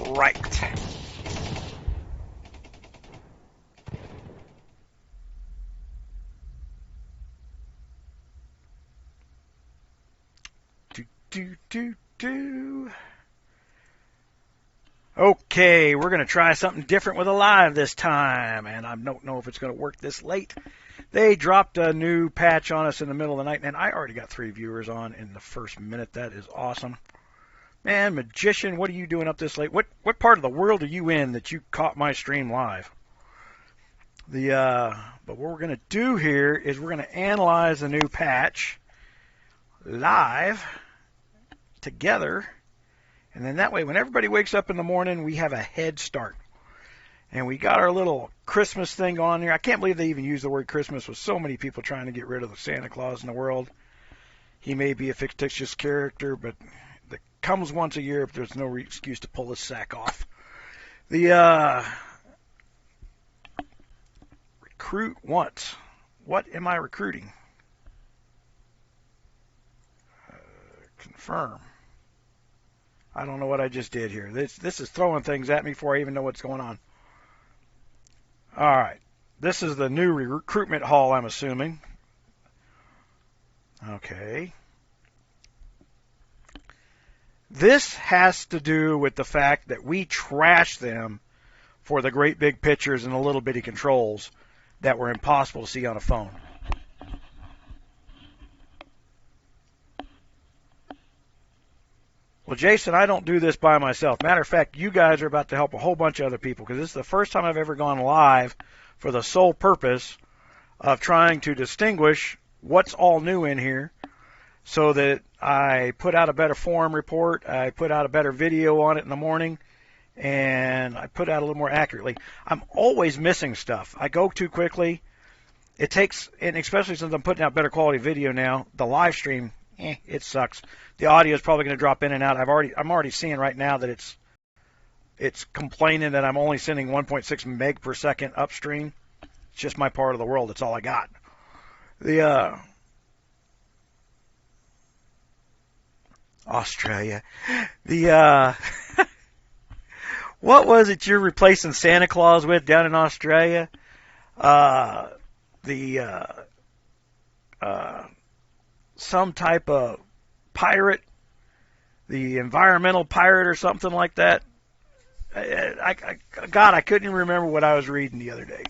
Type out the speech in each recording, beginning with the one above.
right. Do. Okay, we're going to try something different with a live this time, and I don't know if it's going to work this late. They dropped a new patch on us in the middle of the night, and I already got 3 viewers on in the first minute. That is awesome. Man, Magician, what are you doing up this late? What part of the world are you in that you caught my stream live? But what we're going to do here is we're going to analyze the new patch live together, and then that way when everybody wakes up in the morning, we have a head start. And we got our little Christmas thing on here. I can't believe they even use the word Christmas with so many people trying to get rid of the Santa Claus in the world. He may be a fictitious character, but it comes once a year if there's no excuse to pull his sack off. The recruit once. What am I recruiting? Confirm. I don't know what I just did here. This is throwing things at me before I even know what's going on. All right. This is the new recruitment hall, I'm assuming. Okay. This has to do with the fact that we trashed them for the great big pictures and the little bitty controls that were impossible to see on a phone. Well, Jason, I don't do this by myself. Matter of fact, you guys are about to help a whole bunch of other people because this is the first time I've ever gone live for the sole purpose of trying to distinguish what's all new in here so that I put out a better forum report, I put out a better video on it in the morning, and I put out a little more accurately. I'm always missing stuff. I go too quickly. It takes, and especially since I'm putting out better quality video now, the live stream, it sucks. The audio is probably going to drop in and out. I'm already seeing right now that it's complaining that I'm only sending 1.6 meg per second upstream. It's just my part of the world. That's all I got. Australia. What was it you're replacing Santa Claus with down in Australia? Some type of pirate, the environmental pirate or something like that. God, I couldn't even remember what I was reading the other day.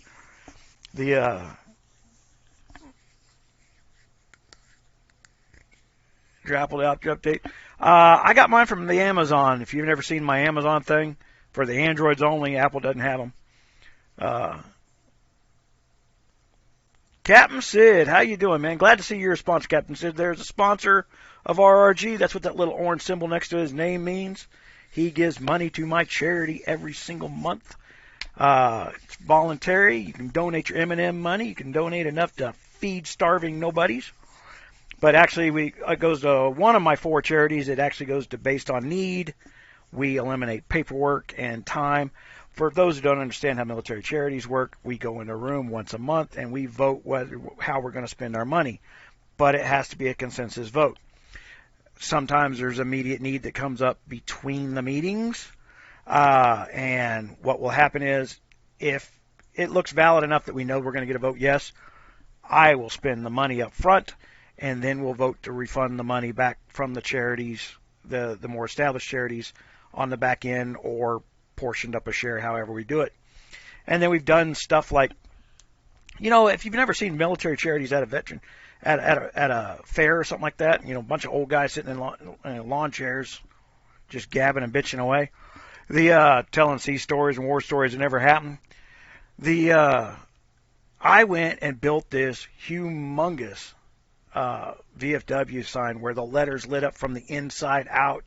Apple update. I got mine from the Amazon. If you've never seen my Amazon thing, for the Androids only, Apple doesn't have them. Captain Sid, how you doing, man? Glad to see you're a sponsor, Captain Sid. There's a sponsor of RRG. That's what that little orange symbol next to his name means. He gives money to my charity every single month. It's voluntary. You can donate your M&M money. You can donate enough to feed starving nobodies. But actually, it goes to one of my 4 charities. It actually goes to based on need. We eliminate paperwork and time. For those who don't understand how military charities work, we go in a room once a month and we vote how we're going to spend our money. But it has to be a consensus vote. Sometimes there's immediate need that comes up between the meetings. And what will happen is if it looks valid enough that we know we're going to get a vote yes, I will spend the money up front and then we'll vote to refund the money back from the charities, the more established charities on the back end or portioned up a share, however we do it. And then we've done stuff like, if you've never seen military charities at a fair or something like that, a bunch of old guys sitting in lawn chairs just gabbing and bitching away, telling sea stories and war stories that never happened. I went and built this humongous VFW sign where the letters lit up from the inside out.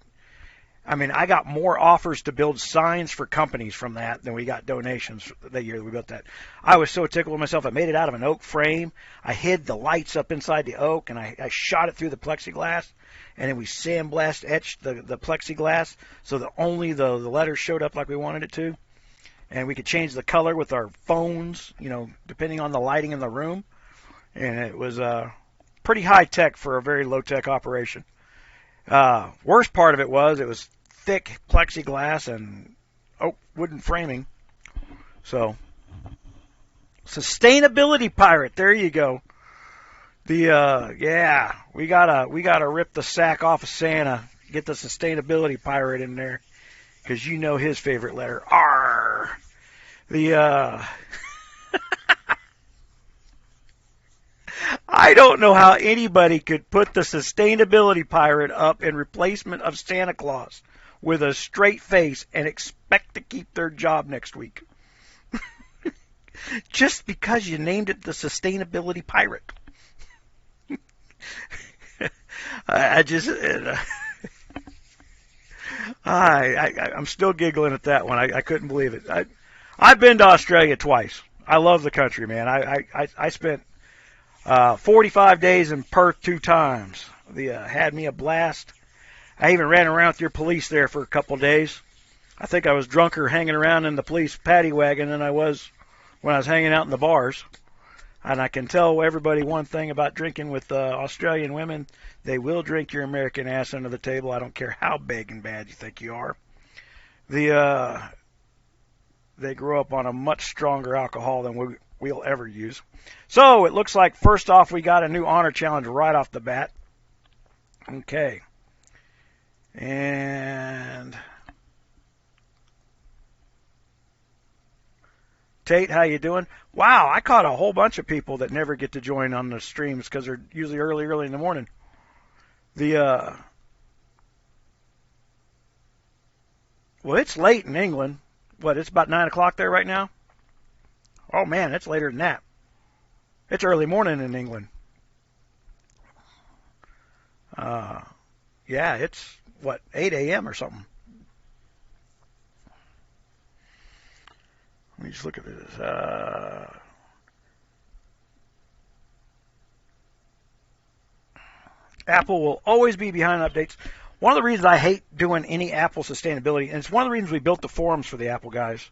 I mean, I got more offers to build signs for companies from that than we got donations that year that we built that. I was so tickled with myself. I made it out of an oak frame. I hid the lights up inside the oak, and I shot it through the plexiglass, and then we sandblast etched the plexiglass so that only the letters showed up like we wanted it to. And we could change the color with our phones, depending on the lighting in the room. And it was pretty high-tech for a very low-tech operation. Worst part of it was thick plexiglass, and wooden framing. So, sustainability pirate. There you go. Yeah, we gotta rip the sack off of Santa. Get the sustainability pirate in there, because you know his favorite letter, R. I don't know how anybody could put the sustainability pirate up in replacement of Santa Claus with a straight face and expect to keep their job next week. Just because you named it the sustainability pirate. I'm still giggling at that one. I couldn't believe it. I've been to Australia twice. I love the country, man. I spent 45 days in Perth 2 times. Had me a blast. I even ran around with your police there for a couple of days. I think I was drunker hanging around in the police paddy wagon than I was when I was hanging out in the bars. And I can tell everybody one thing about drinking with Australian women. They will drink your American ass under the table. I don't care how big and bad you think you are. They grow up on a much stronger alcohol than we'll ever use. So it looks like first off we got a new honor challenge right off the bat. Okay. And Tate, how you doing? Wow, I caught a whole bunch of people that never get to join on the streams because they're usually early in the morning. Well, it's late in England. What, it's about 9 o'clock there right now? Oh, man, it's later than that. It's early morning in England. Yeah, it's, 8 a.m. or something. Let me just look at this. Apple will always be behind updates. One of the reasons I hate doing any Apple sustainability, and it's one of the reasons we built the forums for the Apple guys,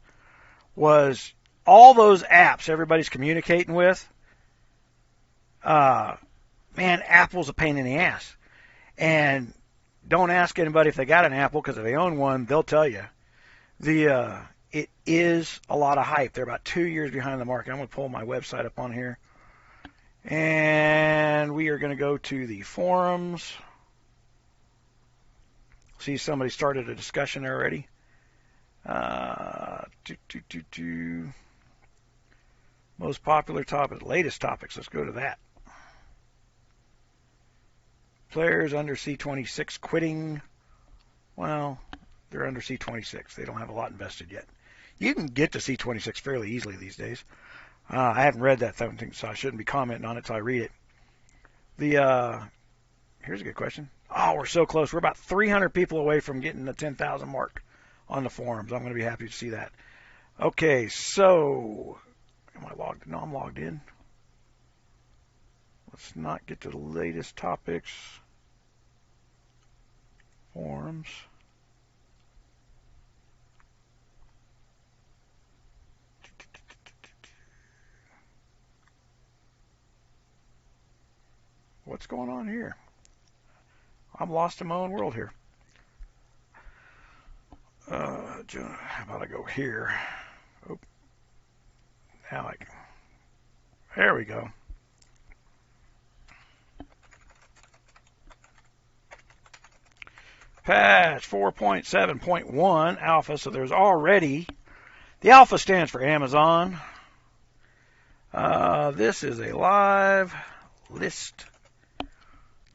was all those apps everybody's communicating with. Man, Apple's a pain in the ass. And don't ask anybody if they got an Apple, because if they own one, they'll tell you. It is a lot of hype. They're about 2 years behind the market. I'm going to pull my website up on here. And we are going to go to the forums. See, somebody started a discussion already. Most popular topics, latest topics. Let's go to that. Players under C26 quitting. Well, they're under C26. They don't have a lot invested yet. You can get to C26 fairly easily these days. I haven't read that thing, so I shouldn't be commenting on it till I read it. Here's a good question. Oh, we're so close. We're about 300 people away from getting the 10,000 mark on the forums. I'm going to be happy to see that. Okay, so am I logged? No, I'm logged in. Let's not get to the latest topics. Forums. What's going on here? I'm lost in my own world here. How about I go here? Oh, now I can. There we go. Patch 4.7.1 alpha. So there's already, the alpha stands for Amazon. This is a live list.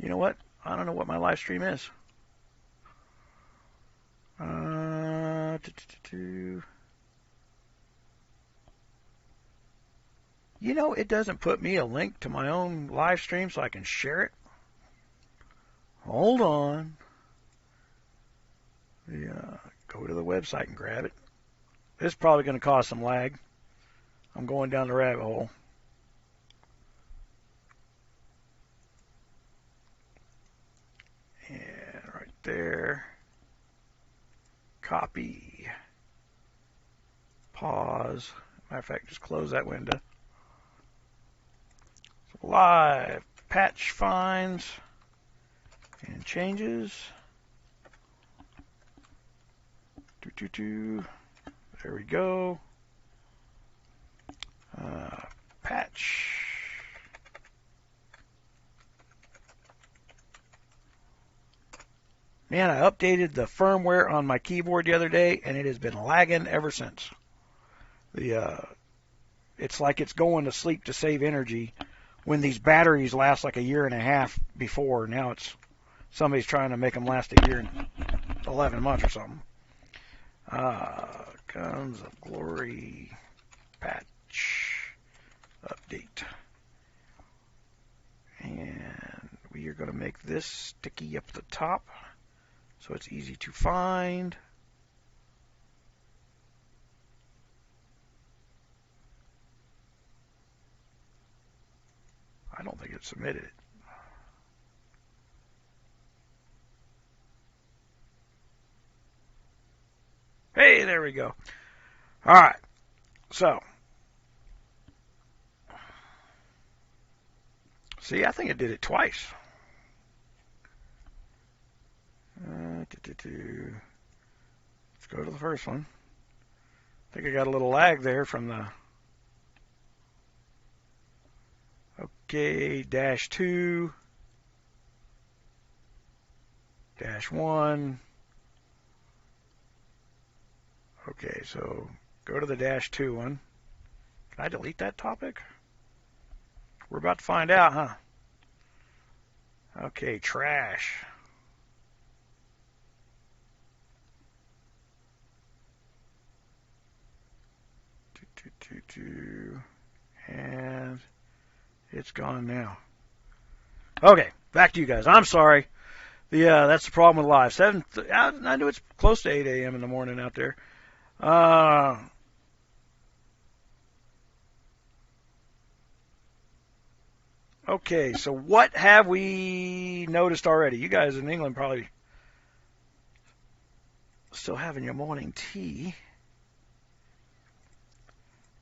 You know what? I don't know what my live stream is. You know, it doesn't put me a link to my own live stream so I can share it. Hold on. Yeah, go to the website and grab it. This is probably going to cause some lag. I'm going down the rabbit hole. And right there. Copy. Pause. Matter of fact, just close that window. So live patch finds and changes. There we go. Patch. Man, I updated the firmware on my keyboard the other day, and it has been lagging ever since. It's like it's going to sleep to save energy when these batteries last like a year and a half before. Now it's somebody's trying to make them last a year and 11 months or something. Guns of Glory patch update. And we are going to make this sticky up the top so it's easy to find. I don't think it submitted it. Hey, there we go. All right. So, see, I think it did it twice. Let's go to the first one. I think I got a little lag there from the -2 -1. Okay, so go to the -2 one. Can I delete that topic? We're about to find out, huh? Okay, trash. And it's gone now. Okay, back to you guys. I'm sorry. That's the problem with live. I knew it's close to 8 a.m. in the morning out there. Okay, so what have we noticed already? You guys in England probably still having your morning tea.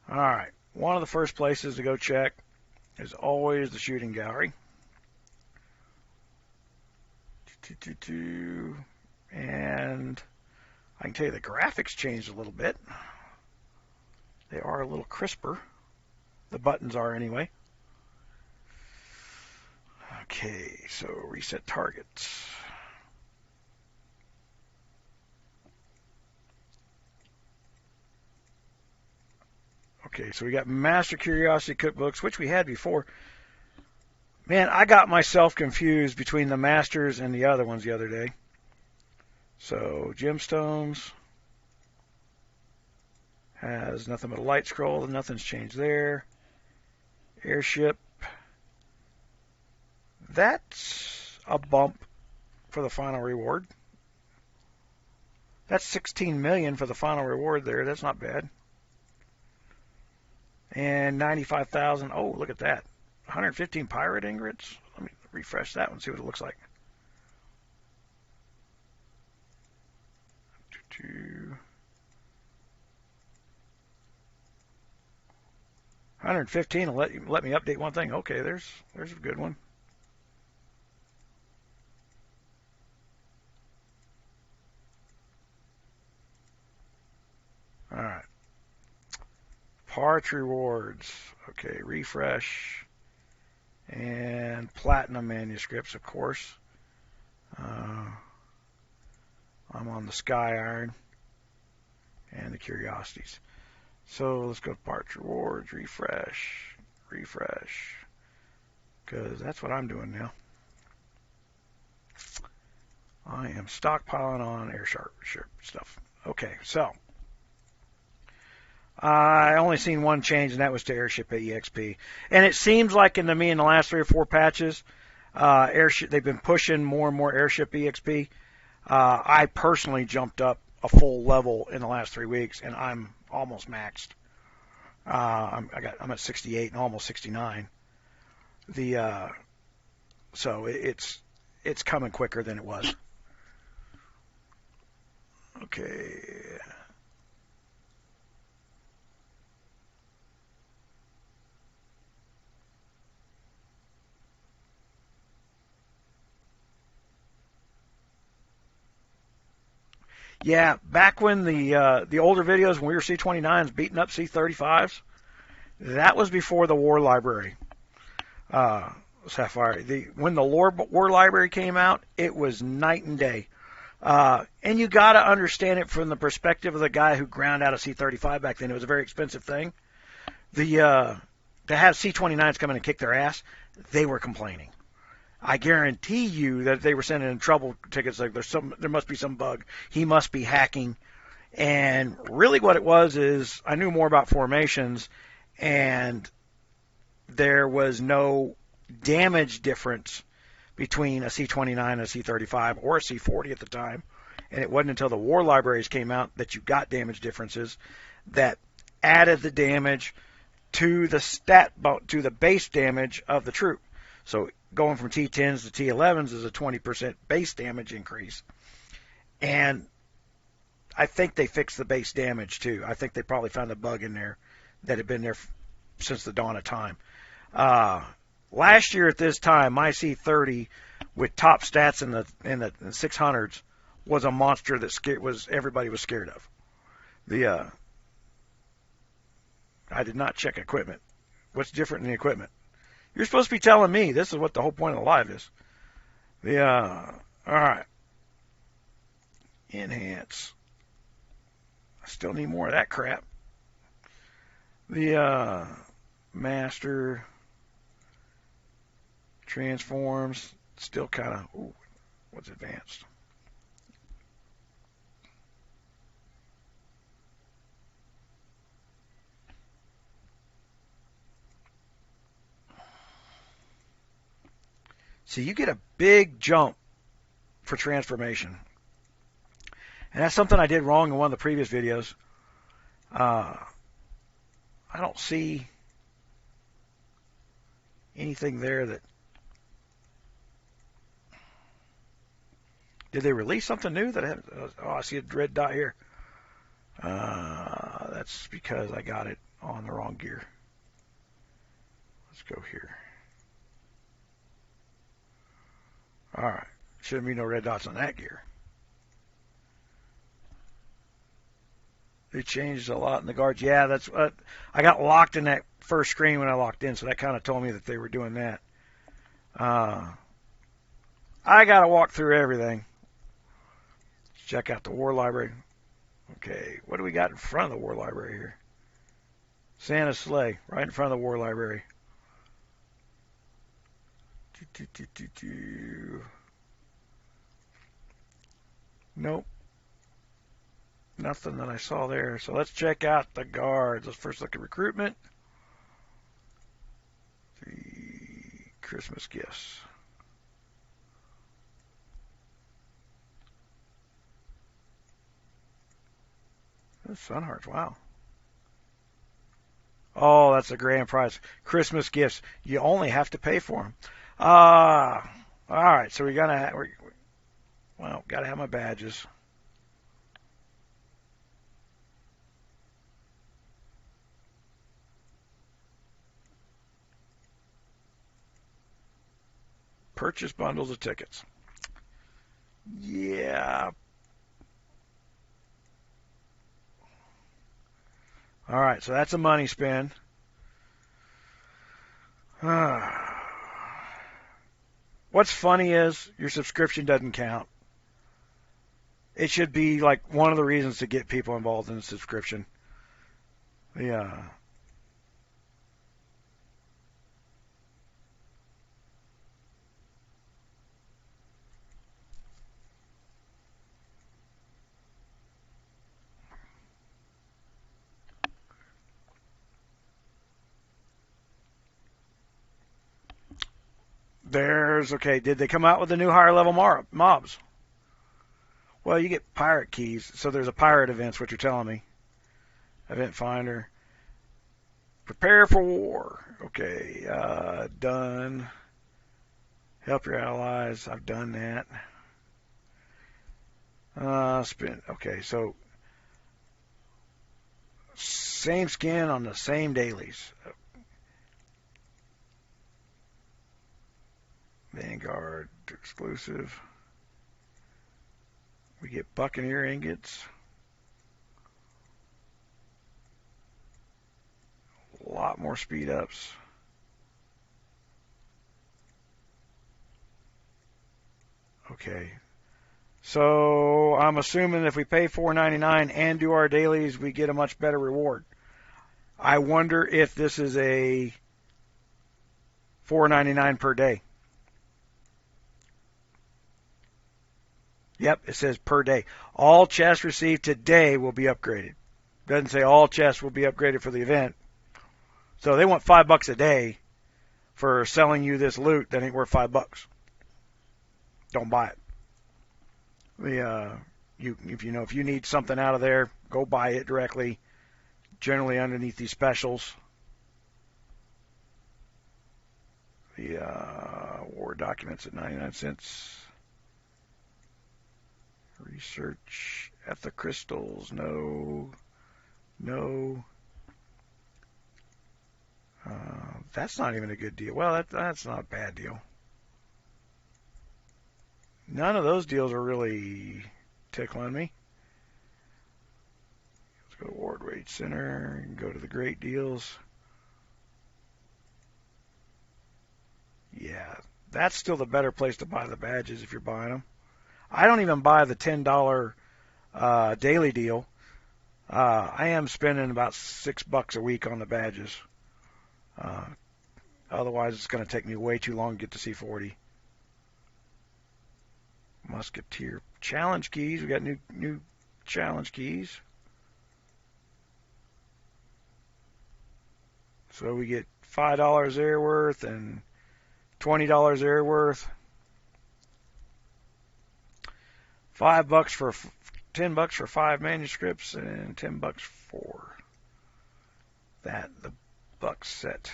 All right, one of the first places to go check is always the shooting gallery. And I can tell you the graphics changed a little bit. They are a little crisper. The buttons are anyway. Okay, so reset targets. Okay, so we got Master Curiosity Cookbooks, which we had before. Man, I got myself confused between the Masters and the other ones the other day. So, Gemstones has nothing but a light scroll. Nothing's changed there. Airship. That's a bump for the final reward. That's 16 million for the final reward there. That's not bad. And 95,000. Oh, look at that. 115 pirate ingots. Let me refresh that one, see what it looks like. 115 will let me update one thing. Okay, there's a good one. All right. Parts rewards. Okay, refresh. And platinum manuscripts, of course. I'm on the Sky Iron and the Curiosities. So let's go to parts rewards, refresh, because that's what I'm doing now. I am stockpiling on airship stuff. Okay, so I only seen one change, and that was to Airship EXP. And it seems like in the last 3 or 4 patches, Airship they've been pushing more and more Airship EXP. I personally jumped up a full level in the last 3 weeks, and I'm almost maxed. I'm at 68 and almost 69. So it's coming quicker than it was. Okay. Yeah, back when the older videos when we were C-29s beating up C-35s, that was before the War Library. Sapphire. When the War Library came out, it was night and day. And you got to understand it from the perspective of the guy who ground out a C-35 back then. It was a very expensive thing. To have C-29s come in and kick their ass, they were complaining. I guarantee you that they were sending in trouble tickets like there must be some bug. He must be hacking. And really what it was is I knew more about formations, and there was no damage difference between a C-29 and a C-35 or a C-40 at the time. And it wasn't until the war libraries came out that you got damage differences that added the damage to the base damage of the troop. So going from T-10s to T-11s is a 20% base damage increase. And I think they fixed the base damage too. I think they probably found a bug in there that had been there since the dawn of time. Last year at this time, my C-30 with top stats in the 600s was a monster that everybody was scared of. I did not check equipment. What's different in the equipment? You're supposed to be telling me. This is what the whole point of the live is. All right. Enhance. I still need more of that crap. The master transforms. Still kind of, what's advanced? So you get a big jump for transformation. And that's something I did wrong in one of the previous videos. I don't see anything there that... Did they release something new that I haven't... Oh, I see a red dot here. That's because I got it on the wrong gear. Let's go here. All right. Shouldn't be no red dots on that gear. They changed a lot in the guards. Yeah, that's what I got locked in that first screen when I locked in, so that kind of told me that they were doing that. I got to walk through everything. Let's check out the war library. Okay, what do we got in front of the war library here? Santa's sleigh, right in front of the war library. Nope. Nothing that I saw there. So let's check out the guards. Let's first look at recruitment. The Christmas gifts. The Sun Hearts, wow. Oh, that's a grand prize. Christmas gifts. You only have to pay for them. All right, so we gotta have my badges. Purchase bundles of tickets. Yeah. All right, so that's a money spin. What's funny is your subscription doesn't count. It should be like one of the reasons to get people involved in the subscription. Yeah. Okay, did they come out with the new higher level mobs? Well, you get pirate keys, so there's a pirate event, what you're telling me. Event finder. Prepare for war. Okay, done. Help your allies. I've done that. Spin. Okay, so same skin on the same dailies. Vanguard exclusive. We get Buccaneer ingots. A lot more speed ups. Okay. So I'm assuming if we pay $4.99 and do our dailies, we get a much better reward. I wonder if this is a $4.99 per day. Yep, it says per day. All chests received today will be upgraded. Doesn't say all chests will be upgraded for the event. So they want $5 a day for selling you this loot that ain't worth $5. Don't buy it. If you need something out of there, go buy it directly. Generally underneath these specials. The war documents at 99 cents. Research ethicrystals, no. That's not even a good deal. Well, that's not a bad deal. None of those deals are really tickling me. Let's go to Ward Wage Center and go to the great deals. Yeah, that's still the better place to buy the badges if you're buying them. I don't even buy the $10 daily deal. I am spending about $6 a week on the badges. Otherwise, it's going to take me way too long to get to C40. Musketeer challenge keys. We got new challenge keys. So we get $5 there worth and $20 there worth. $5 for $10 for 5 manuscripts and $10 for the buck set.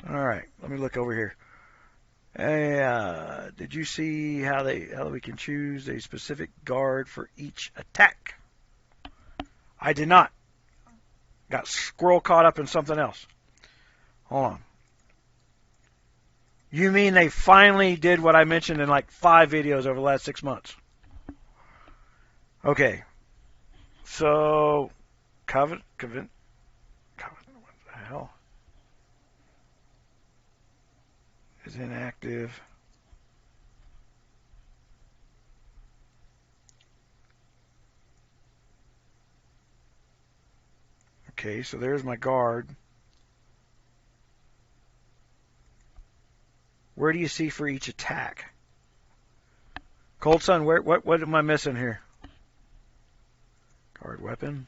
All right, let me look over here. Hey, did you see how we can choose a specific guard for each attack? I did not. Got squirrel caught up in something else. Hold on. You mean they finally did what I mentioned in like 5 videos over the last 6 months? Okay. So, Covenant, what the hell? Is inactive. Okay, so there's my guard. Where do you see for each attack? Cold Sun, what am I missing here? Guard weapon.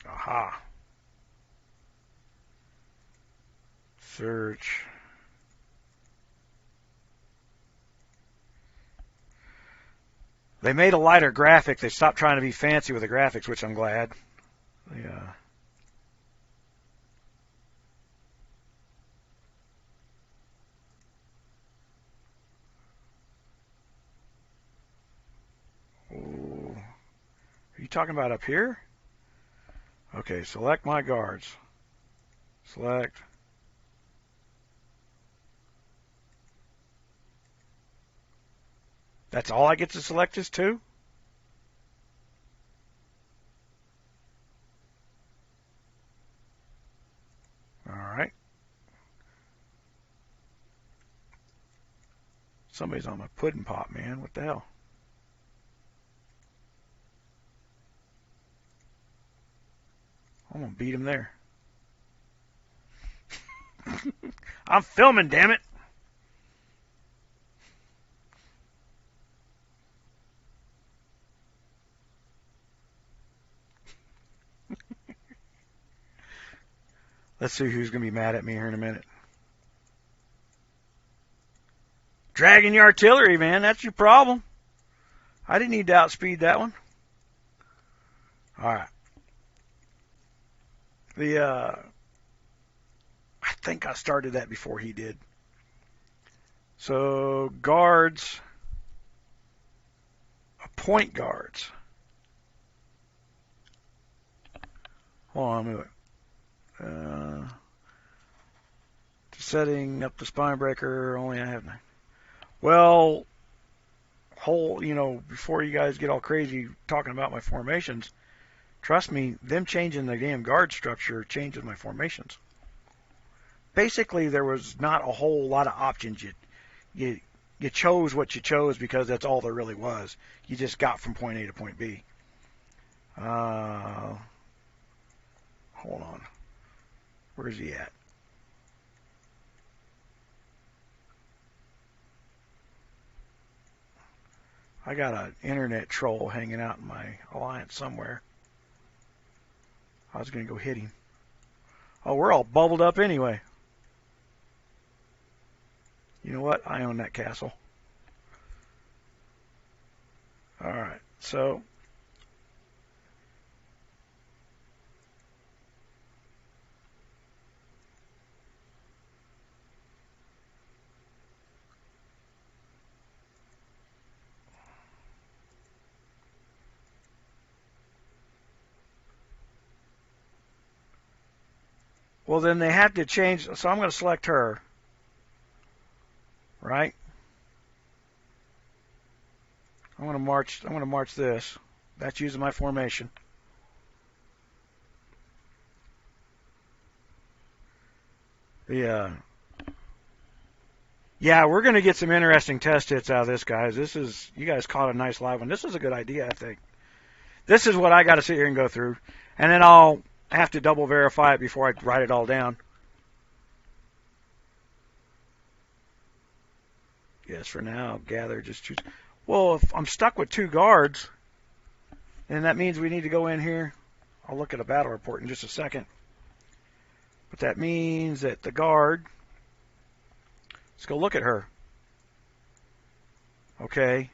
Aha. Search. They made a lighter graphic. They stopped trying to be fancy with the graphics, which I'm glad. Yeah. Ooh. Are you talking about up here? Okay, select my guards. Select. That's all I get to select is 2? All right. Somebody's on my pudding pop, man. What the hell? I'm going to beat him there. I'm filming, damn it. Let's see who's going to be mad at me here in a minute. Dragging your artillery, man. That's your problem. I didn't need to outspeed that one. All right. I think I started that before he did. So, guards. Appoint guards. Hold on, move it. Setting up the spine breaker, only I have 9. Well, before you guys get all crazy talking about my formations, trust me, them changing the damn guard structure changes my formations. Basically, there was not a whole lot of options. You chose what you chose because that's all there really was. You just got from point A to point B. Hold on. Where's he at? I got an internet troll hanging out in my alliance somewhere. I was going to go hit him. Oh, we're all bubbled up anyway. You know what? I own that castle. All right. So well, then they had to change. So I'm going to select her. Right? I'm going to march this. That's using my formation. Yeah, we're going to get some interesting test hits out of this, guys. You guys caught a nice live one. This is a good idea, I think. This is what I got to sit here and go through, and then I'll have to double verify it before I write it all down. Yes, for now, gather, just choose. Well, if I'm stuck with 2 guards, then that means we need to go in here. I'll look at a battle report in just a second. But that means that the guard, let's go look at her. Okay.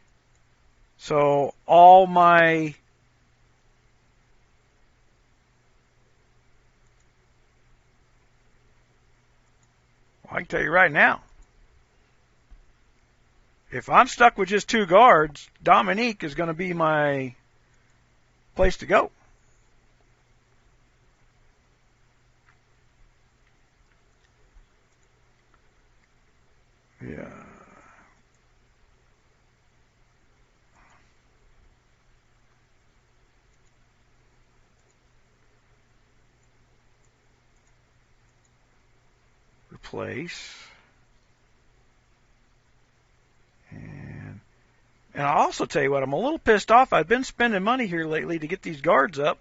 So all my I can tell you right now, if I'm stuck with just 2 guards, Dominique is going to be my place to go. Yeah. Replace. And I'll also tell you what, I'm a little pissed off. I've been spending money here lately to get these guards up.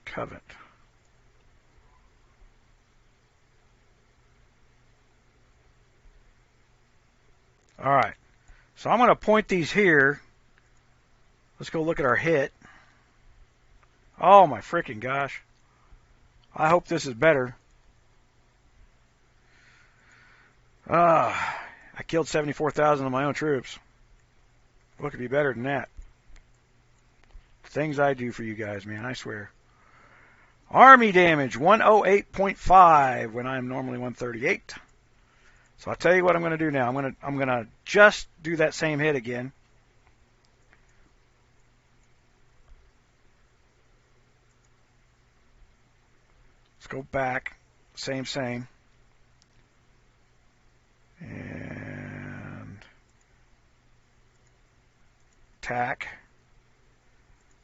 Covet. All right. So I'm going to point these here. Let's go look at our hit. Oh, my freaking gosh. I hope this is better. I killed 74,000 of my own troops. What could be better than that? Things I do for you guys, man, I swear. Army damage, 108.5 when I'm normally 138. So I'll tell you what I'm going to do now. I'm going to just do that same hit again. Let's go back. Same. And attack.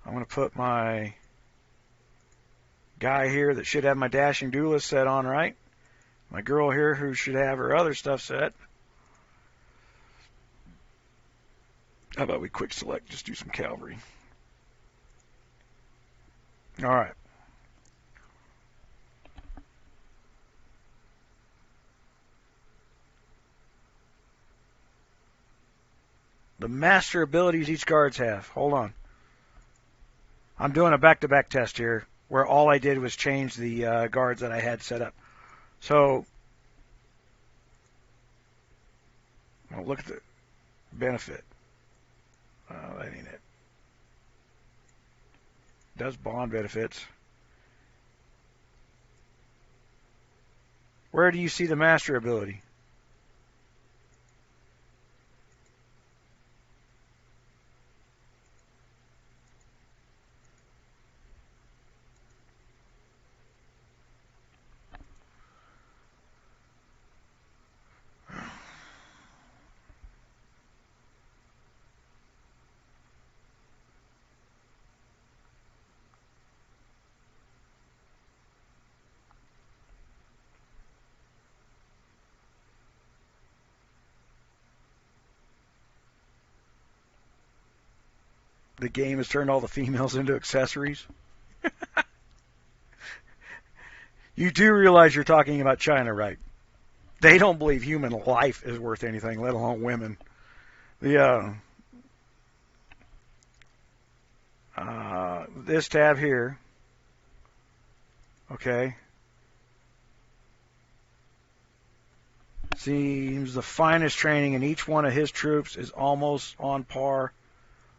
I'm going to put my guy here that should have my dashing duelist set on right. My girl here who should have her other stuff set. How about we quick select, just do some cavalry. All right. The master abilities each guards have. Hold on. I'm doing a back-to-back test here where all I did was change the guards that I had set up. So, well, look at the benefit. That ain't it. does bond benefits. Where do you see the master ability? The game has turned all the females into accessories. You do realize you're talking about China, right? They don't believe human life is worth anything, let alone women. This tab here, okay, seems the finest training in each one of his troops is almost on par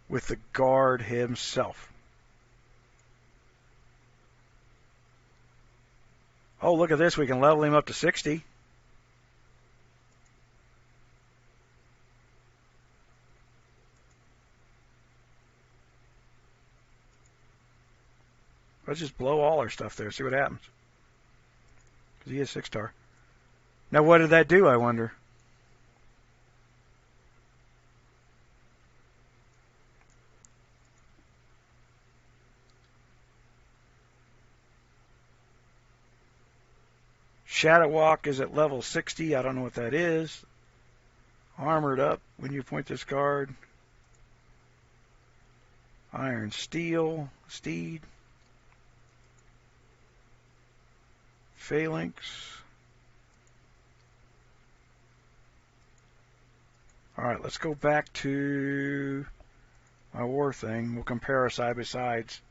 with the guard himself. Oh, look at this. We can level him up to 60. Let's just blow all our stuff there, see what happens. Because he is 6-star. Now, what did that do, I wonder? Shadow Walk is at level 60. I don't know what that is. Armored up when you point this card. Iron Steel, Steed. Phalanx. Alright, let's go back to my war thing. We'll compare our side by sides.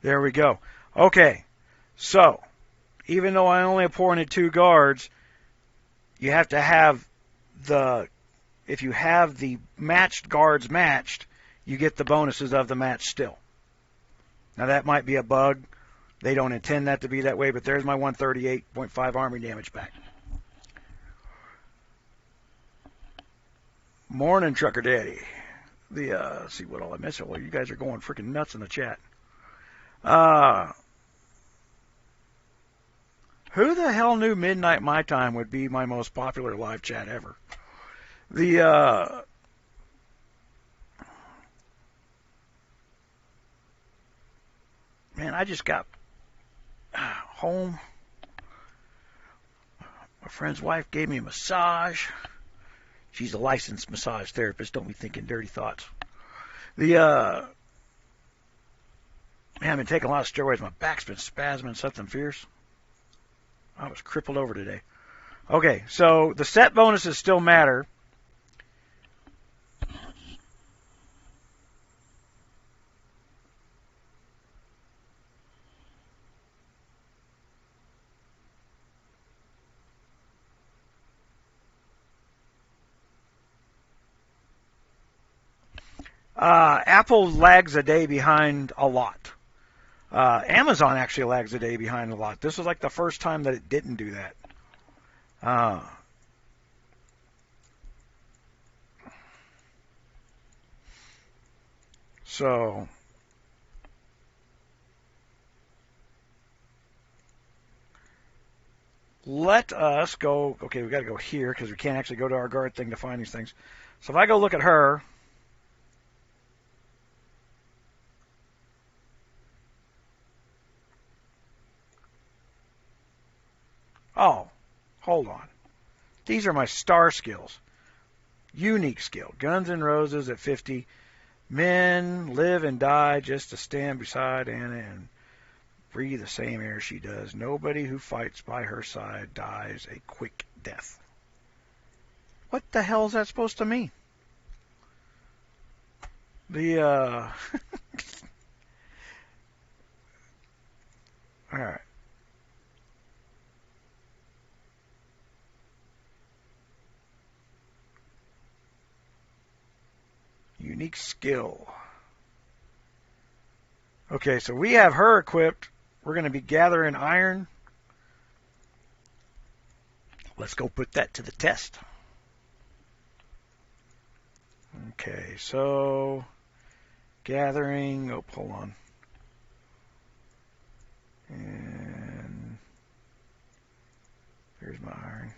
There we go. Okay, so even though I only appointed 2 guards, you have to have if you have the matched guards matched, you get the bonuses of the match still. Now that might be a bug. They don't intend that to be that way, but there's my 138.5 army damage back. Morning, Trucker Daddy. Let's see what all I missed. Well, you guys are going freaking nuts in the chat. Who the hell knew Midnight My Time would be my most popular live chat ever? Man, I just got home. My friend's wife gave me a massage. She's a licensed massage therapist. Don't be thinking dirty thoughts. Man, I've been taking a lot of steroids. My back's been spasming something fierce. I was crippled over today. Okay, so the set bonuses still matter. Apple lags a day behind a lot. Amazon actually lags a day behind a lot. This was like the first time that it didn't do that. So let us go. Okay, we got to go here because we can't actually go to our guard thing to find these things. So if I go look at her. Oh, hold on. These are my star skills. Unique skill. Guns N' Roses at 50. Men live and die just to stand beside Anna and breathe the same air she does. Nobody who fights by her side dies a quick death. What the hell is that supposed to mean? All right. Unique skill. Okay, so we have her equipped. We're going to be gathering iron. Let's go put that to the test. Okay, so gathering. Oh, hold on. And there's my iron.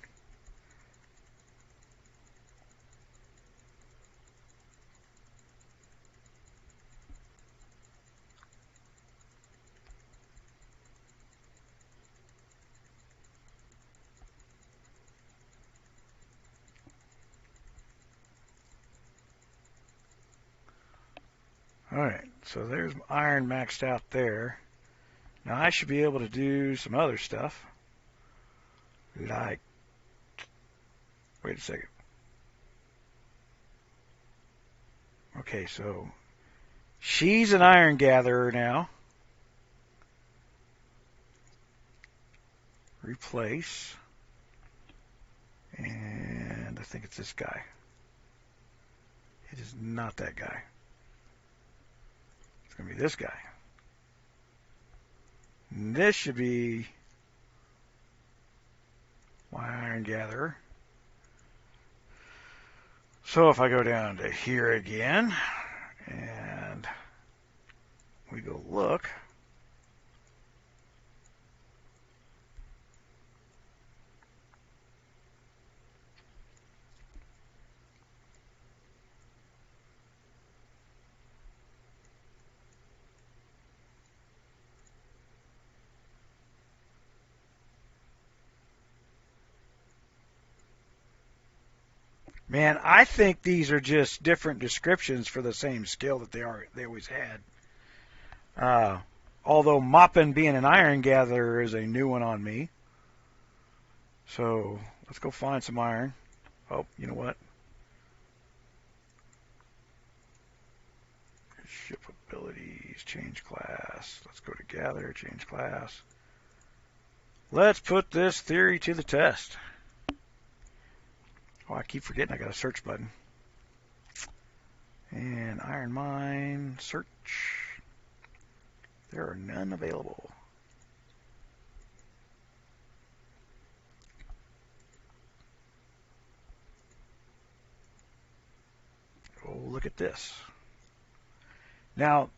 Alright, so there's iron maxed out there. Now I should be able to do some other stuff. Like, wait a second. Okay, so she's an iron gatherer now. Replace. And I think it's this guy. It is not that guy. It's going to be this guy. And this should be my iron gatherer. So if I go down to here again and we go look, man, I think these are just different descriptions for the same skill that they always had. Although mopping being an iron gatherer is a new one on me. So let's go find some iron. Oh, you know what? Ship abilities, change class. Let's go to gather, change class. Let's put this theory to the test. Oh, I keep forgetting I got a search button. And iron mine, search. There are none available. Oh, look at this. Now,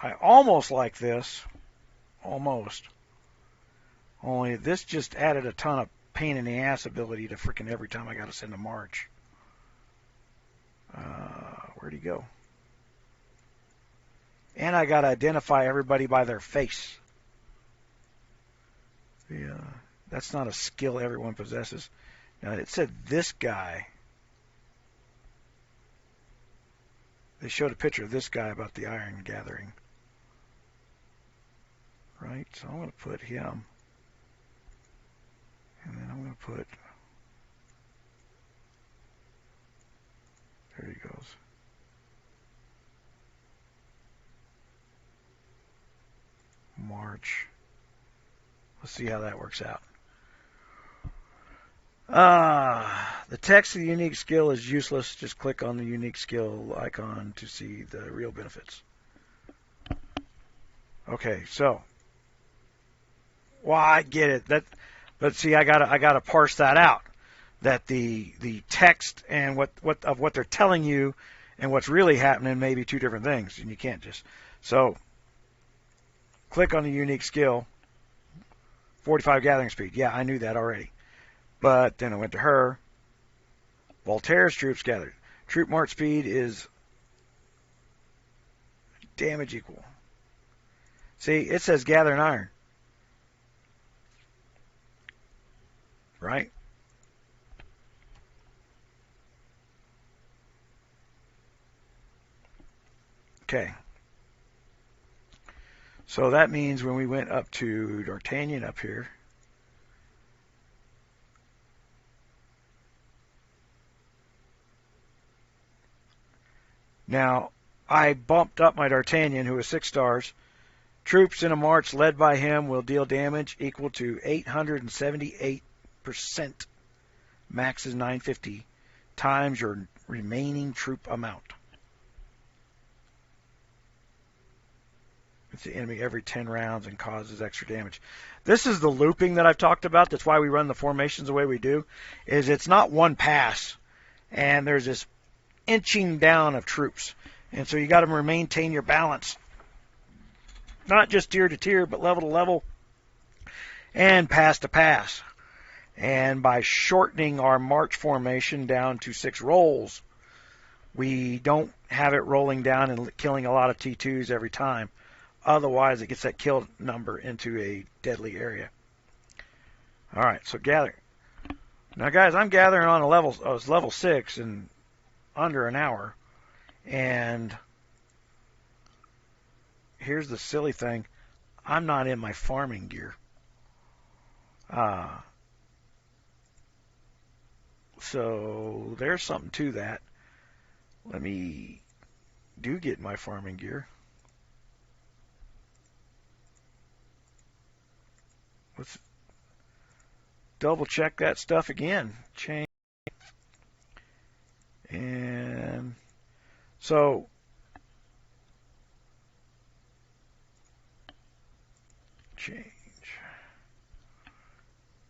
I almost like this. Almost. Only this just added a ton of pain in the ass ability to freaking every time I got to send a march. Where'd he go? And I got to identify everybody by their face. Yeah, that's not a skill everyone possesses. Now, it said this guy. They showed a picture of this guy about the iron gathering. Right, so I'm going to put him. And then I'm going to put, there he goes. March. Let's see how that works out. The text of the unique skill is useless. Just click on the unique skill icon to see the real benefits. Okay, so, well, I get it. But see, I gotta parse that out. That the text and what they're telling you and what's really happening may be two different things, and you can't just. So, click on the unique skill. 45 gathering speed. Yeah, I knew that already. But then I went to her. Voltaire's troops gathered. Troop march speed is damage equal. See, it says gather an iron. Right? Okay. So that means when we went up to D'Artagnan up here, now I bumped up my D'Artagnan, who is 6 stars. Troops in a march led by him will deal damage equal to 878%. Max is 950 times your remaining troop amount. It's the enemy every 10 rounds and causes extra damage. This is the looping that I've talked about. That's why we run the formations the way we do. Is it's not one pass, and there's this inching down of troops. And so you got to maintain your balance. Not just tier to tier, but level to level and pass to pass. And by shortening our march formation down to 6 rolls, we don't have it rolling down and killing a lot of T2s every time. Otherwise, it gets that kill number into a deadly area. All right, so gather. Now, guys, I'm gathering on a level. Oh, it's level 6 in under an hour. And here's the silly thing. I'm not in my farming gear. So there's something to that. Let me get my farming gear. Let's double check that stuff again. Change. And so change.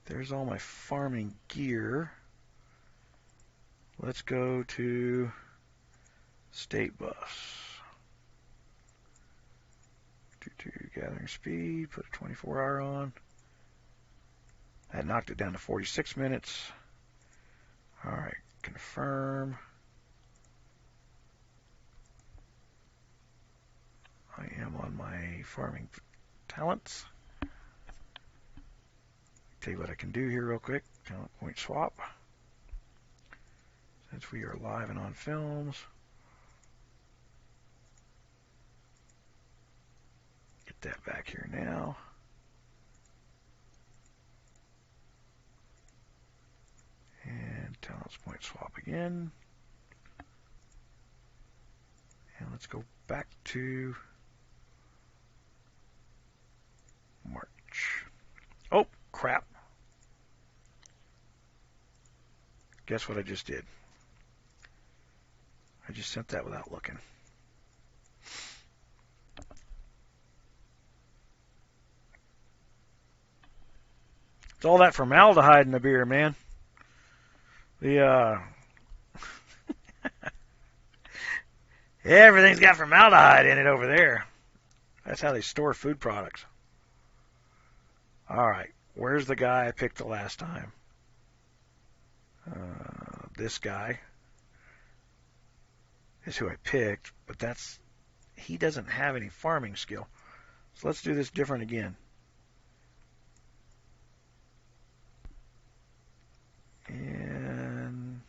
There's all my farming gear. Let's go to state bus. To gathering speed, put a 24-hour on. That knocked it down to 46 minutes. All right, confirm. I am on my farming talents. Tell you what I can do here real quick. Talent point swap. Since we are live and on films. Get that back here now. And talents point swap again. And let's go back to March. Oh, crap. Guess what I just did? I just sent that without looking. It's all that formaldehyde in the beer, man. Everything's got formaldehyde in it over there. That's how they store food products. All right, where's the guy I picked the last time? This guy is who I picked, but he doesn't have any farming skill. So let's do this different again. And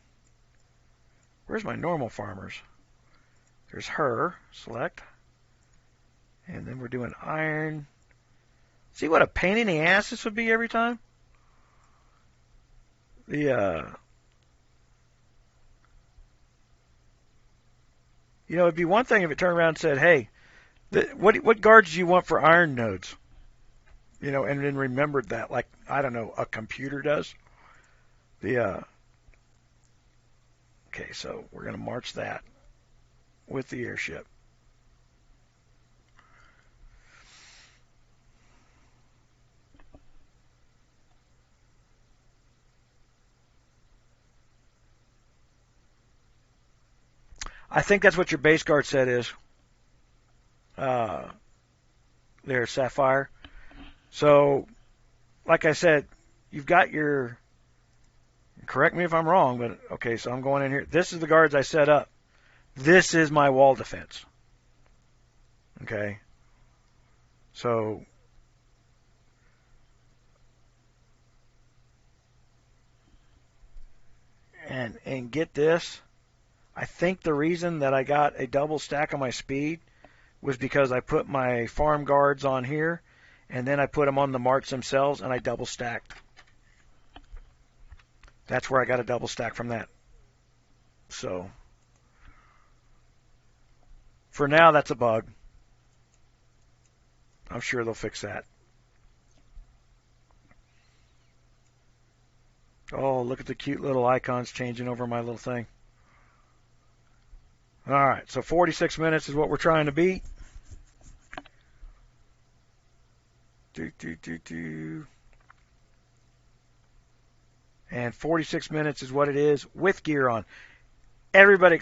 where's my normal farmers? There's her, select. And then we're doing iron. See what a pain in the ass this would be every time? It'd be one thing if it turned around and said, hey, what guards do you want for iron nodes? And then remembered that, like, I don't know, a computer does. Okay, so we're going to march that with the airship. I think that's what your base guard set is. There, Sapphire. So, like I said, you've got your... Correct me if I'm wrong, but okay, so I'm going in here. This is the guards I set up. This is my wall defense. Okay? So... And get this... I think the reason that I got a double stack on my speed was because I put my farm guards on here, and then I put them on the march themselves, and I double stacked. That's where I got a double stack from that. So, for now, that's a bug. I'm sure they'll fix that. Oh, look at the cute little icons changing over my little thing. All right, so 46 minutes is what we're trying to beat. And 46 minutes is what it is with gear on. Everybody,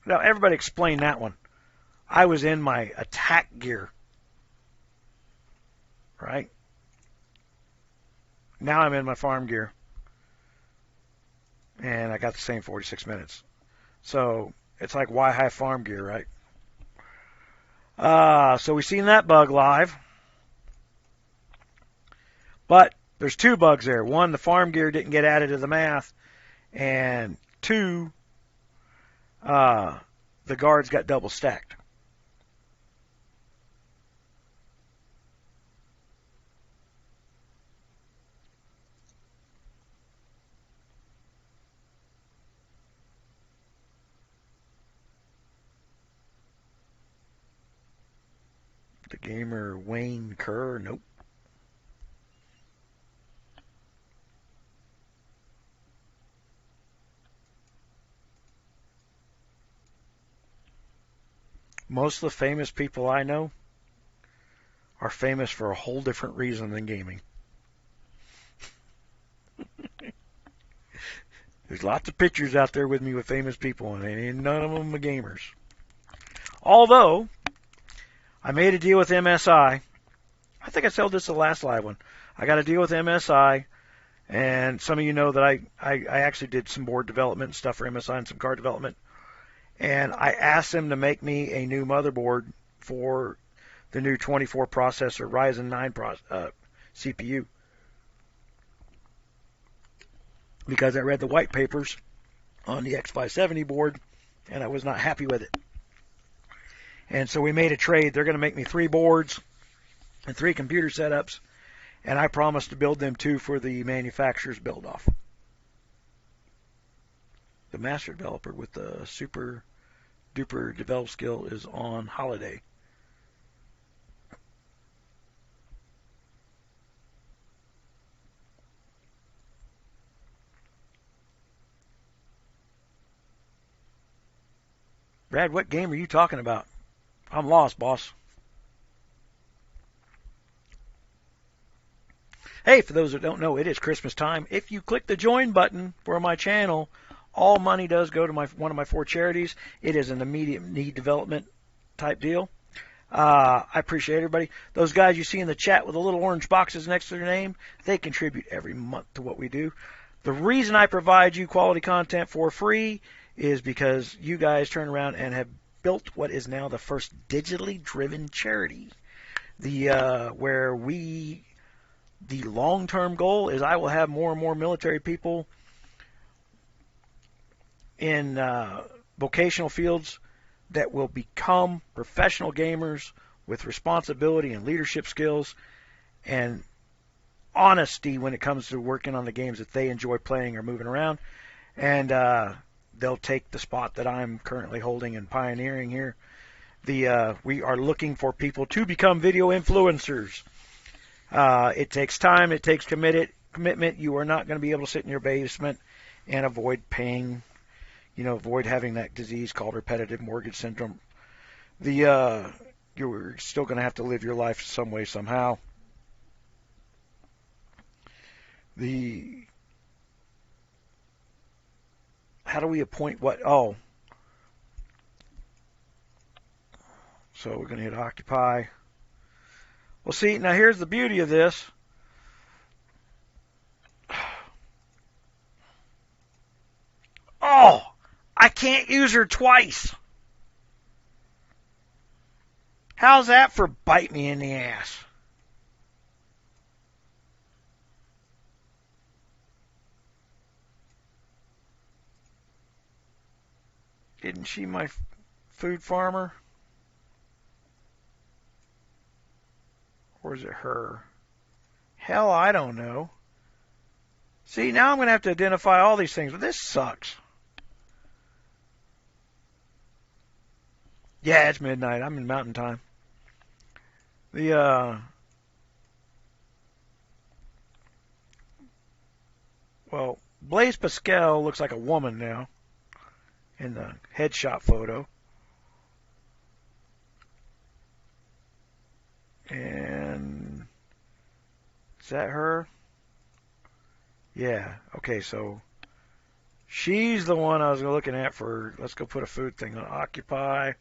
everybody explain that one. I was in my attack gear, right? Now I'm in my farm gear, and I got the same 46 minutes. So it's like, why high farm gear, right? So we've seen that bug live. But there's two bugs there. One, the farm gear didn't get added to the math. And two, the guards got double stacked. The gamer Wayne Kerr, nope. Most of the famous people I know are famous for a whole different reason than gaming. There's lots of pictures out there with me with famous people, and none of them are gamers. Although, I made a deal with MSI. I think I told this the last live one. I got a deal with MSI, and some of you know that I actually did some board development and stuff for MSI and some card development. And I asked them to make me a new motherboard for the new 24 processor Ryzen 9 CPU. Because I read the white papers on the X570 board, and I was not happy with it. And so we made a trade. They're going to make me 3 boards and 3 computer setups, and I promised to build them 2 for the manufacturer's build-off. The master developer with the super duper develop skill is on holiday. Brad, what game are you talking about? I'm lost, boss. Hey, for those that don't know, it is Christmas time. If you click the join button for my channel, all money does go to one of my 4 charities. It is an immediate need development type deal. I appreciate everybody. Those guys you see in the chat with the little orange boxes next to their name, they contribute every month to what we do. The reason I provide you quality content for free is because you guys turn around and have built what is now the first digitally driven charity. The long-term goal is I will have more and more military people in vocational fields that will become professional gamers with responsibility and leadership skills and honesty when it comes to working on the games that they enjoy playing or moving around. And they'll take the spot that I'm currently holding and pioneering here. We are looking for people to become video influencers. It takes time. It takes commitment. You are not going to be able to sit in your basement and avoid paying, avoid having that disease called repetitive mortgage syndrome. You're still going to have to live your life some way, somehow. How do we appoint what? Oh. So we're going to hit occupy. Well, see, now here's the beauty of this. Oh, I can't use her twice. How's that for bite me in the ass? Isn't she my food farmer? Or is it her? Hell, I don't know. See, now I'm going to have to identify all these things, but this sucks. Yeah, it's midnight. I'm in mountain time. Well, Blaise Pascal looks like a woman now in the headshot photo. And Is that her? Yeah. Okay, so she's the one I was looking at for, let's go put a food thing on occupy.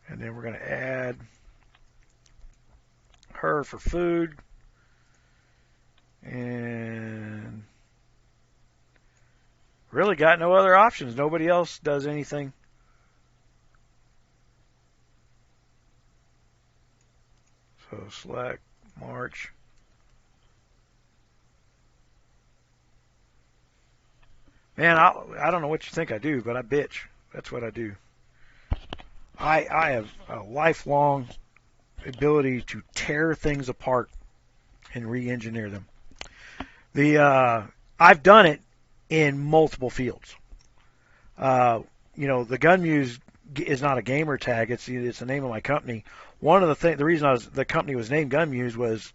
And then we're going to add her for food. And really got no other options. Nobody else does anything. So select March. Man, I don't know what you think I do, but I bitch. That's what I do. I have a lifelong ability to tear things apart and re-engineer them. I've done it in multiple fields. The Gun Muse is not a gamer tag. It's the name of my company. One of the reason the company was named Gun Muse was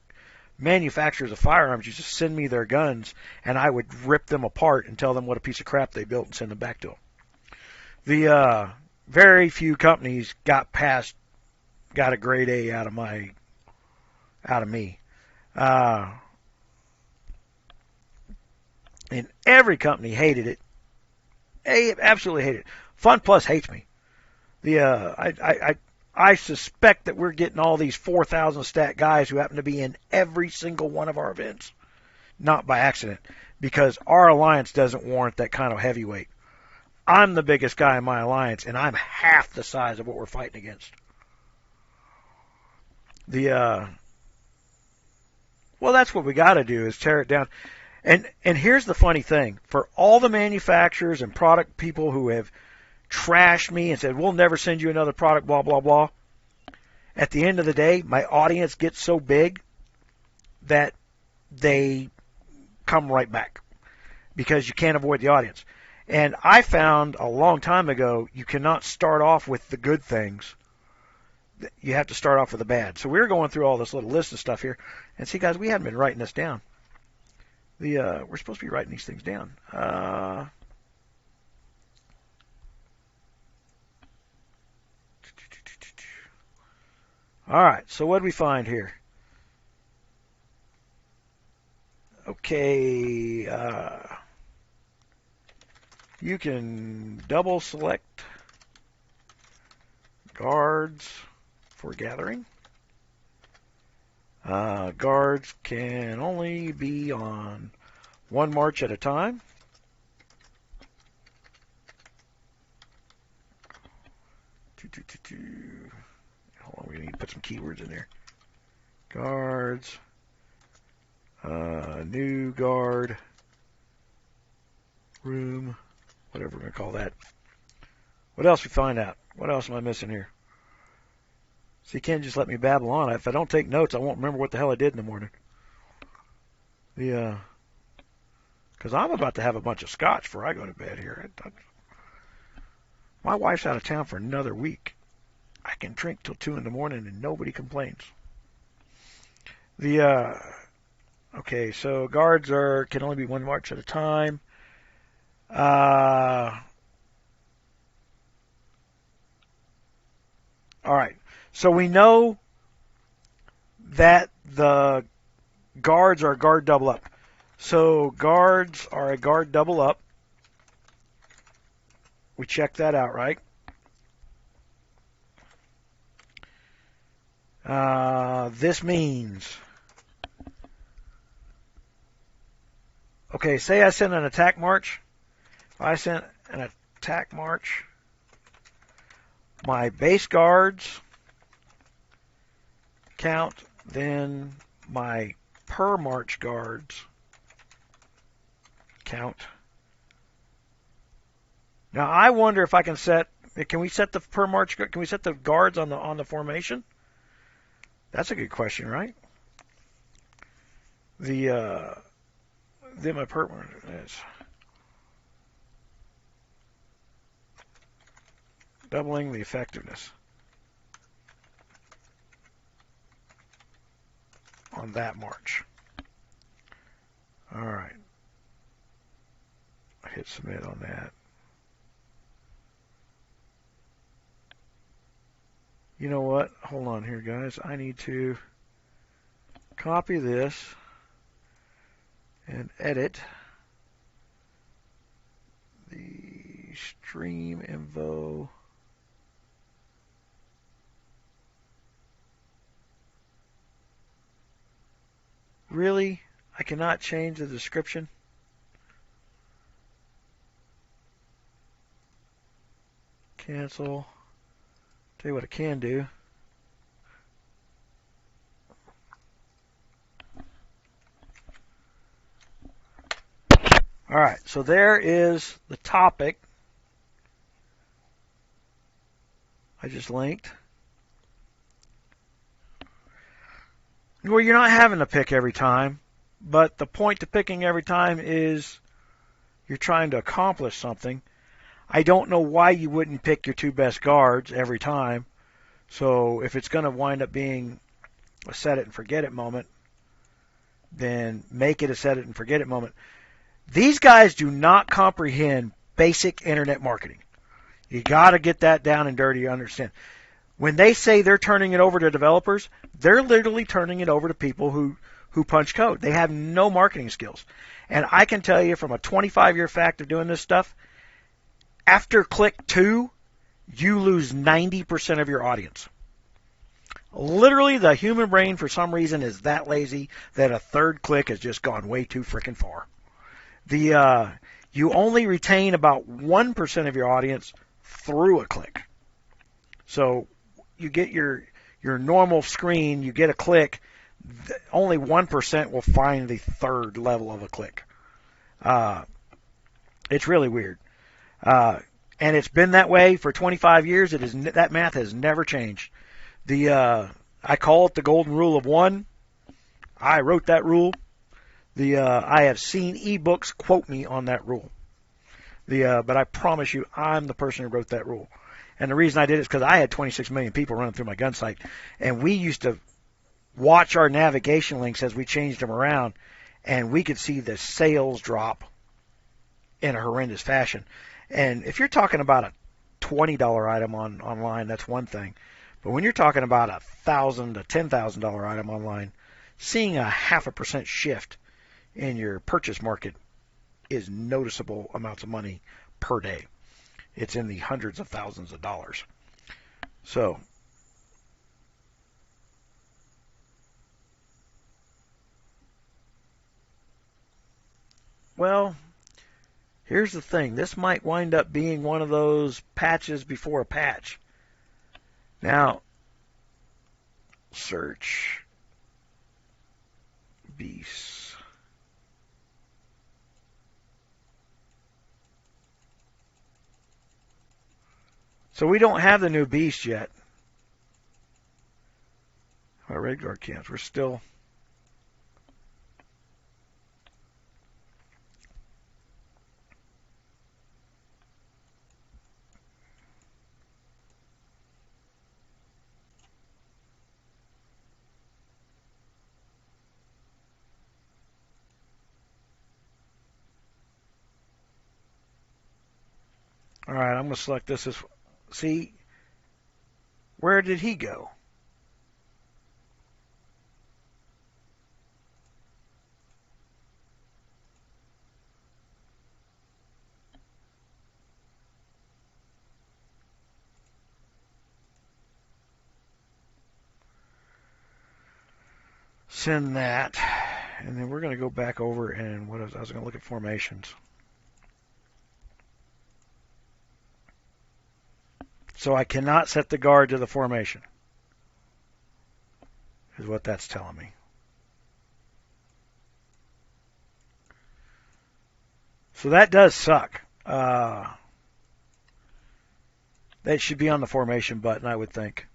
manufacturers of firearms used to send me their guns, and I would rip them apart and tell them what a piece of crap they built and send them back to them. The very few companies got a grade A out of me. And every company hated it. Absolutely hated it. Fun Plus hates me. I suspect that we're getting all these 4,000 stat guys who happen to be in every single one of our events, not by accident, because our alliance doesn't warrant that kind of heavyweight. I'm the biggest guy in my alliance, and I'm half the size of what we're fighting against. Well, that's what we got to do is tear it down. And here's the funny thing. For all the manufacturers and product people who have trashed me and said, we'll never send you another product, blah, blah, blah, at the end of the day, my audience gets so big that they come right back because you can't avoid the audience. And I found a long time ago you cannot start off with the good things. You have to start off with the bad. So we're going through all this little list of stuff here. And see, guys, we haven't been writing this down. We're supposed to be writing these things down. All right, so what did we find here? Okay, you can double select guards for gathering. Guards can only be on one march at a time. Hold on, we need to put some keywords in there. Guards, new guard, room, whatever we're going to call that. What else we find out? What else am I missing here? So you can't just let me babble on. If I don't take notes, I won't remember what the hell I did in the morning. Because I'm about to have a bunch of scotch before I go to bed here. My wife's out of town for another week. I can drink till 2 in the morning and nobody complains. Okay, so guards can only be one march at a time. All right. So we know that the guards are a guard double up. So guards are a guard double up. We checked that out, right? This means, okay, say I send an attack march. If I sent an attack march, my base guards count, then my per march guards count. Now I wonder if I can we set the per march, can we set the guards on the formation? That's a good question, right? Then my per march is doubling the effectiveness on that march. All right. I hit submit on that. You know what? Hold on here, guys. I need to copy this and edit the stream info. Really? I cannot change the description? Cancel. Tell you what I can do. All right, so there is the topic I just linked. Well, you're not having to pick every time, but the point to picking every time is you're trying to accomplish something. I don't know why you wouldn't pick your two best guards every time. So if it's going to wind up being a set it and forget it moment, then make it a set it and forget it moment. These guys do not comprehend basic internet marketing. You got to get that down and dirty to understand. When they say they're turning it over to developers, they're literally turning it over to people who punch code. They have no marketing skills. And I can tell you from a 25-year fact of doing this stuff, after click 2, you lose 90% of your audience. Literally, the human brain, for some reason, is that lazy that a third click has just gone way too freaking far. You only retain about 1% of your audience through a click. So you get your normal screen, you get a click, only 1% will find the third level of a click. It's really weird. And it's been that way for 25 years. That math has never changed. I call it the golden rule of 1. I wrote that rule. I have seen ebooks quote me on that rule. But I promise you, I'm the person who wrote that rule. And the reason I did it is because I had 26 million people running through my gun site, and we used to watch our navigation links as we changed them around, and we could see the sales drop in a horrendous fashion. And if you're talking about a $20 item online, that's one thing. But when you're talking about a $1,000 to $10,000 item online, seeing a 0.5% shift in your purchase market is noticeable amounts of money per day. It's in the hundreds of thousands of dollars. So, well, here's the thing. This might wind up being one of those patches before a patch. Now, search beasts. So we don't have the new beast yet. Our red guard camps. We're still. All right, I'm going to select this as. See, where did he go? Send that, and then we're going to go back over and I was going to look at formations. So I cannot set the guard to the formation, is what that's telling me. So that does suck. That should be on the formation button, I would think.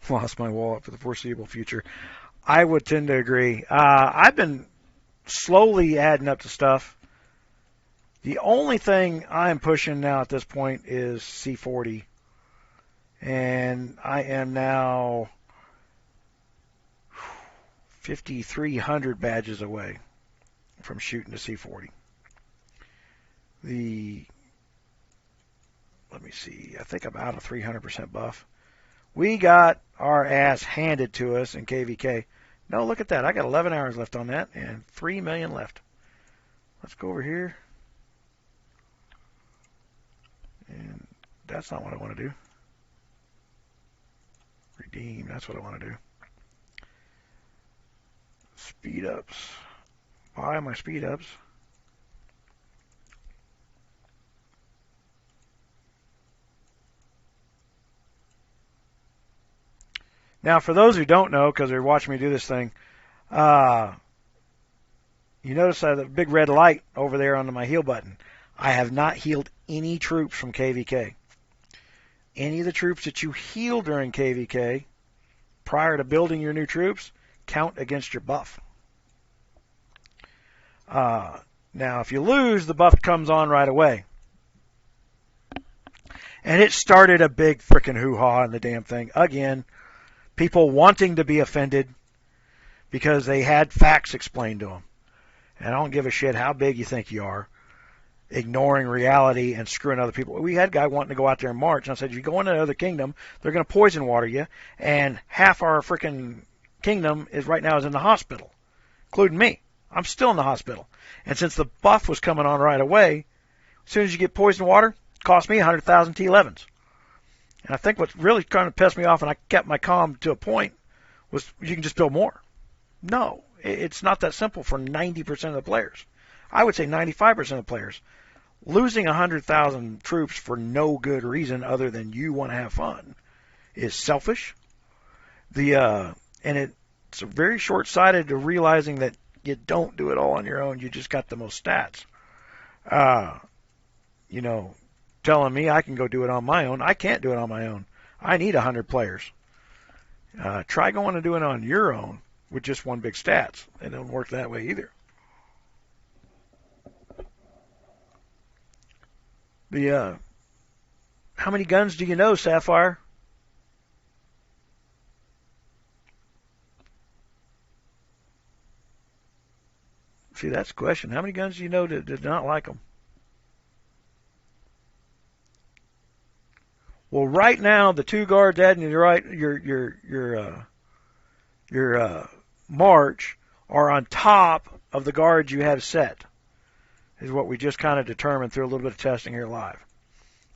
Lost my wallet for the foreseeable future. I would tend to agree. I've been slowly adding up to stuff. The only thing I'm pushing now at this point is C40. And I am now 5,300 badges away from shooting to C40. Let me see, I think I'm out of 300% buff. We got our ass handed to us in KVK. No, look at that. I got 11 hours left on that and 3 million left. Let's go over here. And that's not what I want to do. Redeem, that's what I want to do. Speed ups. Buy my speed ups. Now, for those who don't know, because they're watching me do this thing, you notice the big red light over there on my heal button. I have not healed any troops from KVK. Any of the troops that you heal during KVK prior to building your new troops count against your buff. Now, if you lose, the buff comes on right away. And it started a big frickin' hoo-ha in the damn thing. Again, people wanting to be offended because they had facts explained to them. And I don't give a shit how big you think you are, ignoring reality and screwing other people. We had a guy wanting to go out there and march, and I said, if you go into another kingdom, they're going to poison water you, and half our frickin' kingdom is right now is in the hospital, including me. I'm still in the hospital. And since the buff was coming on right away, as soon as you get poison water, it cost me 100,000 T11s. And I think what's really kind of pissed me off, and I kept my calm to a point, was you can just build more. No, it's not that simple for 90% of the players. I would say 95% of the players. Losing 100,000 troops for no good reason other than you want to have fun is selfish. And it's very short-sighted to realizing that you don't do it all on your own. You just got the most stats. Telling me I can go do it on my own. I can't do it on my own. I need 100 players. Try going and doing it on your own with just one big stats. It don't work that way either. How many guns do you know, Sapphire? See, that's the question. How many guns do you know that did not like them? Well, right now the two guards adding your march are on top of the guards you have set. Is what we just kind of determined through a little bit of testing here live.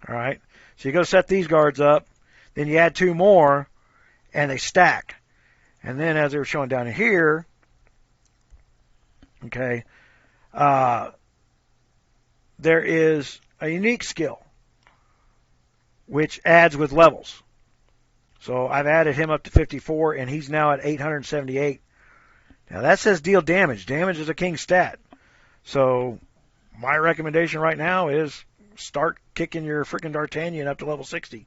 All right, so you go set these guards up, then you add two more, and they stack. And then as they were showing down here, okay, there is a unique skill which adds with levels. So I've added him up to 54, and he's now at 878. Now that says deal damage. Damage is a king stat. So my recommendation right now is start kicking your freaking D'Artagnan up to level 60.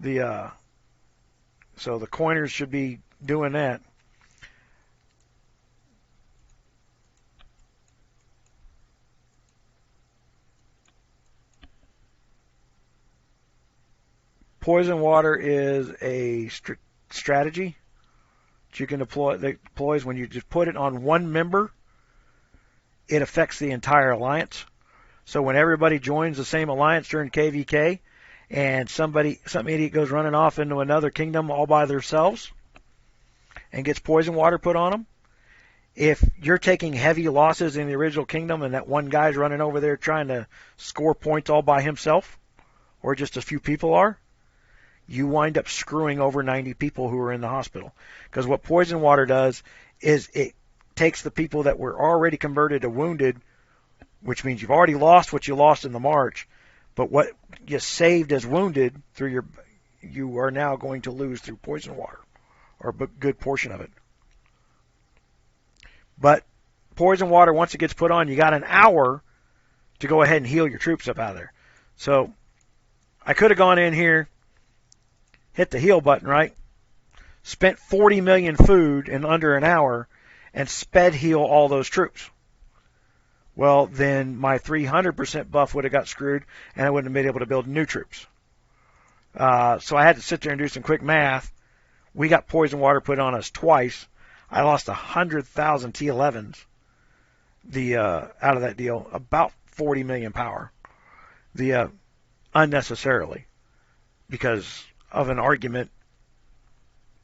So the coiners should be doing that. Poison water is a strategy that you can deploy. That deploys when you just put it on one member. It affects the entire alliance. So when everybody joins the same alliance during KVK, and some idiot goes running off into another kingdom all by themselves, and gets poison water put on them, if you're taking heavy losses in the original kingdom, and that one guy's running over there trying to score points all by himself, or just a few people are, you wind up screwing over 90 people who are in the hospital. Because what poison water does is it takes the people that were already converted to wounded, which means you've already lost what you lost in the march, but what you saved as wounded through you are now going to lose through poison water, or a good portion of it. But poison water, once it gets put on, you got an hour to go ahead and heal your troops up out of there. So I could have gone in here, hit the heal button, right? Spent 40 million food in under an hour and sped heal all those troops. Well, then my 300% buff would have got screwed, and I wouldn't have been able to build new troops. So I had to sit there and do some quick math. We got poison water put on us twice. I lost 100,000 T11s out of that deal, about 40 million power, unnecessarily, because of an argument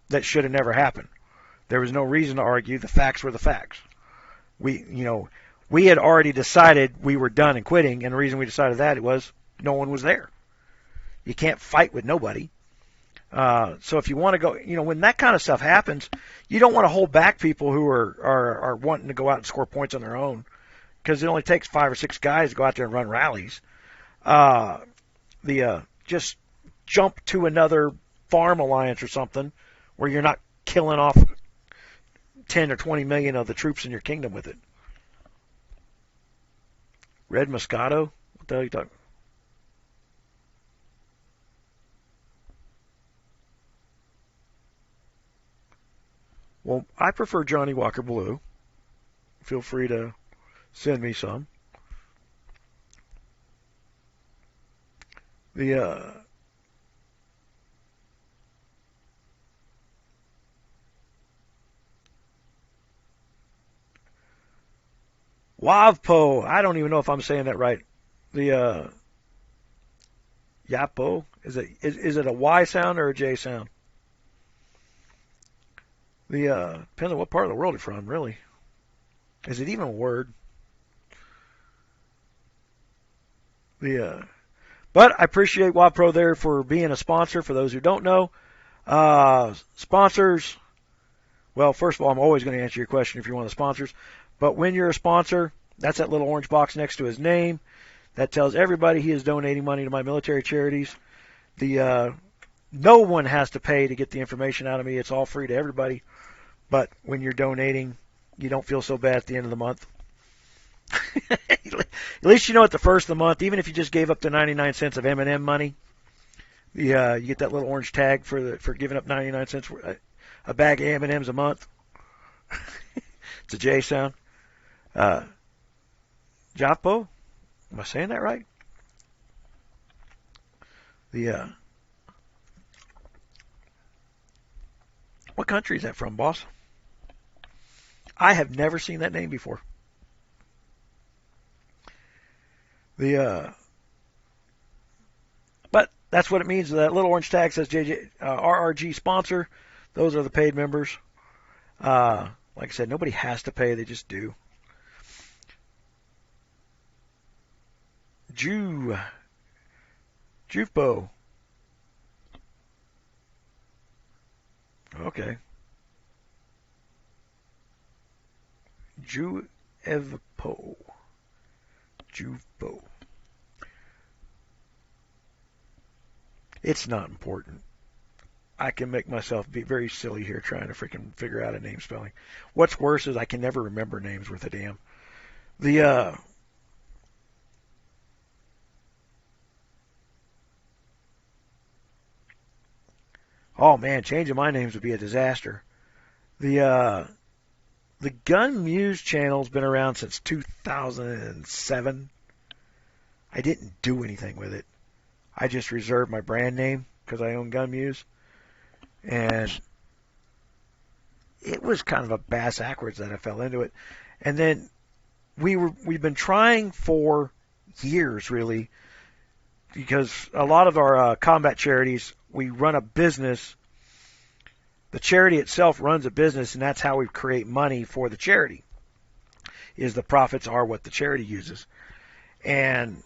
that should have never happened. There was no reason to argue. The facts were the facts. We had already decided we were done and quitting, and the reason we decided that it was no one was there. You can't fight with nobody. So if you want to go, when that kind of stuff happens, you don't want to hold back people who are wanting to go out and score points on their own, because it only takes 5 or 6 guys to go out there and run rallies. Just jump to another farm alliance or something where you're not killing off 10 or 20 million of the troops in your kingdom with it. Red Moscato? What the hell are you talking? Well, I prefer Johnny Walker Blue. Feel free to send me some. Wavpo. I don't even know if I'm saying that right. Yapo. Is it a Y sound or a J sound? Depends on what part of the world you're from, really. Is it even a word? But I appreciate WAPRO there for being a sponsor. For those who don't know, sponsors. Well, first of all, I'm always going to answer your question if you're one of the sponsors. But when you're a sponsor, that's that little orange box next to his name. That tells everybody he is donating money to my military charities. No one has to pay to get the information out of me. It's all free to everybody. But when you're donating, you don't feel so bad at the end of the month. At least you know at the first of the month, even if you just gave up the 99 cents of M&M money, you get that little orange tag for giving up 99 cents for a bag of M&Ms a month. It's a J sound. Japo? Am I saying that right? What country is that from, boss? I have never seen that name before. But that's what it means. That little orange tag says RRG sponsor. Those are the paid members. Like I said, nobody has to pay. They just do. Jufbo. Okay. Jufbo. It's not important. I can make myself be very silly here trying to freaking figure out a name spelling. What's worse is I can never remember names worth a damn. Oh man, changing my names would be a disaster. The Gun Muse channel's been around since 2007. I didn't do anything with it. I just reserved my brand name because I own Gun Muse. And it was kind of a bass backwards that I fell into it. And then we've been trying for years, really, because a lot of our combat charities, we run a business. The charity itself runs a business, and that's how we create money for the charity, is the profits are what the charity uses. And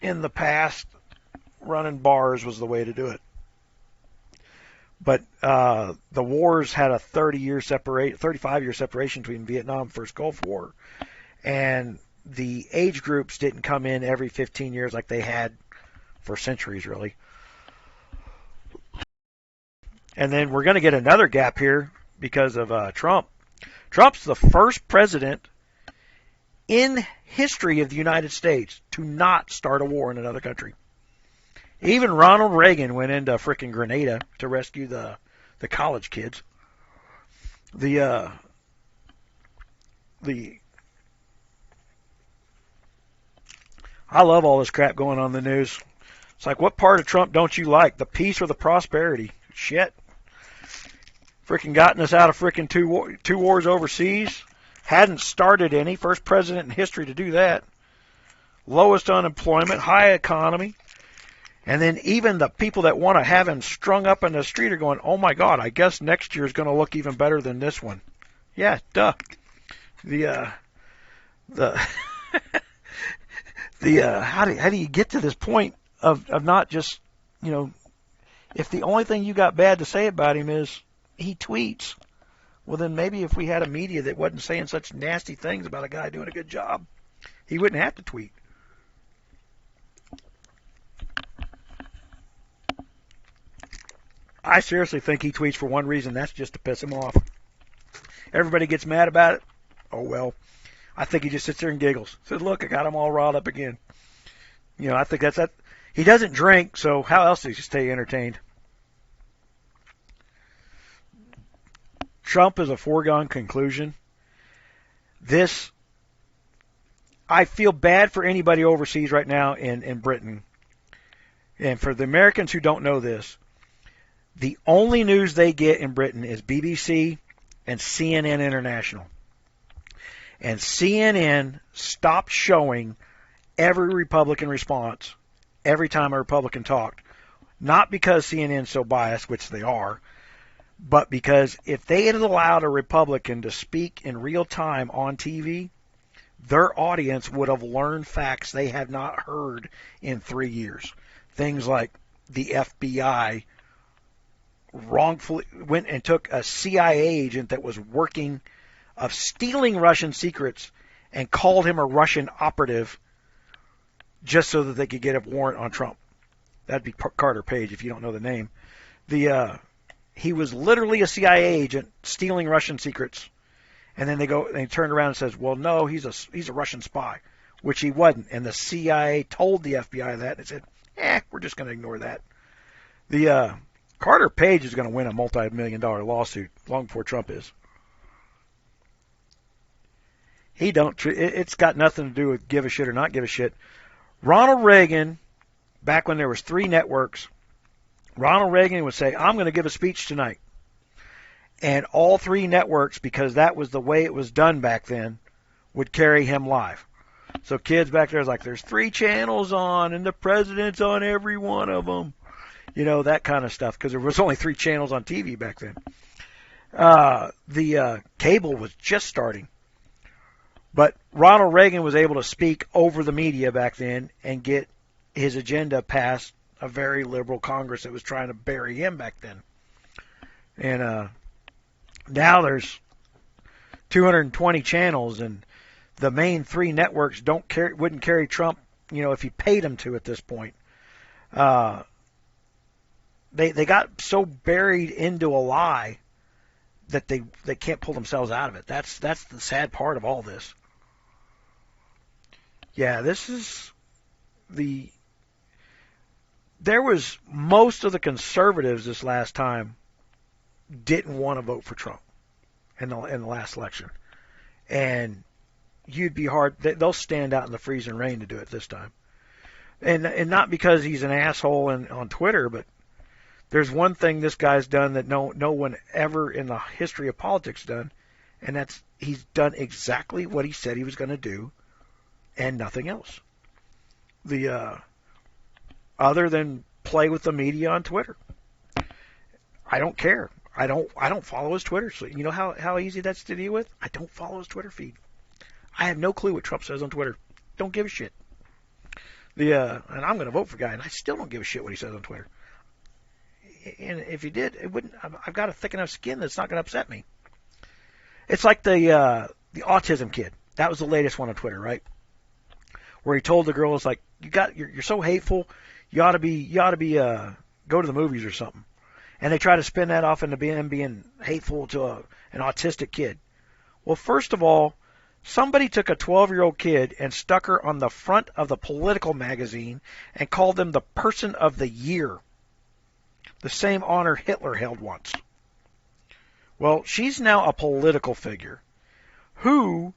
in the past, running bars was the way to do it. But the wars had a 35-year separation between Vietnam and First Gulf War. And the age groups didn't come in every 15 years like they had for centuries, really. And then we're going to get another gap here because of Trump. Trump's the first president in history of the United States to not start a war in another country. Even Ronald Reagan went into frickin' Grenada to rescue the college kids. I love all this crap going on in the news. It's like, what part of Trump don't you like? The peace or the prosperity? Shit. Frickin' gotten us out of frickin' two wars overseas. Hadn't started any. First president in history to do that. Lowest unemployment, high economy. And then even the people that want to have him strung up in the street are going, oh my God, I guess next year is going to look even better than this one. Yeah, duh. The how do you get to this point of not just, if the only thing you got bad to say about him is he tweets, well then maybe if we had a media that wasn't saying such nasty things about a guy doing a good job, he wouldn't have to tweet. I seriously think he tweets for one reason, that's just to piss him off. Everybody gets mad about it. Oh well. I think he just sits there and giggles. Says, look, I got him all riled up again. I think that's that. He doesn't drink, so how else does he stay entertained? Trump is a foregone conclusion. I feel bad for anybody overseas right now in Britain. And for the Americans who don't know this, the only news they get in Britain is BBC and CNN International. And CNN stopped showing every Republican response every time a Republican talked. Not because CNN's so biased, which they are, but because if they had allowed a Republican to speak in real time on TV, their audience would have learned facts they had not heard in 3 years. Things like the FBI wrongfully went and took a CIA agent that was working of stealing Russian secrets and called him a Russian operative just so that they could get a warrant on Trump. That'd be Carter Page if you don't know the name. He was literally a CIA agent stealing Russian secrets, and then they turned around and says, well, no, he's a Russian spy, which he wasn't. And the CIA told the FBI that and said, we're just going to ignore that. Carter Page is going to win a multi-million-dollar lawsuit long before Trump is. It's got nothing to do with give a shit or not give a shit. Ronald Reagan, back when there was 3 networks, Ronald Reagan would say, I'm going to give a speech tonight. And all 3 networks, because that was the way it was done back then, would carry him live. So kids back there was like, there's 3 channels on, and the president's on every one of them. That kind of stuff, because there was only 3 channels on TV back then. The cable was just starting. But Ronald Reagan was able to speak over the media back then and get his agenda past a very liberal Congress that was trying to bury him back then. And now there's 220 channels, and the main 3 networks wouldn't carry Trump, if he paid them to at this point. They got so buried into a lie that they can't pull themselves out of it. That's the sad part of all this. Yeah, there was most of the conservatives this last time didn't want to vote for Trump in the last election. And you'd be hard, they'll stand out in the freezing rain to do it this time. And not because he's an asshole on Twitter, but there's one thing this guy's done that no one ever in the history of politics done, and that's he's done exactly what he said he was going to do, and nothing else. Other than play with the media on Twitter. I don't care. I don't follow his Twitter. So you know how easy that's to deal with? I don't follow his Twitter feed. I have no clue what Trump says on Twitter. Don't give a shit. And I'm going to vote for the guy, and I still don't give a shit what he says on Twitter. And if he did, it wouldn't. I've got a thick enough skin that's not going to upset me. It's like the autism kid. That was the latest one on Twitter, right? Where he told the girls like, you're so hateful. You ought to be go to the movies or something. And they try to spin that off into being hateful to an autistic kid. Well, first of all, somebody took a 12-year-old kid and stuck her on the front of the Political magazine and called them the Person of the Year. The same honor Hitler held once. Well, she's now a political figure who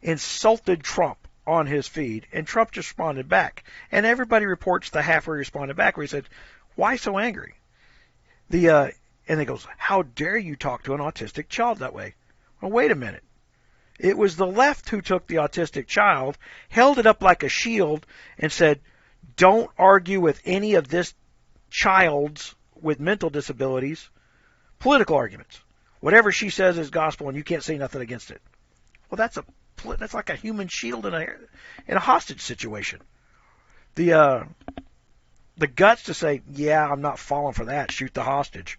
insulted Trump on his feed, and Trump just responded back. And everybody reports the half where he responded back, where he said, why so angry? And he goes, how dare you talk to an autistic child that way? Well, wait a minute. It was the left who took the autistic child, held it up like a shield, and said, don't argue with any of this child's with mental disabilities political arguments. Whatever she says is gospel, and you can't say nothing against it. Well, that's like a human shield in a hostage situation. The guts to say, yeah, I'm not falling for that. Shoot the hostage.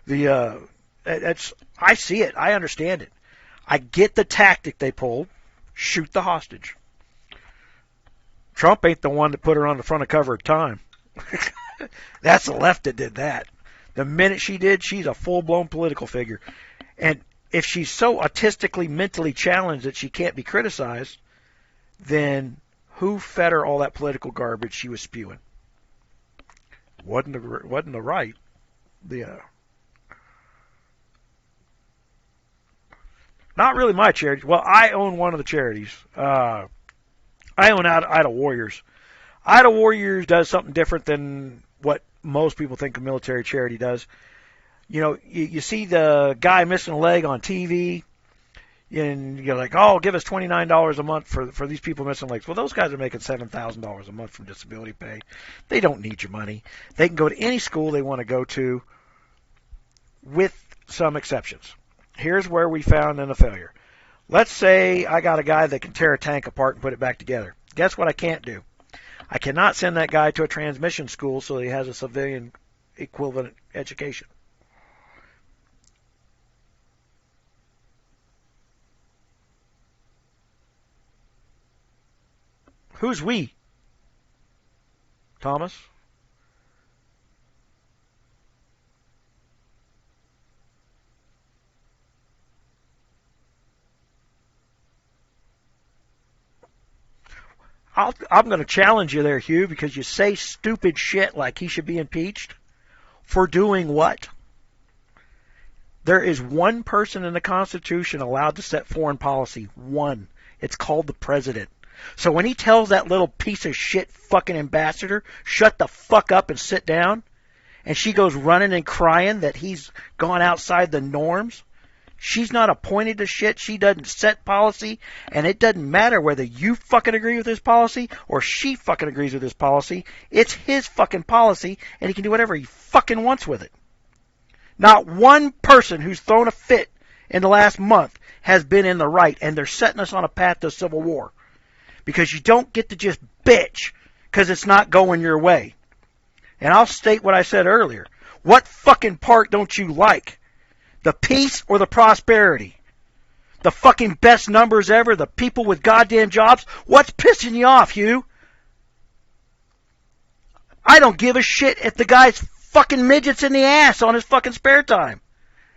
I see it. I understand it. I get the tactic they pulled. Shoot the hostage. Trump ain't the one that put her on the front of cover of Time. That's the left that did that. The minute she did, she's a full-blown political figure. And if she's so autistically, mentally challenged that she can't be criticized, then who fed her all that political garbage she was spewing? Wasn't the right. Not really my charity. Well, I own one of the charities. I own Idle Warriors. Idle Warriors does something different than what most people think a military charity does. You know, you see the guy missing a leg on TV, and you're like, oh, give us $29 a month for these people missing legs. Well, those guys are making $7,000 a month from disability pay. They don't need your money. They can go to any school they want to go to, with some exceptions. Here's where we found a failure. Let's say I got a guy that can tear a tank apart and put it back together. Guess what I can't do? I cannot send that guy to a transmission school so he has a civilian equivalent education. Who's we? Thomas? I'm going to challenge you there, Hugh, because you say stupid shit like he should be impeached for doing what? There is one person in the Constitution allowed to set foreign policy. One. It's called the president. So when he tells that little piece of shit fucking ambassador, shut the fuck up and sit down, and she goes running and crying that he's gone outside the norms, she's not appointed to shit. She doesn't set policy, and it doesn't matter whether you fucking agree with his policy or she fucking agrees with his policy. It's his fucking policy, and he can do whatever he fucking wants with it. Not one person who's thrown a fit in the last month has been in the right, and they're setting us on a path to civil war. Because you don't get to just bitch because it's not going your way. And I'll state what I said earlier. What fucking part don't you like? The peace or the prosperity? The fucking best numbers ever? The people with goddamn jobs? What's pissing you off, Hugh? I don't give a shit if the guy's fucking midgets in the ass on his fucking spare time.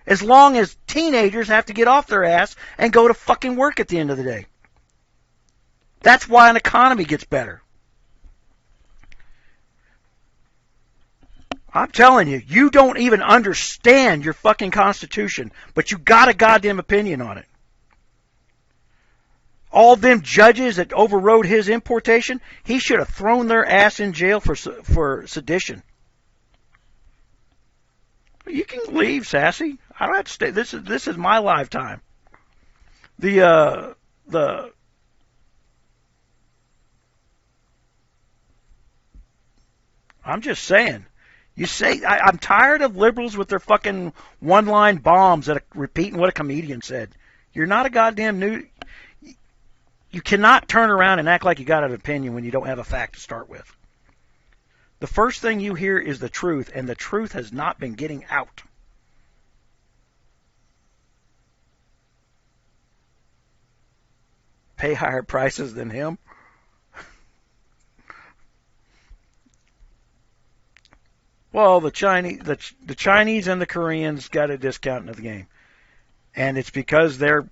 As long as teenagers have to get off their ass and go to fucking work at the end of the day. That's why an economy gets better. I'm telling you, you don't even understand your fucking Constitution, but you got a goddamn opinion on it. All them judges that overrode his importation, he should have thrown their ass in jail for sedition. You can leave, Sassy. I don't have to stay. This is my lifetime. I'm just saying. You say, I'm tired of liberals with their fucking one-line bombs that are repeating what a comedian said. You're not a goddamn new... You cannot turn around and act like you got an opinion when you don't have a fact to start with. The first thing you hear is the truth, and the truth has not been getting out. Pay higher prices than him? Well, the Chinese and the Koreans got a discount in the game. And it's because they're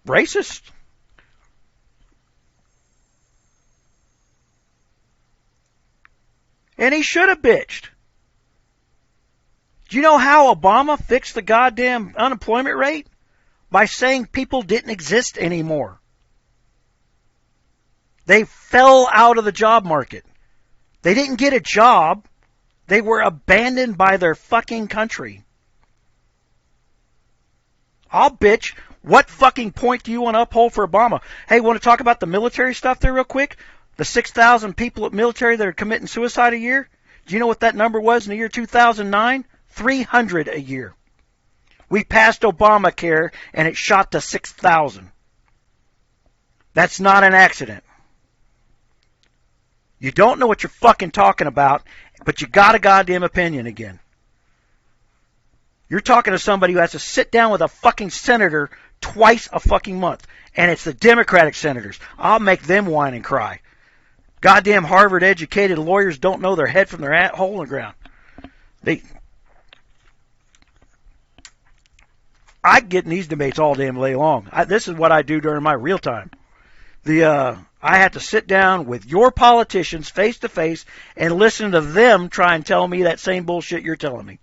racist. And he should have bitched. Do you know how Obama fixed the goddamn unemployment rate? By saying people didn't exist anymore. They fell out of the job market. They didn't get a job. They were abandoned by their fucking country. I'll bitch. What fucking point do you want to uphold for Obama? Hey, want to talk about the military stuff there real quick? The 6,000 people at military that are committing suicide a year, do you know what that number was in the year 2009? 300 a year. We passed Obamacare and it shot to 6,000. That's not an accident. You don't know what you're fucking talking about, but you got a goddamn opinion again. You're talking to somebody who has to sit down with a fucking senator twice a fucking month, and it's the Democratic senators. I'll make them whine and cry. Goddamn Harvard-educated lawyers don't know their head from their hole in the ground. I get in these debates all damn day long. This is what I do during my real time. I have to sit down with your politicians face to face and listen to them try and tell me that same bullshit you're telling me.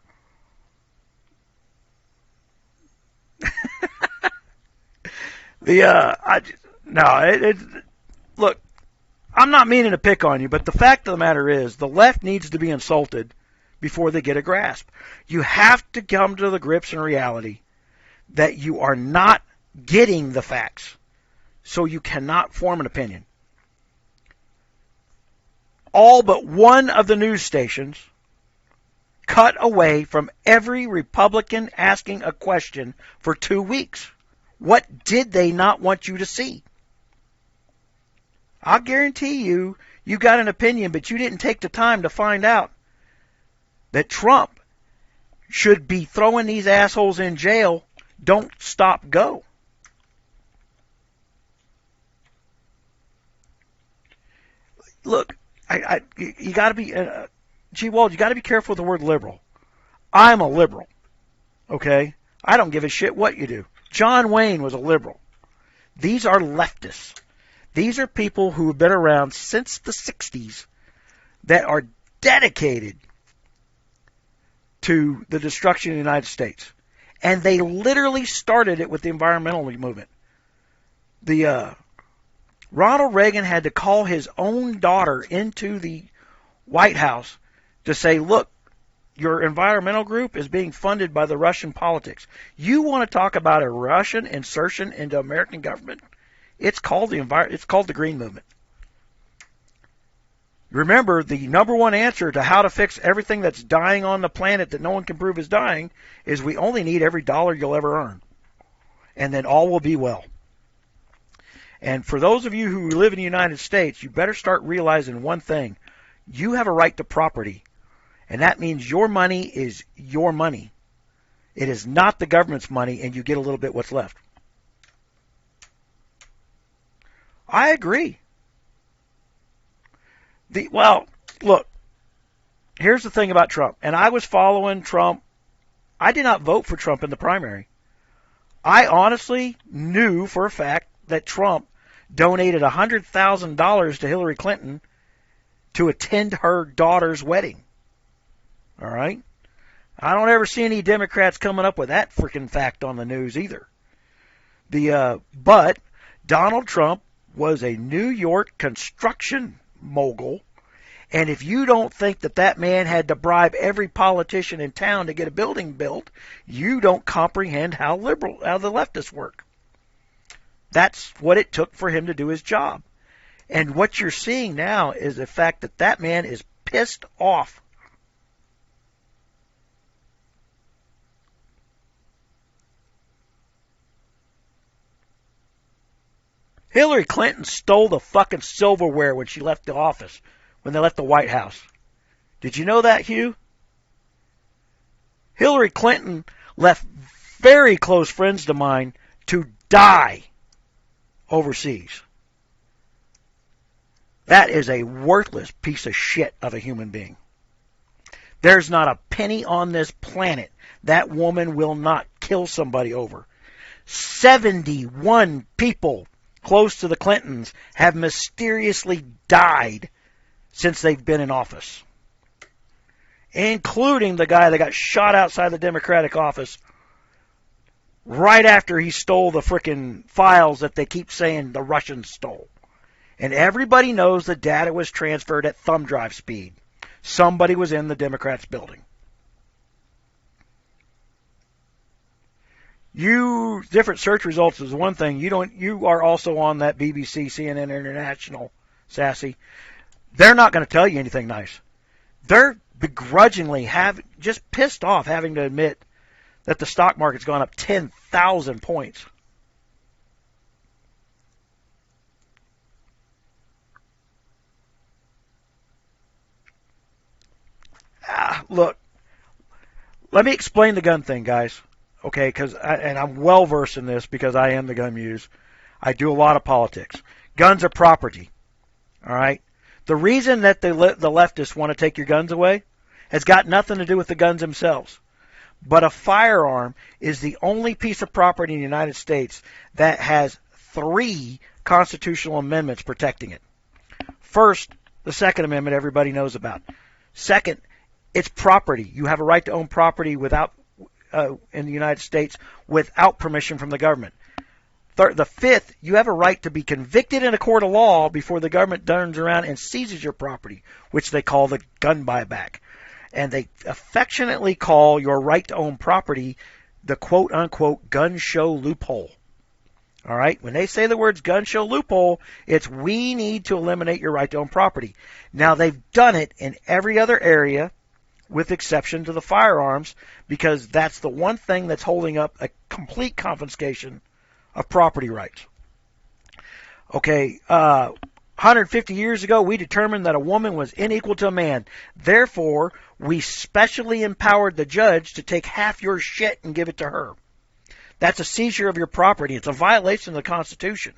Look, I'm not meaning to pick on you, but the fact of the matter is the left needs to be insulted before they get a grasp. You have to come to the grips in reality that you are not getting the facts, so you cannot form an opinion. All but one of the news stations cut away from every Republican asking a question for 2 weeks. What did they not want you to see? I'll guarantee you, you got an opinion, but you didn't take the time to find out that Trump should be throwing these assholes in jail. Don't stop, go. Look, you got to be, G. Wald, you got to be careful with the word liberal. I'm a liberal, okay? I don't give a shit what you do. John Wayne was a liberal. These are leftists. These are people who have been around since the 60s that are dedicated to the destruction of the United States. And they literally started it with the environmental movement. Ronald Reagan had to call his own daughter into the White House to say, look, your environmental group is being funded by the Russian politics. You want to talk about a Russian insertion into American government? It's called the Green Movement. Remember, the number one answer to how to fix everything that's dying on the planet that no one can prove is dying is we only need every dollar you'll ever earn. And then all will be well. And for those of you who live in the United States, you better start realizing one thing. You have a right to property. And that means your money is your money. It is not the government's money, and you get a little bit what's left. I agree. Look, here's the thing about Trump. And I was following Trump. I did not vote for Trump in the primary. I honestly knew for a fact that Trump donated $100,000 to Hillary Clinton to attend her daughter's wedding. All right? I don't ever see any Democrats coming up with that freaking fact on the news either. But Donald Trump was a New York construction mogul, and if you don't think that man had to bribe every politician in town to get a building built, you don't comprehend how the leftists work. That's what it took for him to do his job. And what you're seeing now is the fact that man is pissed off. Hillary Clinton stole the fucking silverware when she left the office, when they left the White House. Did you know that, Hugh? Hillary Clinton left very close friends of mine to die overseas. That is a worthless piece of shit of a human being. There's not a penny on this planet that woman will not kill somebody over. 71 people close to the Clintons have mysteriously died since they've been in office, including the guy that got shot outside the Democratic office right after he stole the frickin' files that they keep saying the Russians stole. And everybody knows the data was transferred at thumb drive speed. Somebody was in the Democrats' building. Different search results is one thing. You are also on that BBC, CNN International sassy. They're not going to tell you anything nice. They're begrudgingly just pissed off having to admit that the stock market's gone up 10,000 points. Look, let me explain the gun thing, guys. Okay, and I'm well versed in this because I am the gun muse. I do a lot of politics. Guns are property. All right. The reason that the leftists want to take your guns away has got nothing to do with the guns themselves. But a firearm is the only piece of property in the United States that has 3 constitutional amendments protecting it. First, the Second Amendment everybody knows about. Second, it's property. You have a right to own property without in the United States without permission from the government. Third, the fifth, you have a right to be convicted in a court of law before the government turns around and seizes your property, which they call the gun buyback. And they affectionately call your right to own property the quote-unquote gun show loophole. All right? When they say the words gun show loophole, it's we need to eliminate your right to own property. Now, they've done it in every other area with exception to the firearms because that's the one thing that's holding up a complete confiscation of property rights. Okay, 150 years ago, we determined that a woman was unequal to a man. Therefore, we specially empowered the judge to take half your shit and give it to her. That's a seizure of your property. It's a violation of the Constitution.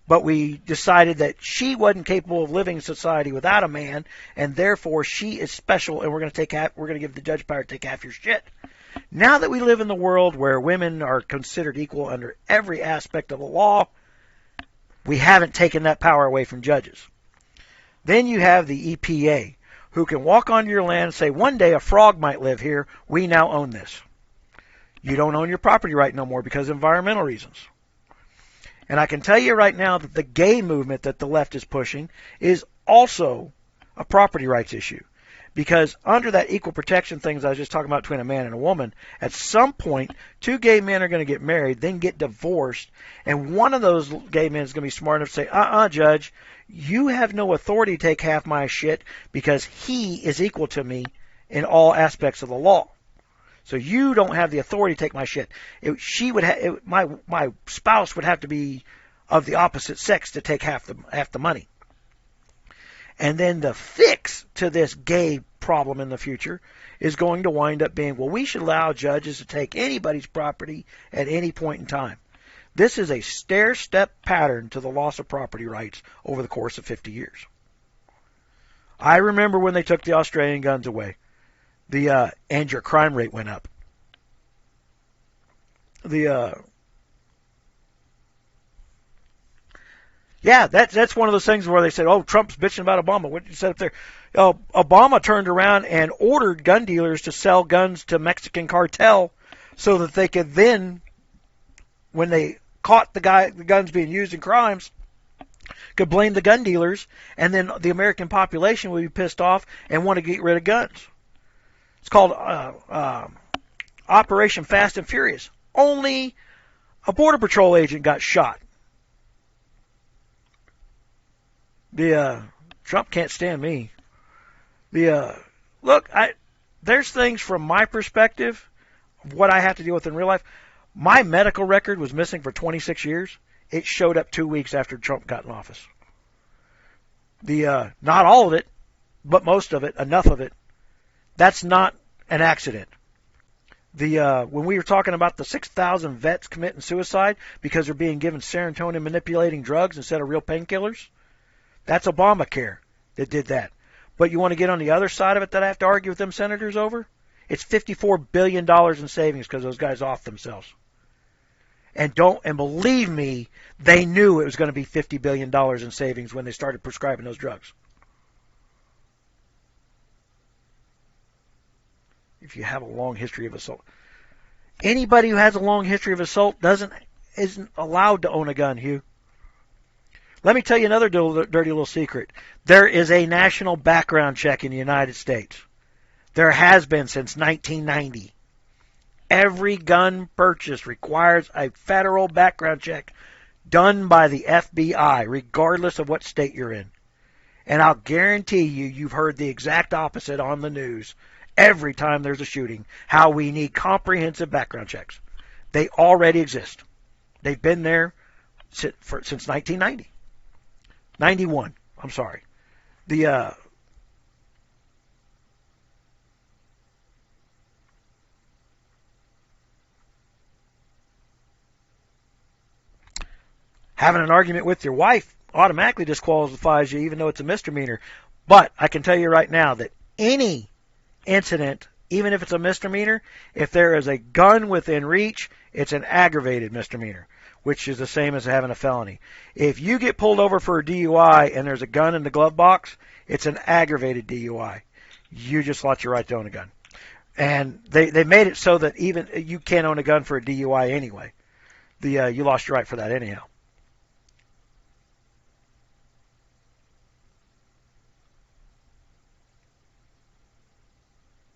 But we decided that she wasn't capable of living in society without a man, and therefore she is special, and we're going to give the judge power to take half your shit. Now that we live in the world where women are considered equal under every aspect of the law, we haven't taken that power away from judges. Then you have the EPA, who can walk onto your land and say, one day a frog might live here. We now own this. You don't own your property right no more because of environmental reasons. And I can tell you right now that the gay movement that the left is pushing is also a property rights issue. Because under that equal protection things I was just talking about between a man and a woman, at some point, 2 gay men are going to get married, then get divorced, and one of those gay men is going to be smart enough to say, judge, you have no authority to take half my shit because he is equal to me in all aspects of the law. So you don't have the authority to take my shit. My spouse would have to be of the opposite sex to take half the money. And then the fix to this gay problem in the future is going to wind up being, well, we should allow judges to take anybody's property at any point in time. This is a stair-step pattern to the loss of property rights over the course of 50 years. I remember when they took the Australian guns away. And your crime rate went up. That's one of those things where they said, oh, Trump's bitching about Obama. What did you say up there? Obama turned around and ordered gun dealers to sell guns to Mexican cartel so that they could then, when they caught the guns being used in crimes, could blame the gun dealers, and then the American population would be pissed off and want to get rid of guns. It's called Operation Fast and Furious. Only a Border Patrol agent got shot. Trump can't stand me. There's things from my perspective, what I have to deal with in real life. My medical record was missing for 26 years. It showed up 2 weeks after Trump got in office. Not all of it, but most of it, enough of it. That's not an accident. When we were talking about the 6,000 vets committing suicide because they're being given serotonin manipulating drugs instead of real painkillers, that's Obamacare that did that. But you want to get on the other side of it that I have to argue with them senators over? It's $54 billion in savings because those guys off themselves. And believe me, they knew it was going to be $50 billion in savings when they started prescribing those drugs. If you have a long history of assault. Anybody who has a long history of assault isn't allowed to own a gun, Hugh. Let me tell you another dirty little secret. There is a national background check in the United States. There has been since 1990. Every gun purchase requires a federal background check done by the FBI, regardless of what state you're in. And I'll guarantee you've heard the exact opposite on the news every time there's a shooting, how we need comprehensive background checks. They already exist. They've been there since 1990. 91, I'm sorry. The having an argument with your wife automatically disqualifies you, even though it's a misdemeanor. But I can tell you right now that any incident, even if it's a misdemeanor, if there is a gun within reach, it's an aggravated misdemeanor, which is the same as having a felony. If you get pulled over for a DUI and there's a gun in the glove box, it's an aggravated DUI. You just lost your right to own a gun. And they made it so that even you can't own a gun for a DUI anyway. You lost your right for that anyhow.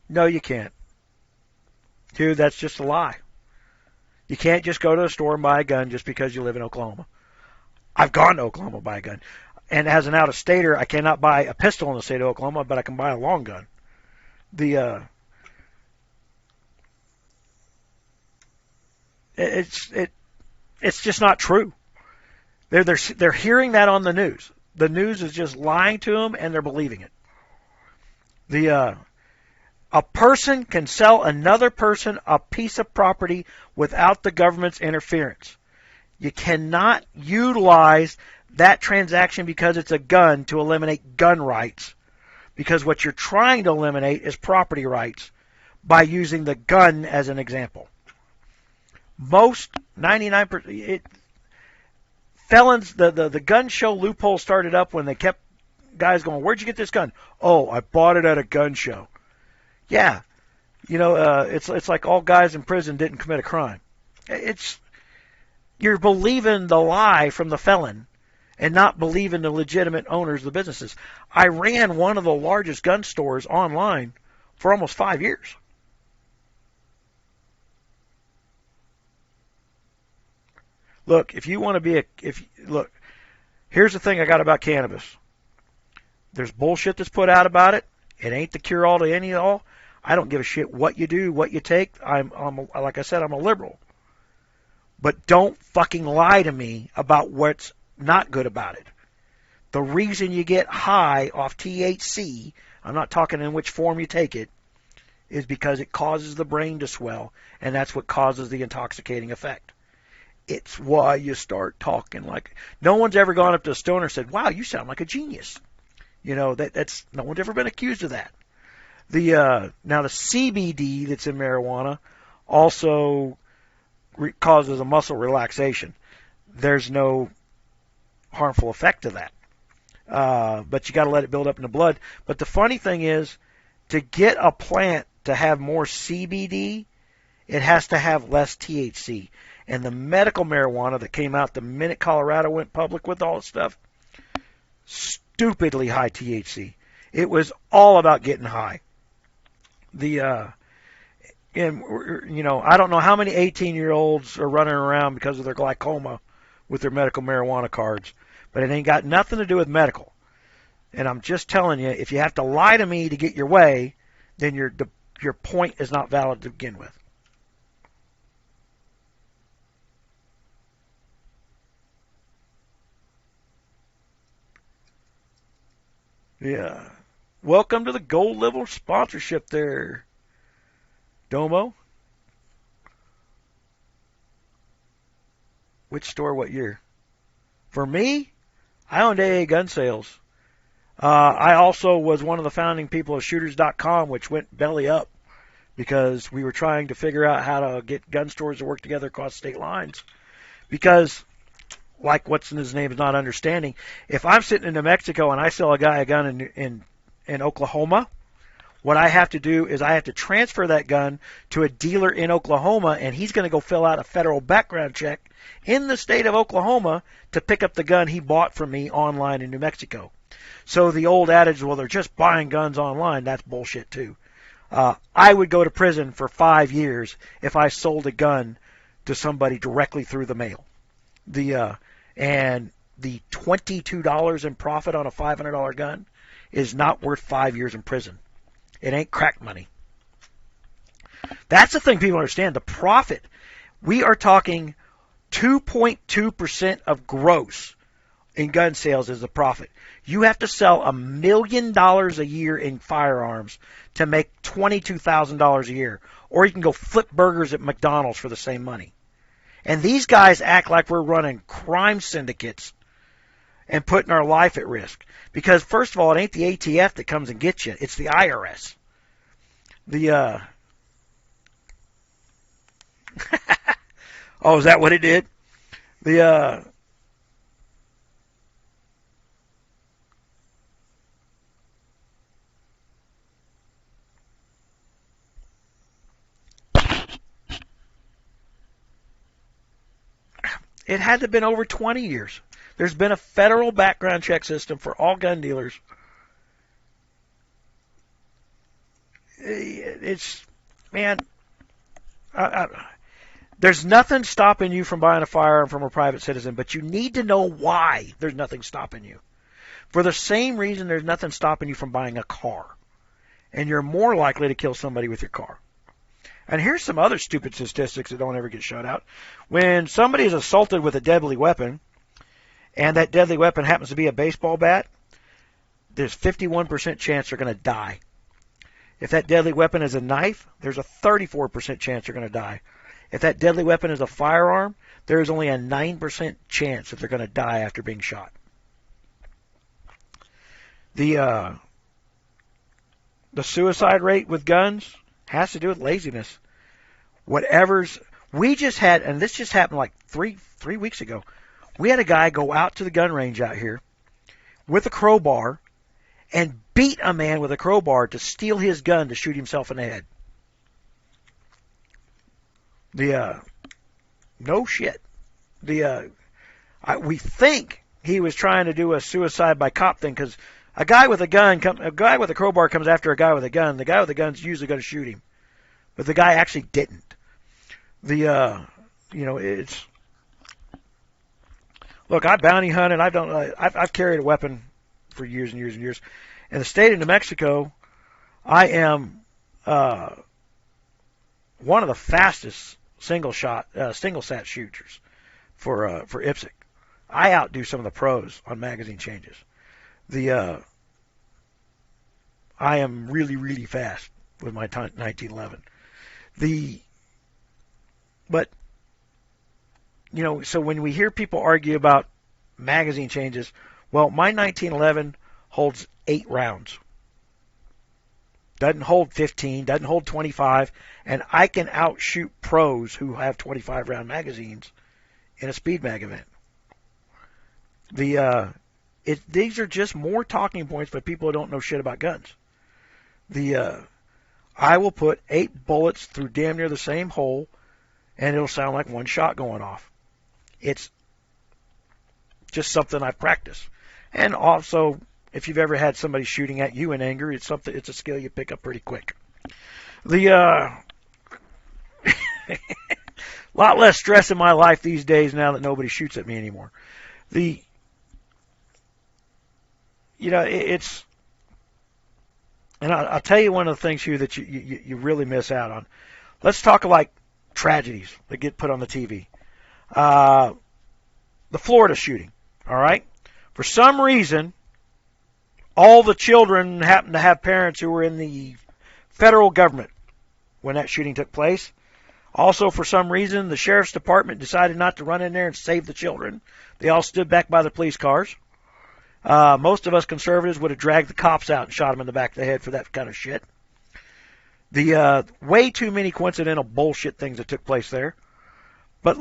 No, you can't. Dude, that's just a lie. You can't just go to a store and buy a gun just because you live in Oklahoma. I've gone to Oklahoma to buy a gun. And as an out-of-stater, I cannot buy a pistol in the state of Oklahoma, but I can buy a long gun. It's just not true. They're hearing that on the news. The news is just lying to them, and they're believing it. A person can sell another person a piece of property without the government's interference. You cannot utilize that transaction because it's a gun to eliminate gun rights, because what you're trying to eliminate is property rights by using the gun as an example. Most 99% felons, the gun show loophole started up when they kept guys going, "Where'd you get this gun?" "Oh, I bought it at a gun show." Yeah, it's like all guys in prison didn't commit a crime. You're believing the lie from the felon and not believing the legitimate owners of the businesses. I ran one of the largest gun stores online for almost 5 years. Look, if you want to be look, here's the thing I got about cannabis. There's bullshit that's put out about it. It ain't the cure-all to any of all. I don't give a shit what you do, what you take. Like I said, I'm a liberal. But don't fucking lie to me about what's not good about it. The reason you get high off THC, I'm not talking in which form you take it, is because it causes the brain to swell, and that's what causes the intoxicating effect. It's why you start talking like... No one's ever gone up to a stoner and said, "Wow, you sound like a genius." That's no one's ever been accused of that. Now the CBD that's in marijuana also causes a muscle relaxation. There's no harmful effect to that, but you got to let it build up in the blood. But the funny thing is, to get a plant to have more CBD, it has to have less THC. And the medical marijuana that came out the minute Colorado went public with all this stuff, stupidly high THC. It was all about getting high. I don't know how many 18-year-olds are running around because of their glaucoma with their medical marijuana cards, but it ain't got nothing to do with medical. And I'm just telling you, if you have to lie to me to get your way, then your point is not valid to begin with. Yeah. Welcome to the gold level sponsorship there, Domo. Which store, what year? For me, I owned AA Gun Sales. I also was one of the founding people of Shooters.com, which went belly up because we were trying to figure out how to get gun stores to work together across state lines. Because, like what's his name is not understanding, if I'm sitting in New Mexico and I sell a guy a gun in Oklahoma, what I have to do is I have to transfer that gun to a dealer in Oklahoma, and he's going to go fill out a federal background check in the state of Oklahoma to pick up the gun he bought from me online in New Mexico. So the old adage, well, they're just buying guns online, that's bullshit too. I would go to prison for 5 years if I sold a gun to somebody directly through the mail. And the $22 in profit on a $500 gun is not worth 5 years in prison. It ain't crack money. That's the thing people understand. The profit, we are talking 2.2% of gross in gun sales is the profit. You have to sell $1 million a year in firearms to make $22,000 a year. Or you can go flip burgers at McDonald's for the same money. And these guys act like we're running crime syndicates and putting our life at risk. Because, first of all, it ain't the ATF that comes and gets you. It's the IRS. Oh, is that what it did? It had to have been over 20 years. There's been a federal background check system for all gun dealers. It's, man, there's nothing stopping you from buying a firearm from a private citizen, but you need to know why there's nothing stopping you. For the same reason there's nothing stopping you from buying a car. And you're more likely to kill somebody with your car. And here's some other stupid statistics that don't ever get shut out. When somebody is assaulted with a deadly weapon, and that deadly weapon happens to be a baseball bat, there's 51% chance they're going to die. If that deadly weapon is a knife, there's a 34% chance they're going to die. If that deadly weapon is a firearm, there is only a 9% chance that they're going to die after being shot. The suicide rate with guns has to do with laziness. We just had, and this just happened like three weeks ago. We had a guy go out to the gun range out here with a crowbar and beat a man with a crowbar to steal his gun to shoot himself in the head. No shit. We think he was trying to do a suicide by cop thing because a guy with a crowbar comes after a guy with a gun. The guy with the gun's usually going to shoot him, but the guy actually didn't. It's look. I bounty hunted. I've carried a weapon for years and years and years. In the state of New Mexico, I am one of the fastest single sat shooters for IPSC. I outdo some of the pros on magazine changes. I am really, really fast with my 1911. So when we hear people argue about magazine changes, well, my 1911 holds 8 rounds. Doesn't hold 15, doesn't hold 25, and I can outshoot pros who have 25-round magazines in a speed mag event. These are just more talking points for people who don't know shit about guns. I will put 8 bullets through damn near the same hole, and it'll sound like one shot going off. It's just something I've practiced. And also, if you've ever had somebody shooting at you in anger, it's a skill you pick up pretty quick. Lot less stress in my life these days now that nobody shoots at me anymore. And I'll tell you one of the things here that you really miss out on. Let's talk like tragedies that get put on the TV. The Florida shooting, all right? For some reason, all the children happened to have parents who were in the federal government when that shooting took place. Also, for some reason, the sheriff's department decided not to run in there and save the children. They all stood back by the police cars. Most of us conservatives would have dragged the cops out and shot them in the back of the head for that kind of shit. Way too many coincidental bullshit things that took place there. But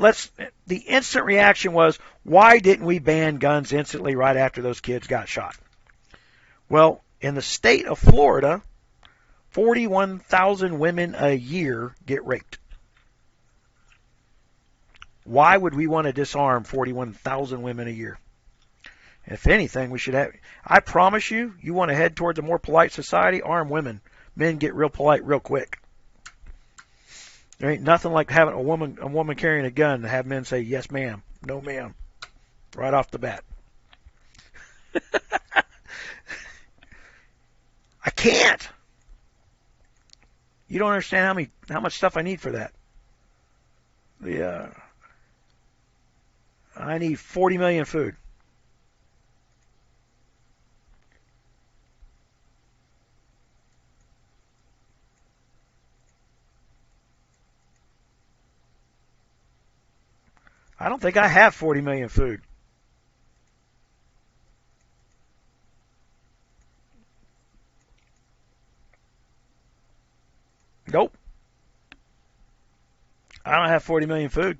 the instant reaction was, why didn't we ban guns instantly right after those kids got shot? Well, in the state of Florida, 41,000 women a year get raped. Why would we want to disarm 41,000 women a year? If anything, we should have. I promise you, you want to head towards a more polite society, arm women. Men get real polite real quick. There ain't nothing like having a woman carrying a gun to have men say, yes, ma'am, no, ma'am, right off the bat. I can't. You don't understand how much stuff I need for that. The I need 40 million food. I don't think I have 40 million food. Nope. I don't have 40 million food.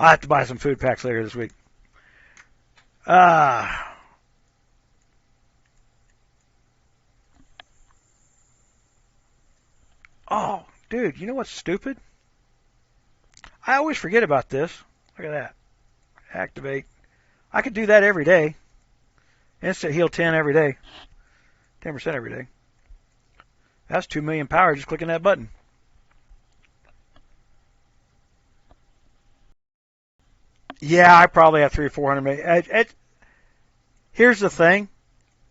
I'll have to buy some food packs later this week. Uh, oh, dude, you know what's stupid? I always forget about this. Look at that. Activate. I could do that every day. Instant heal 10 every day. 10% every day. That's 2 million power just clicking that button. Yeah, I probably have 300 or 400 million. Here's the thing.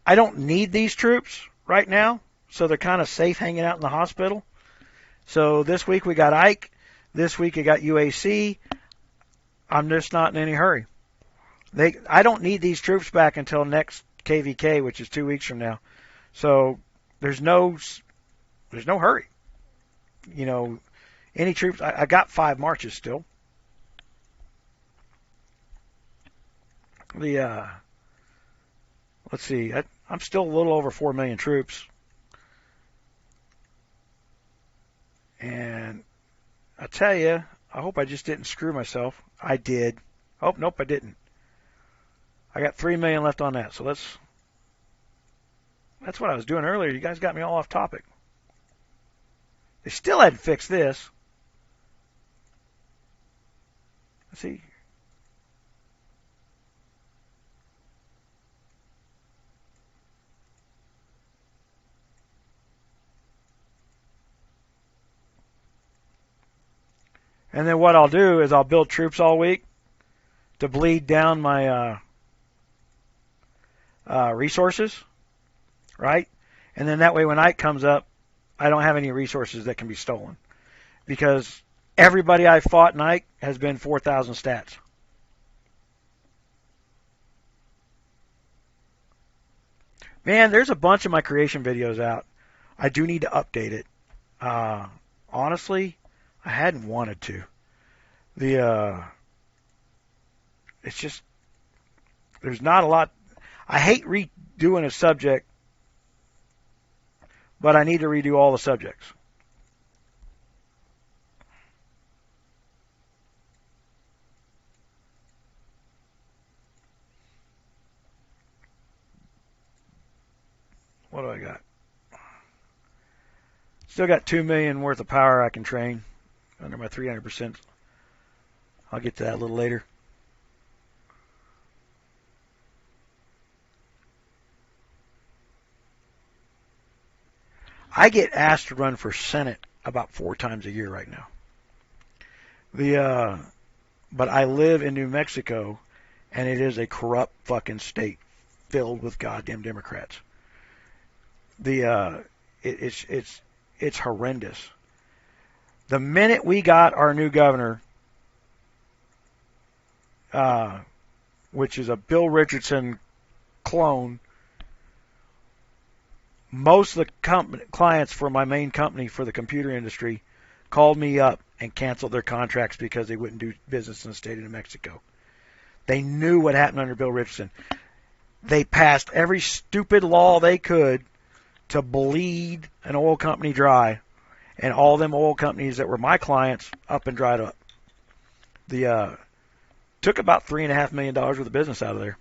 I don't need these troops right now, so they're kind of safe hanging out in the hospital. So this week we got Ike. This week I got UAC. I'm just not in any hurry. I don't need these troops back until next KVK, which is 2 weeks from now. So there's no hurry. You know, any troops. I got 5 marches still. Let's see. I'm still a little over 4 million troops, and I tell you, I hope I just didn't screw myself. I did. Oh, nope, I didn't. I got 3 million left on that. So that's what I was doing earlier. You guys got me all off topic. They still hadn't fixed this. Let's see. And then what I'll do is I'll build troops all week to bleed down my resources, right? And then that way when Ike comes up, I don't have any resources that can be stolen. Because everybody I fought in Ike has been 4,000 stats. Man, there's a bunch of my creation videos out. I do need to update it. Honestly, I hadn't wanted to. It's just, there's not a lot. I hate redoing a subject, but I need to redo all the subjects. What do I got? Still got 2 million worth of power I can train under my 300%. I'll get to that a little later. I get asked to run for Senate about 4 times a year right now. But I live in New Mexico, and it is a corrupt fucking state filled with goddamn Democrats. It's horrendous. The minute we got our new governor, which is a Bill Richardson clone, most of the clients for my main company for the computer industry called me up and canceled their contracts because they wouldn't do business in the state of New Mexico. They knew what happened under Bill Richardson. They passed every stupid law they could to bleed an oil company dry, and all them oil companies that were my clients up and dried up. Took about $3.5 million worth of business out of there.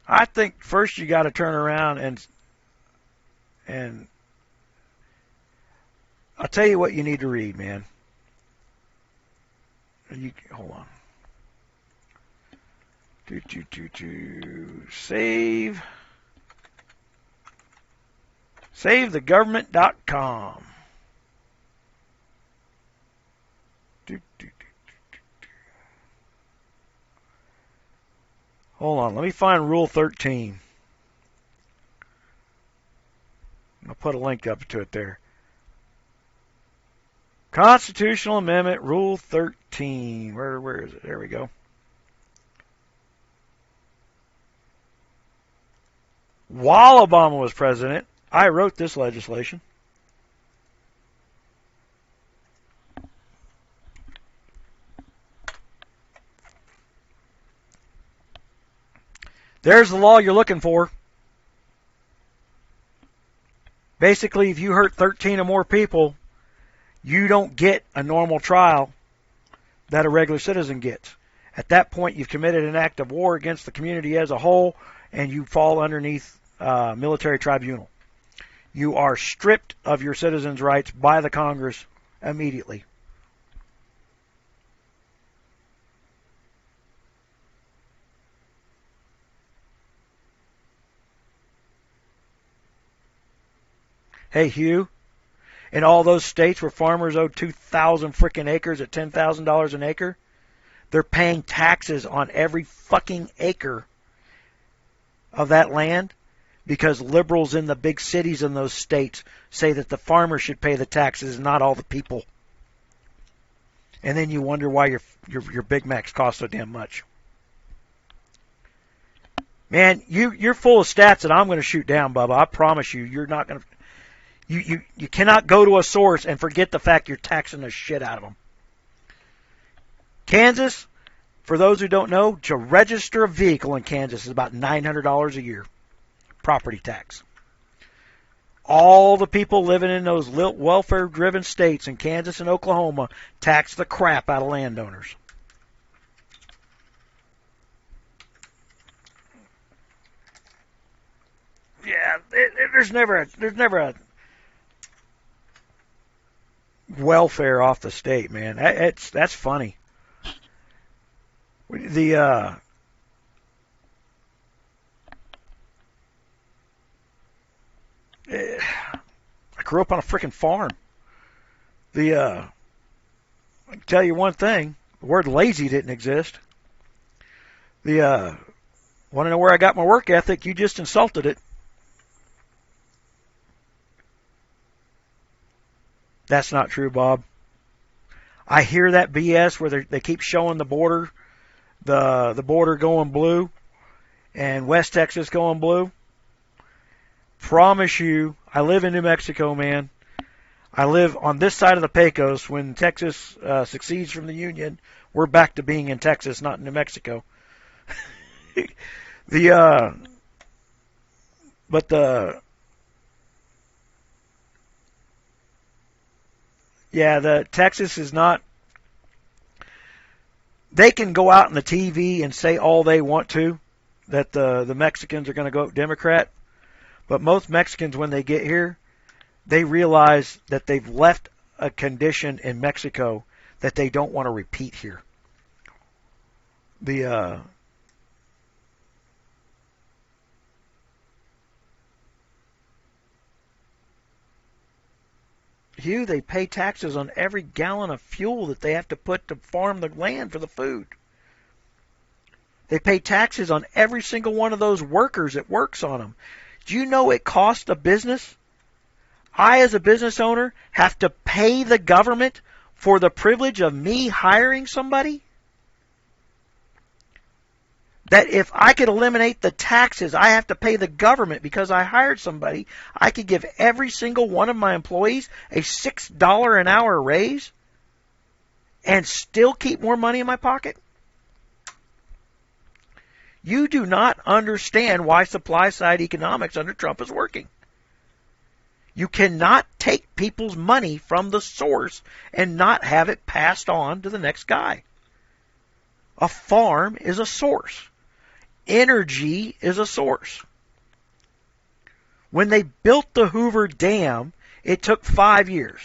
I think first you got to turn around and I'll tell you what you need to read, man. Hold on. Save. SaveTheGovernment.com. Hold on, let me find Rule 13. I'll put a link up to it there. Constitutional Amendment, Rule 13. Where is it? There we go. While Obama was president, I wrote this legislation. There's the law you're looking for. Basically, if you hurt 13 or more people, you don't get a normal trial that a regular citizen gets. At that point, you've committed an act of war against the community as a whole, and you fall underneath military tribunal. You are stripped of your citizens' rights by the Congress immediately. Hey, Hugh, in all those states where farmers owe 2,000 frickin' acres at $10,000 an acre, they're paying taxes on every fucking acre of that land because liberals in the big cities in those states say that the farmer should pay the taxes, not all the people. And then you wonder why your Big Macs cost so damn much. Man, you're full of stats that I'm going to shoot down, Bubba. I promise you, you're not going to. You cannot go to a source and forget the fact you're taxing the shit out of them. Kansas, for those who don't know, to register a vehicle in Kansas is about $900 a year. Property tax. All the people living in those welfare-driven states in Kansas and Oklahoma tax the crap out of landowners. Yeah, there's never a welfare off the state, man. That's funny. I grew up on a freaking farm. I can tell you one thing: the word lazy didn't exist. Want to know where I got my work ethic? You just insulted it. That's not true, Bob. I hear that BS where they keep showing the border, the border going blue, and West Texas going blue. Promise you, I live in New Mexico, man. I live on this side of the Pecos. When Texas succeeds from the Union, we're back to being in Texas, not in New Mexico. The Texas is not. They can go out on the TV and say all they want to, that the Mexicans are going to go Democrat. But most Mexicans, when they get here, they realize that they've left a condition in Mexico that they don't want to repeat here. Hugh, they pay taxes on every gallon of fuel that they have to put to farm the land for the food. They pay taxes on every single one of those workers that works on them. Do you know it costs a business? I, as a business owner, have to pay the government for the privilege of me hiring somebody? That if I could eliminate the taxes I have to pay the government because I hired somebody, I could give every single one of my employees a $6 an hour raise and still keep more money in my pocket? You do not understand why supply-side economics under Trump is working. You cannot take people's money from the source and not have it passed on to the next guy. A farm is a source. Energy is a source. When they built the Hoover Dam, it took 5 years.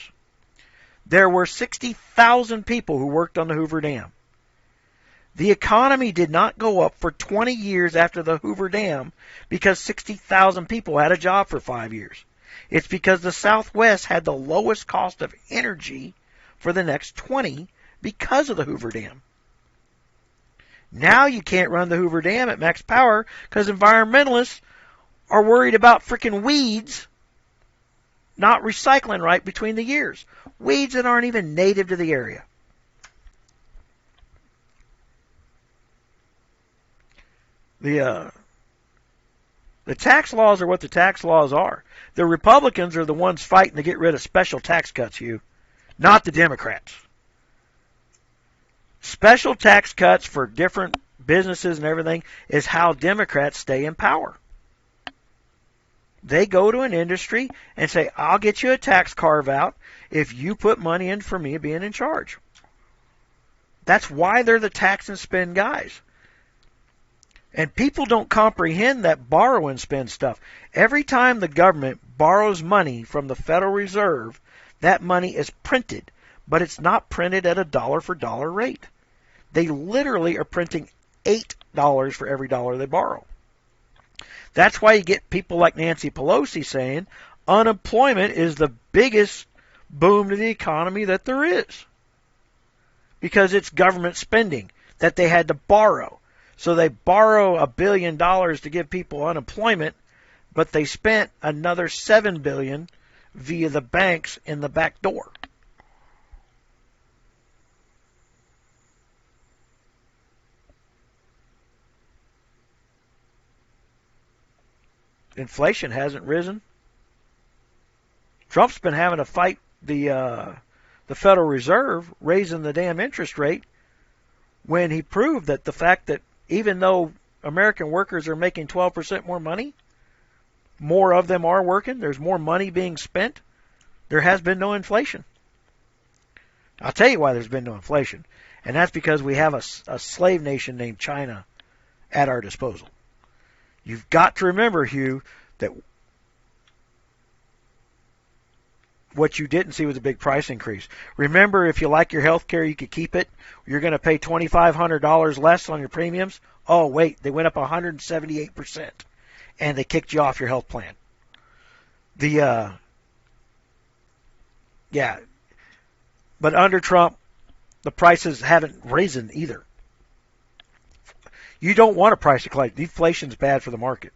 There were 60,000 people who worked on the Hoover Dam. The economy did not go up for 20 years after the Hoover Dam because 60,000 people had a job for 5 years. It's because the Southwest had the lowest cost of energy for the next 20 because of the Hoover Dam. Now you can't run the Hoover Dam at max power because environmentalists are worried about freaking weeds not recycling right between the years. Weeds that aren't even native to the area. The tax laws are what the tax laws are. The Republicans are the ones fighting to get rid of special tax cuts, Hugh, not the Democrats. Special tax cuts for different businesses and everything is how Democrats stay in power. They go to an industry and say, I'll get you a tax carve-out if you put money in for me being in charge. That's why they're the tax and spend guys. And people don't comprehend that borrow and spend stuff. Every time the government borrows money from the Federal Reserve, that money is printed, but it's not printed at a dollar for dollar rate. They literally are printing $8 for every dollar they borrow. That's why you get people like Nancy Pelosi saying unemployment is the biggest boom to the economy that there is. Because it's government spending that they had to borrow. So they borrow $1 billion to give people unemployment, but they spent another $7 billion via the banks in the back door. Inflation hasn't risen. Trump's been having to fight the Federal Reserve raising the damn interest rate when he proved that the fact that even though American workers are making 12% more money, more of them are working, there's more money being spent, there has been no inflation. I'll tell you why there's been no inflation, and that's because we have a slave nation named China at our disposal. You've got to remember, Hugh, that what you didn't see was a big price increase. Remember, if you like your health care, you could keep it. You're going to pay $2,500 less on your premiums. Oh, wait, they went up 178%, and they kicked you off your health plan. Yeah, but under Trump, the prices haven't risen either. You don't want a price decline. Deflation's bad for the market.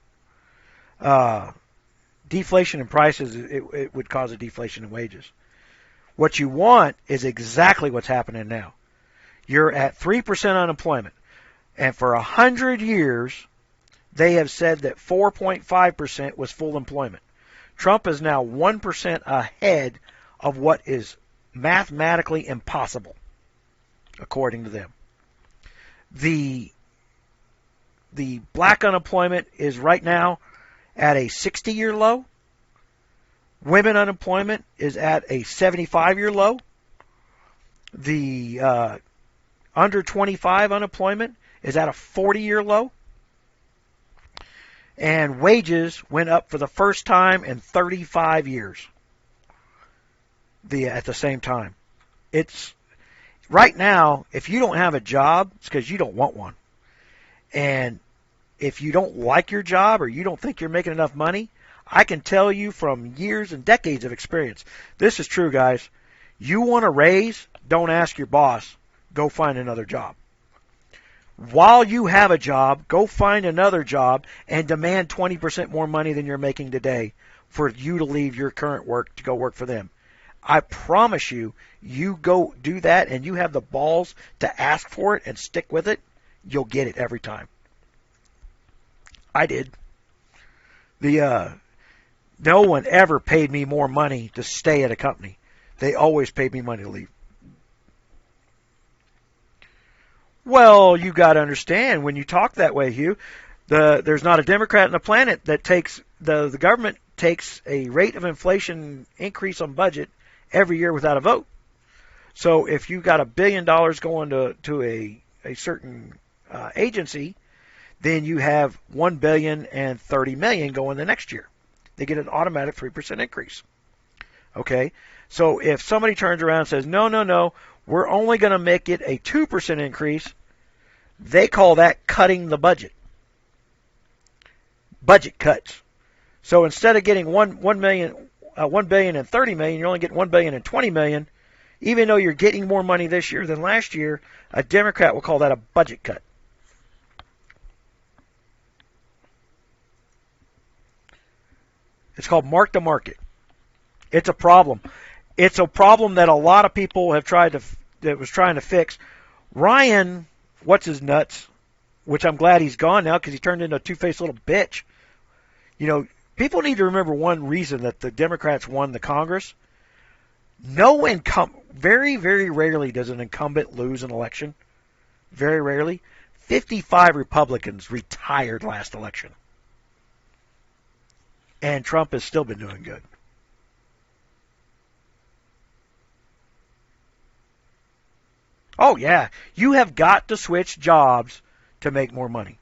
Deflation in prices, it would cause a deflation in wages. What you want is exactly what's happening now. You're at 3% unemployment. And for 100 years, they have said that 4.5% was full employment. Trump is now 1% ahead of what is mathematically impossible, according to them. The black unemployment is right now at a 60-year low. Women unemployment is at a 75-year low. The under 25 unemployment is at a 40-year low. And wages went up for the first time in 35 years at the same time. It's right now, if you don't have a job, it's because you don't want one. And if you don't like your job or you don't think you're making enough money, I can tell you from years and decades of experience, this is true, guys. You want a raise, don't ask your boss. Go find another job. While you have a job, go find another job and demand 20% more money than you're making today for you to leave your current work to go work for them. I promise you, you go do that and you have the balls to ask for it and stick with it, you'll get it every time. I did. No one ever paid me more money to stay at a company. They always paid me money to leave. Well, you got to understand, when you talk that way, Hugh, there's not a Democrat on the planet that takes, the government takes a rate of inflation increase on budget every year without a vote. So if you got $1 billion going to a certain agency, then you have $1 billion and $30 million going the next year. They get an automatic 3% increase. Okay? So if somebody turns around and says, no, no, no, we're only going to make it a 2% increase, they call that cutting the budget. Budget cuts. So instead of getting $1 billion and 30 million, you're only getting $1 billion and 20 million. Even though you're getting more money this year than last year, a Democrat will call that a budget cut. It's called mark to market. It's a problem. It's a problem that a lot of people have trying to fix. Ryan, what's his nuts, which I'm glad he's gone now because he turned into a two-faced little bitch. You know, people need to remember one reason that the Democrats won the Congress. Very, very rarely does an incumbent lose an election. Very rarely. 55 Republicans retired last election. And Trump has still been doing good. Oh, yeah. You have got to switch jobs to make more money.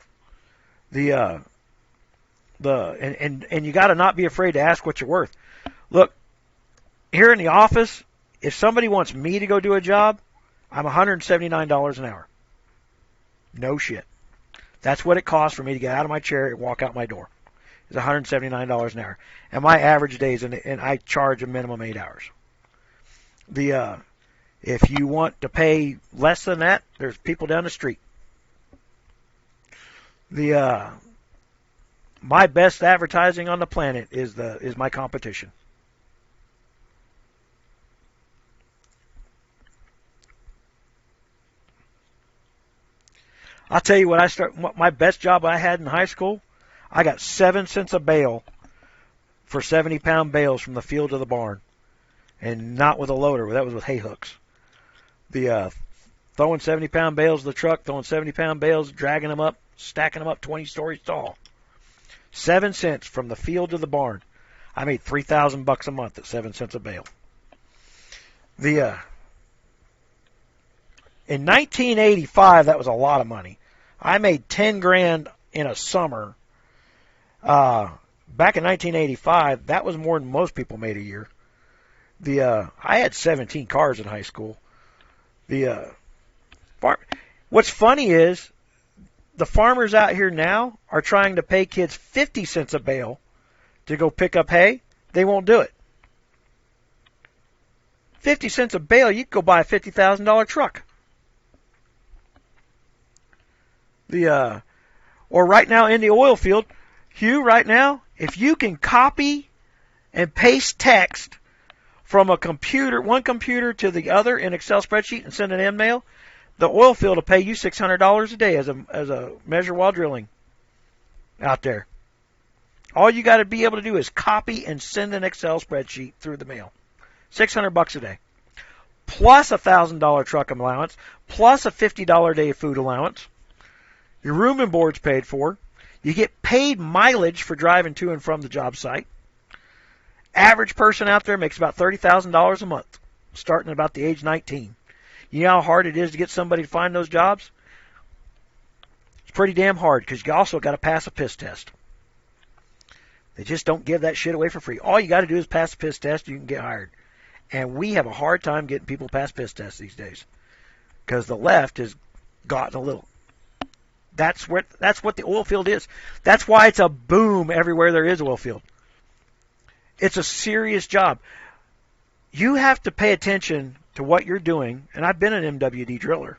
And you got to not be afraid to ask what you're worth. Look, here in the office, if somebody wants me to go do a job, I'm $179 an hour. No shit. That's what it costs for me to get out of my chair and walk out my door. It's $179 an hour. And my average days, and I charge a minimum 8 hours. If you want to pay less than that, there's people down the street. My best advertising on the planet is my competition. I'll tell you my best job I had in high school, I got 7 cents a bale for 70-pound bales from the field to the barn. And not with a loader, that was with hay hooks. Throwing 70-pound bales to the truck, throwing 70-pound bales, dragging them up, stacking them up 20 stories tall. 7 cents from the field to the barn. I made $3,000 a month at 7 cents a bale. In 1985, that was a lot of money. I made $10,000 in a summer. Back in 1985, that was more than most people made a year. I had 17 cars in high school. What's funny is the farmers out here now are trying to pay kids 50 cents a bale to go pick up hay. They won't do it. 50 cents a bale, you could go buy a $50,000 truck. Or right now in the oil field, Hugh, right now, if you can copy and paste text from one computer to the other in Excel spreadsheet and send an email, the oil field will pay you $600 a day as a measure while drilling out there. All you got to be able to do is copy and send an Excel spreadsheet through the mail. $600 a day. Plus a $1,000 truck allowance, plus a $50 a day food allowance. Your room and board's paid for. You get paid mileage for driving to and from the job site. Average person out there makes about $30,000 a month, starting at about the age 19. You know how hard it is to get somebody to find those jobs? It's pretty damn hard because you also got to pass a piss test. They just don't give that shit away for free. All you got to do is pass a piss test, you can get hired. And we have a hard time getting people past piss tests these days because the left has gotten a little. That's what the oil field is. That's why it's a boom everywhere there is oil field. It's a serious job. You have to pay attention to what you're doing, and I've been an MWD driller.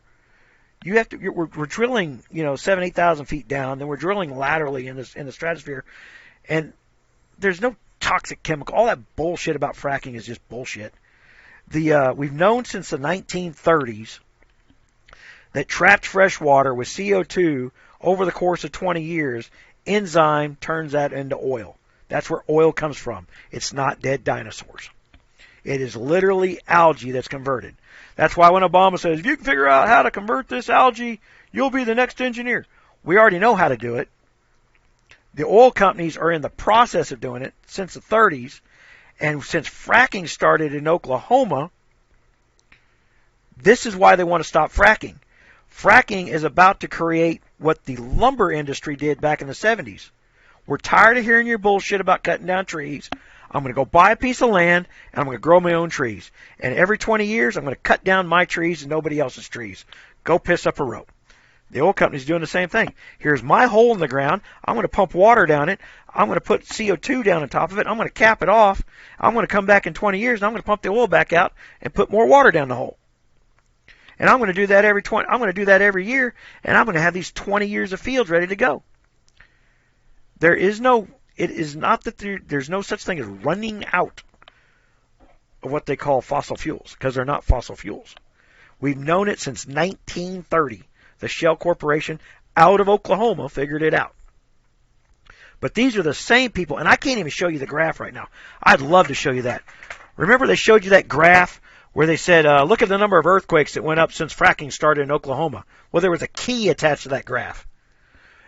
We're drilling, 7,000, 8,000 feet down, then we're drilling laterally in the stratosphere, and there's no toxic chemical. All that bullshit about fracking is just bullshit. We've known since the 1930s that trapped fresh water with CO2 over the course of 20 years, enzyme turns that into oil. That's where oil comes from. It's not dead dinosaurs. It is literally algae that's converted. That's why when Obama says, if you can figure out how to convert this algae, you'll be the next engineer. We already know how to do it. The oil companies are in the process of doing it since the 30s. And since fracking started in Oklahoma, this is why they want to stop fracking. Fracking is about to create what the lumber industry did back in the 70s. We're tired of hearing your bullshit about cutting down trees. I'm going to go buy a piece of land, and I'm going to grow my own trees. And every 20 years, I'm going to cut down my trees and nobody else's trees. Go piss up a rope. The oil company's doing the same thing. Here's my hole in the ground. I'm going to pump water down it. I'm going to put CO2 down on top of it. I'm going to cap it off. I'm going to come back in 20 years, and I'm going to pump the oil back out and put more water down the hole. And I'm going to do that every year, and I'm going to have these 20 years of fields ready to go. It is not that there's no such thing as running out of what they call fossil fuels, because they're not fossil fuels. We've known it since 1930. The Shell Corporation out of Oklahoma figured it out. But these are the same people, and I can't even show you the graph right now. I'd love to show you that. Remember they showed you that graph where they said, look at the number of earthquakes that went up since fracking started in Oklahoma. Well, there was a key attached to that graph.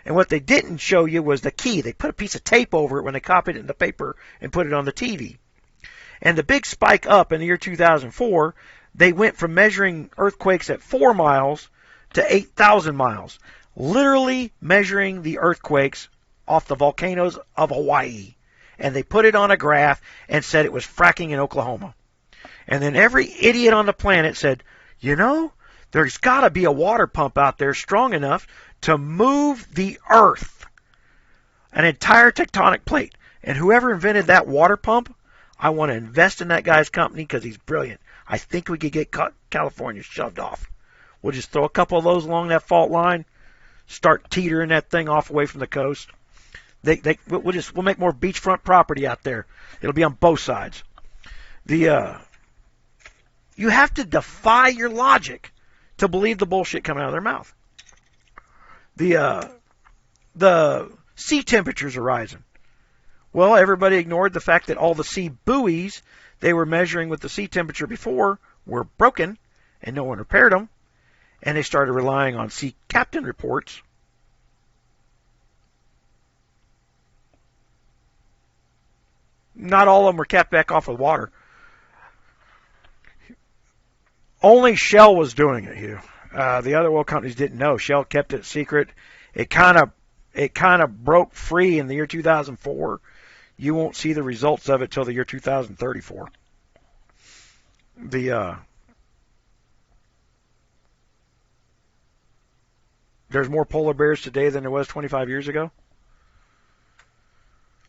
And what they didn't show you was the key. They put a piece of tape over it when they copied it in the paper and put it on the TV. And the big spike up in the year 2004, they went from measuring earthquakes at 4 miles to 8,000 miles, literally measuring the earthquakes off the volcanoes of Hawaii. And they put it on a graph and said it was fracking in Oklahoma. And then every idiot on the planet said, there's got to be a water pump out there strong enough to move the earth, an entire tectonic plate. And whoever invented that water pump, I want to invest in that guy's company because he's brilliant. I think we could get California shoved off. We'll just throw a couple of those along that fault line, start teetering that thing off away from the coast. We'll make more beachfront property out there. It'll be on both sides. You have to defy your logic to believe the bullshit coming out of their mouth. The sea temperatures are rising. Well, everybody ignored the fact that all the sea buoys they were measuring with the sea temperature before were broken, and no one repaired them. And they started relying on sea captain reports. Not all of them were capped back off with water. Only Shell was doing it, Hugh. The other oil companies didn't know. Shell kept it secret. It kind of broke free in the year 2004. You won't see the results of it till the year 2034. There's more polar bears today than there was 25 years ago.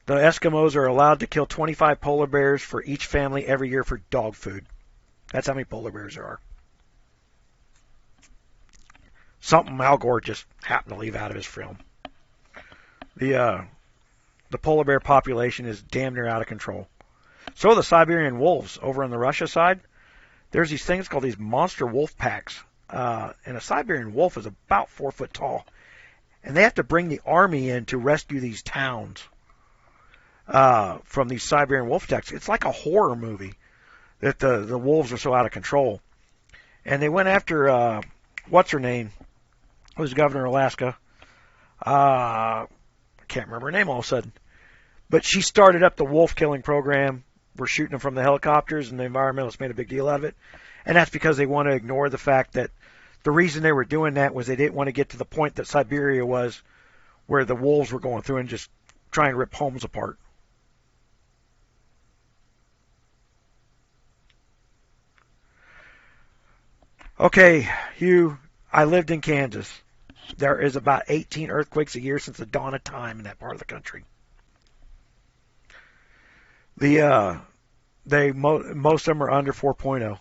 The Eskimos are allowed to kill 25 polar bears for each family every year for dog food. That's how many polar bears there are. Something Al Gore just happened to leave out of his film. The polar bear population is damn near out of control. So are the Siberian wolves over on the Russia side. There's these things called these monster wolf packs. And a Siberian wolf is about 4 foot tall. And they have to bring the army in to rescue these towns from these Siberian wolf attacks. It's like a horror movie that the wolves are so out of control. And they went after, what's her name? Who's governor of Alaska? I can't remember her name all of a sudden. But she started up the wolf killing program. We're shooting them from the helicopters, and the environmentalists made a big deal out of it. And that's because they want to ignore the fact that the reason they were doing that was they didn't want to get to the point that Siberia was, where the wolves were going through and just trying to rip homes apart. Okay, Hugh, I lived in Kansas. There is about 18 earthquakes a year since the dawn of time in that part of the country. Most of them are under 4.0.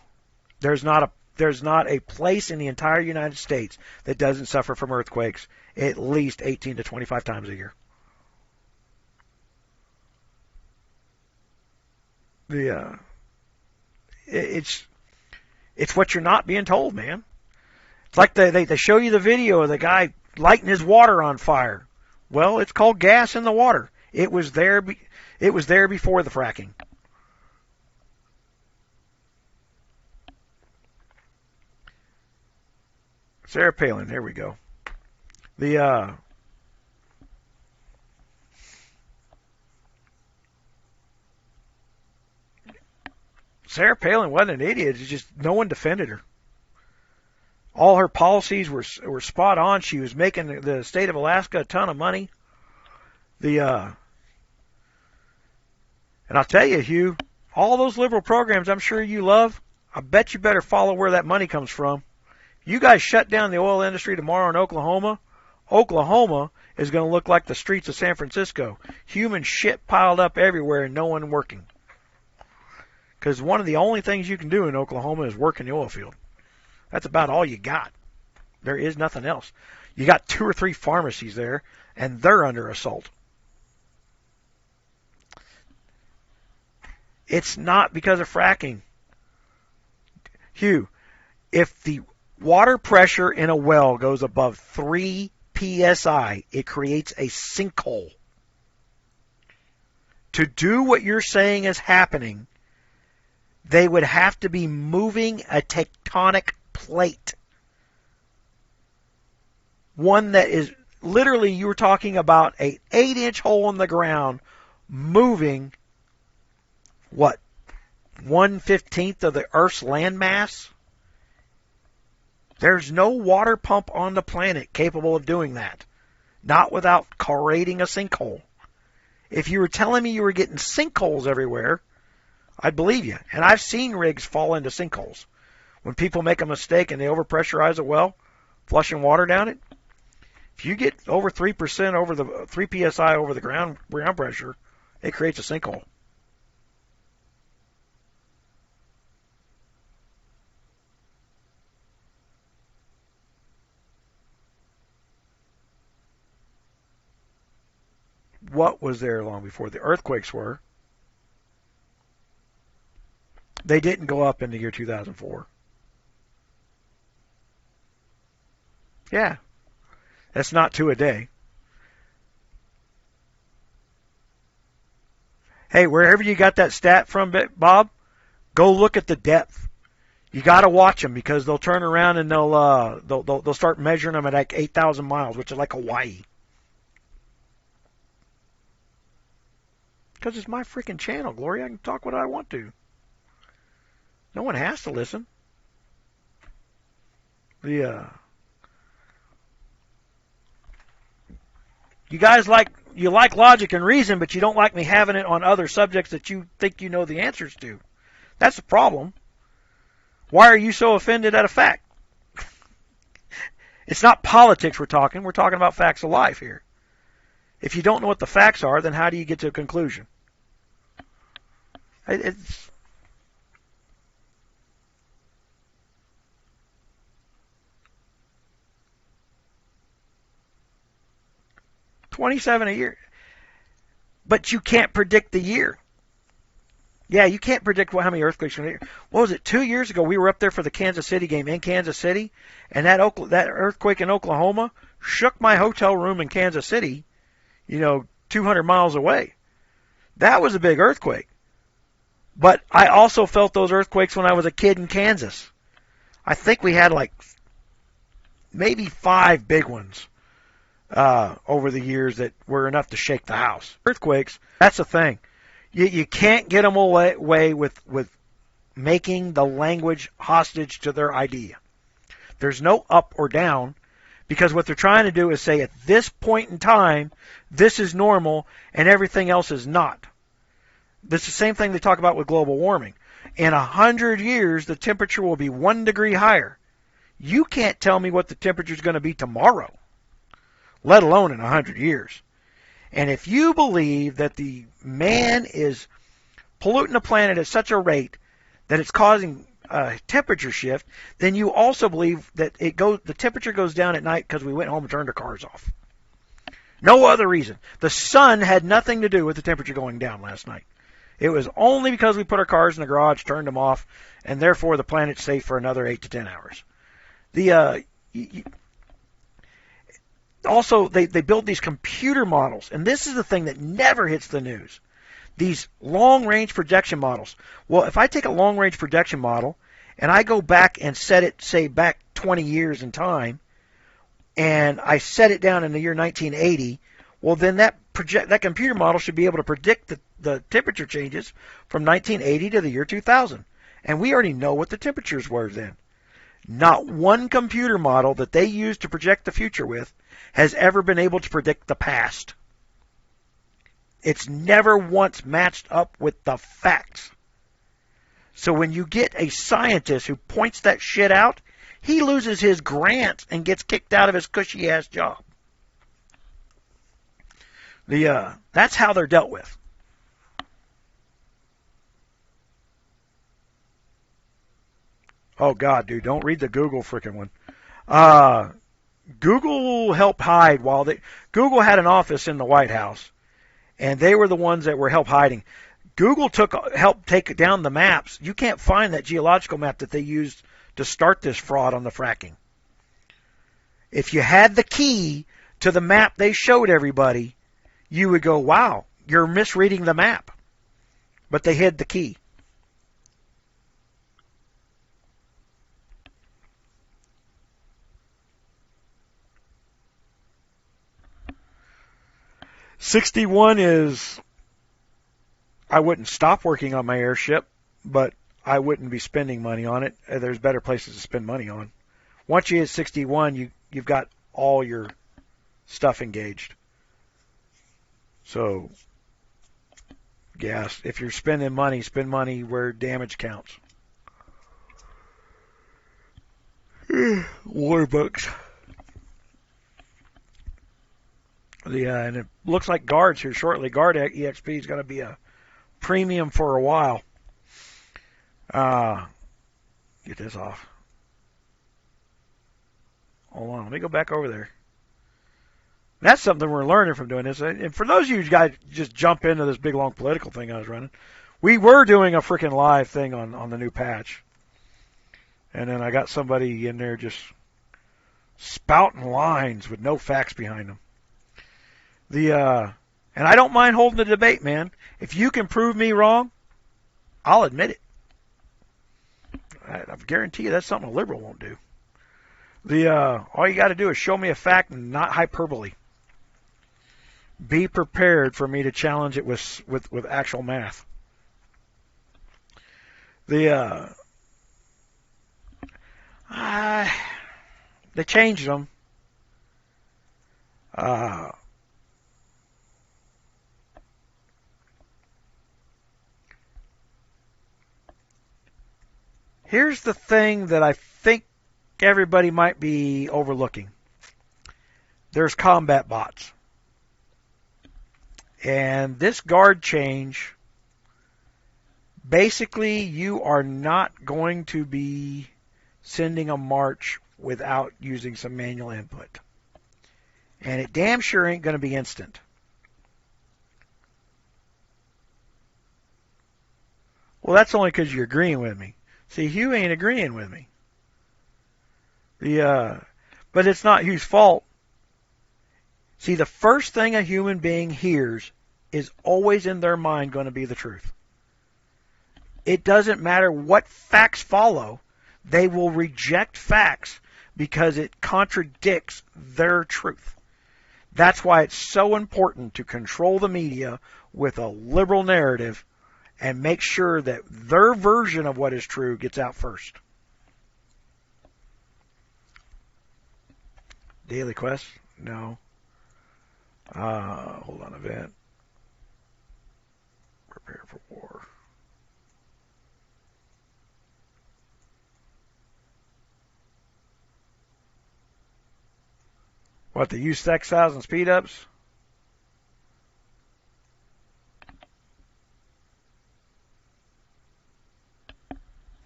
There's not a place in the entire United States that doesn't suffer from earthquakes at least 18 to 25 times a year. It's what you're not being told, man. It's like they show you the video of the guy lighting his water on fire. Well, it's called gas in the water. It was there before the fracking. Sarah Palin, there we go. Sarah Palin wasn't an idiot. It's just no one defended her. All her policies were spot on. She was making the state of Alaska a ton of money. And I'll tell you, Hugh, all those liberal programs I'm sure you love, I bet you better follow where that money comes from. You guys shut down the oil industry tomorrow in Oklahoma, Oklahoma is going to look like the streets of San Francisco. Human shit piled up everywhere and no one working. Because one of the only things you can do in Oklahoma is work in the oil field. That's about all you got. There is nothing else. You got 2 or 3 pharmacies there, and they're under assault. It's not because of fracking. Hugh, if the water pressure in a well goes above 3 psi, it creates a sinkhole. To do what you're saying is happening, they would have to be moving a tectonic plate. One that is literally, you were talking about an 8-inch hole in the ground moving, what, 1/15 of the Earth's landmass? There's no water pump on the planet capable of doing that. Not without creating a sinkhole. If you were telling me you were getting sinkholes everywhere, I'd believe you. And I've seen rigs fall into sinkholes. When people make a mistake and they overpressurize a well, flushing water down it, if you get over 3% over the 3 psi over the ground pressure, it creates a sinkhole. What was there long before the earthquakes were? They didn't go up in the year 2004. Yeah. That's not 2 a day. Hey, wherever you got that stat from, Bob, go look at the depth. You got to watch them because they'll turn around and they'll start measuring them at like 8,000 miles, which is like Hawaii. Because it's my freaking channel, Gloria. I can talk what I want to. No one has to listen. You guys like logic and reason, but you don't like me having it on other subjects that you think you know the answers to. That's the problem. Why are you so offended at a fact? It's not politics we're talking. We're talking about facts of life here. If you don't know what the facts are, then how do you get to a conclusion? It's 27 a year. But you can't predict the year. Yeah, you can't predict how many earthquakes are going to be. What was it, 2 years ago, we were up there for the Kansas City game in Kansas City, and that earthquake in Oklahoma shook my hotel room in Kansas City, 200 miles away. That was a big earthquake. But I also felt those earthquakes when I was a kid in Kansas. I think we had like maybe 5 big ones over the years that were enough to shake the house. Earthquakes, that's the thing. You can't get them away with making the language hostage to their idea. There's no up or down, because what they're trying to do is say at this point in time, this is normal and everything else is not. This is the same thing they talk about with global warming. In 100 years, the temperature will be 1 degree higher. You can't tell me what the temperature is going to be tomorrow, let alone in 100 years. And if you believe that the man is polluting the planet at such a rate that it's causing a temperature shift, then you also believe that the temperature goes down at night because we went home and turned our cars off. No other reason. The sun had nothing to do with the temperature going down last night. It was only because we put our cars in the garage, turned them off, and therefore the planet's safe for another 8 to 10 hours. Also, they build these computer models, and this is the thing that never hits the news. These long-range projection models. Well, if I take a long-range projection model and I go back and set it, say, back 20 years in time, and I set it down in the year 1980, well, then that computer model should be able to predict the temperature changes from 1980 to the year 2000. And we already know what the temperatures were then. Not one computer model that they use to project the future with has ever been able to predict the past. It's never once matched up with the facts. So when you get a scientist who points that shit out, he loses his grant and gets kicked out of his cushy-ass job. That's how they're dealt with. Oh, God, dude, don't read the Google frickin' one. Google helped hide Google had an office in the White House, and they were the ones that were help hiding. Google helped take down the maps. You can't find that geological map that they used to start this fraud on the fracking. If you had the key to the map they showed everybody, you would go, wow, you're misreading the map. But they hid the key. $61 is, I wouldn't stop working on my airship, but I wouldn't be spending money on it. There's better places to spend money on. Once you hit 61, you've got all your stuff engaged. So, yes, if you're spending money, spend money where damage counts. War books. And it looks like Guard's here shortly. Guard EXP is going to be a premium for a while. Get this off. Hold on, let me go back over there. That's something we're learning from doing this. And for those of you guys just jump into this big long political thing I was running, we were doing a freaking live thing on the new patch. And then I got somebody in there just spouting lines with no facts behind them. And I don't mind holding the debate, man. If you can prove me wrong, I'll admit it. I guarantee you that's something a liberal won't do. All you got to do is show me a fact and not hyperbole. Be prepared for me to challenge it with actual math. They changed them. Here's the thing that I think everybody might be overlooking. There's combat bots. And this guard change, basically you are not going to be sending a march without using some manual input. And it damn sure ain't going to be instant. Well, that's only because you're agreeing with me. See, Hugh ain't agreeing with me. But it's not Hugh's fault. See, the first thing a human being hears is always in their mind going to be the truth. It doesn't matter what facts follow. They will reject facts because it contradicts their truth. That's why it's so important to control the media with a liberal narrative and make sure that their version of what is true gets out first. Daily quest? No. Hold on, event. Prepare for war. What, the use textiles and speed ups?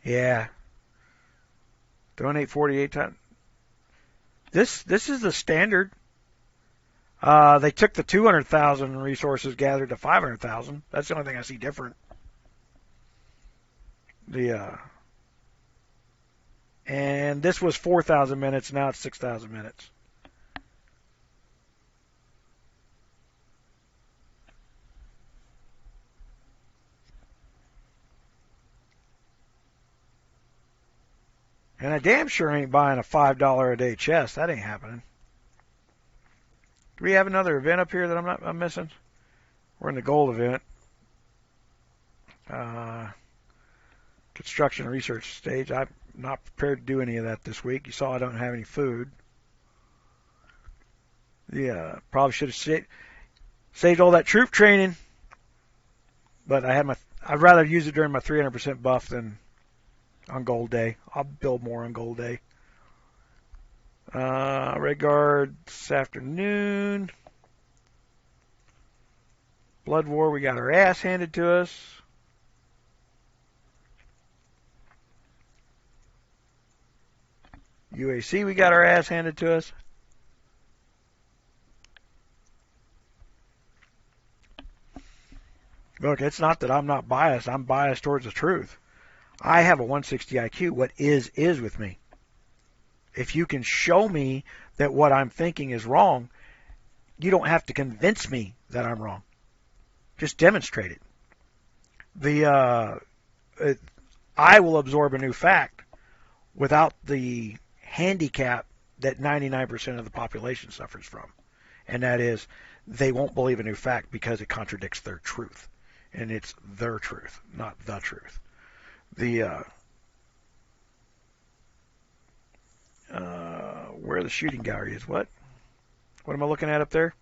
Yeah. Donate 48 times. This is the standard. They took the 200,000 resources gathered to 500,000. That's the only thing I see different. And this was 4,000 minutes. Now it's 6,000 minutes. And I damn sure ain't buying a $5 a day chest. That ain't happening. Do we have another event up here that I'm missing? We're in the gold event. Construction research stage. I'm not prepared to do any of that this week. You saw I don't have any food. Yeah, probably should have said. Saved all that troop training, but I'd rather use it during my 300% buff than on gold day. I'll build more on gold day. Red Guard this afternoon. Blood War, we got our ass handed to us. UAC, we got our ass handed to us. Look, it's not that I'm not biased. I'm biased towards the truth. I have a 160 IQ. What is with me. If you can show me that what I'm thinking is wrong, you don't have to convince me that I'm wrong. Just demonstrate it. I will absorb a new fact without the handicap that 99% of the population suffers from. And that is, they won't believe a new fact because it contradicts their truth. And it's their truth, not the truth. Where the shooting gallery is, what? What am I looking at up there?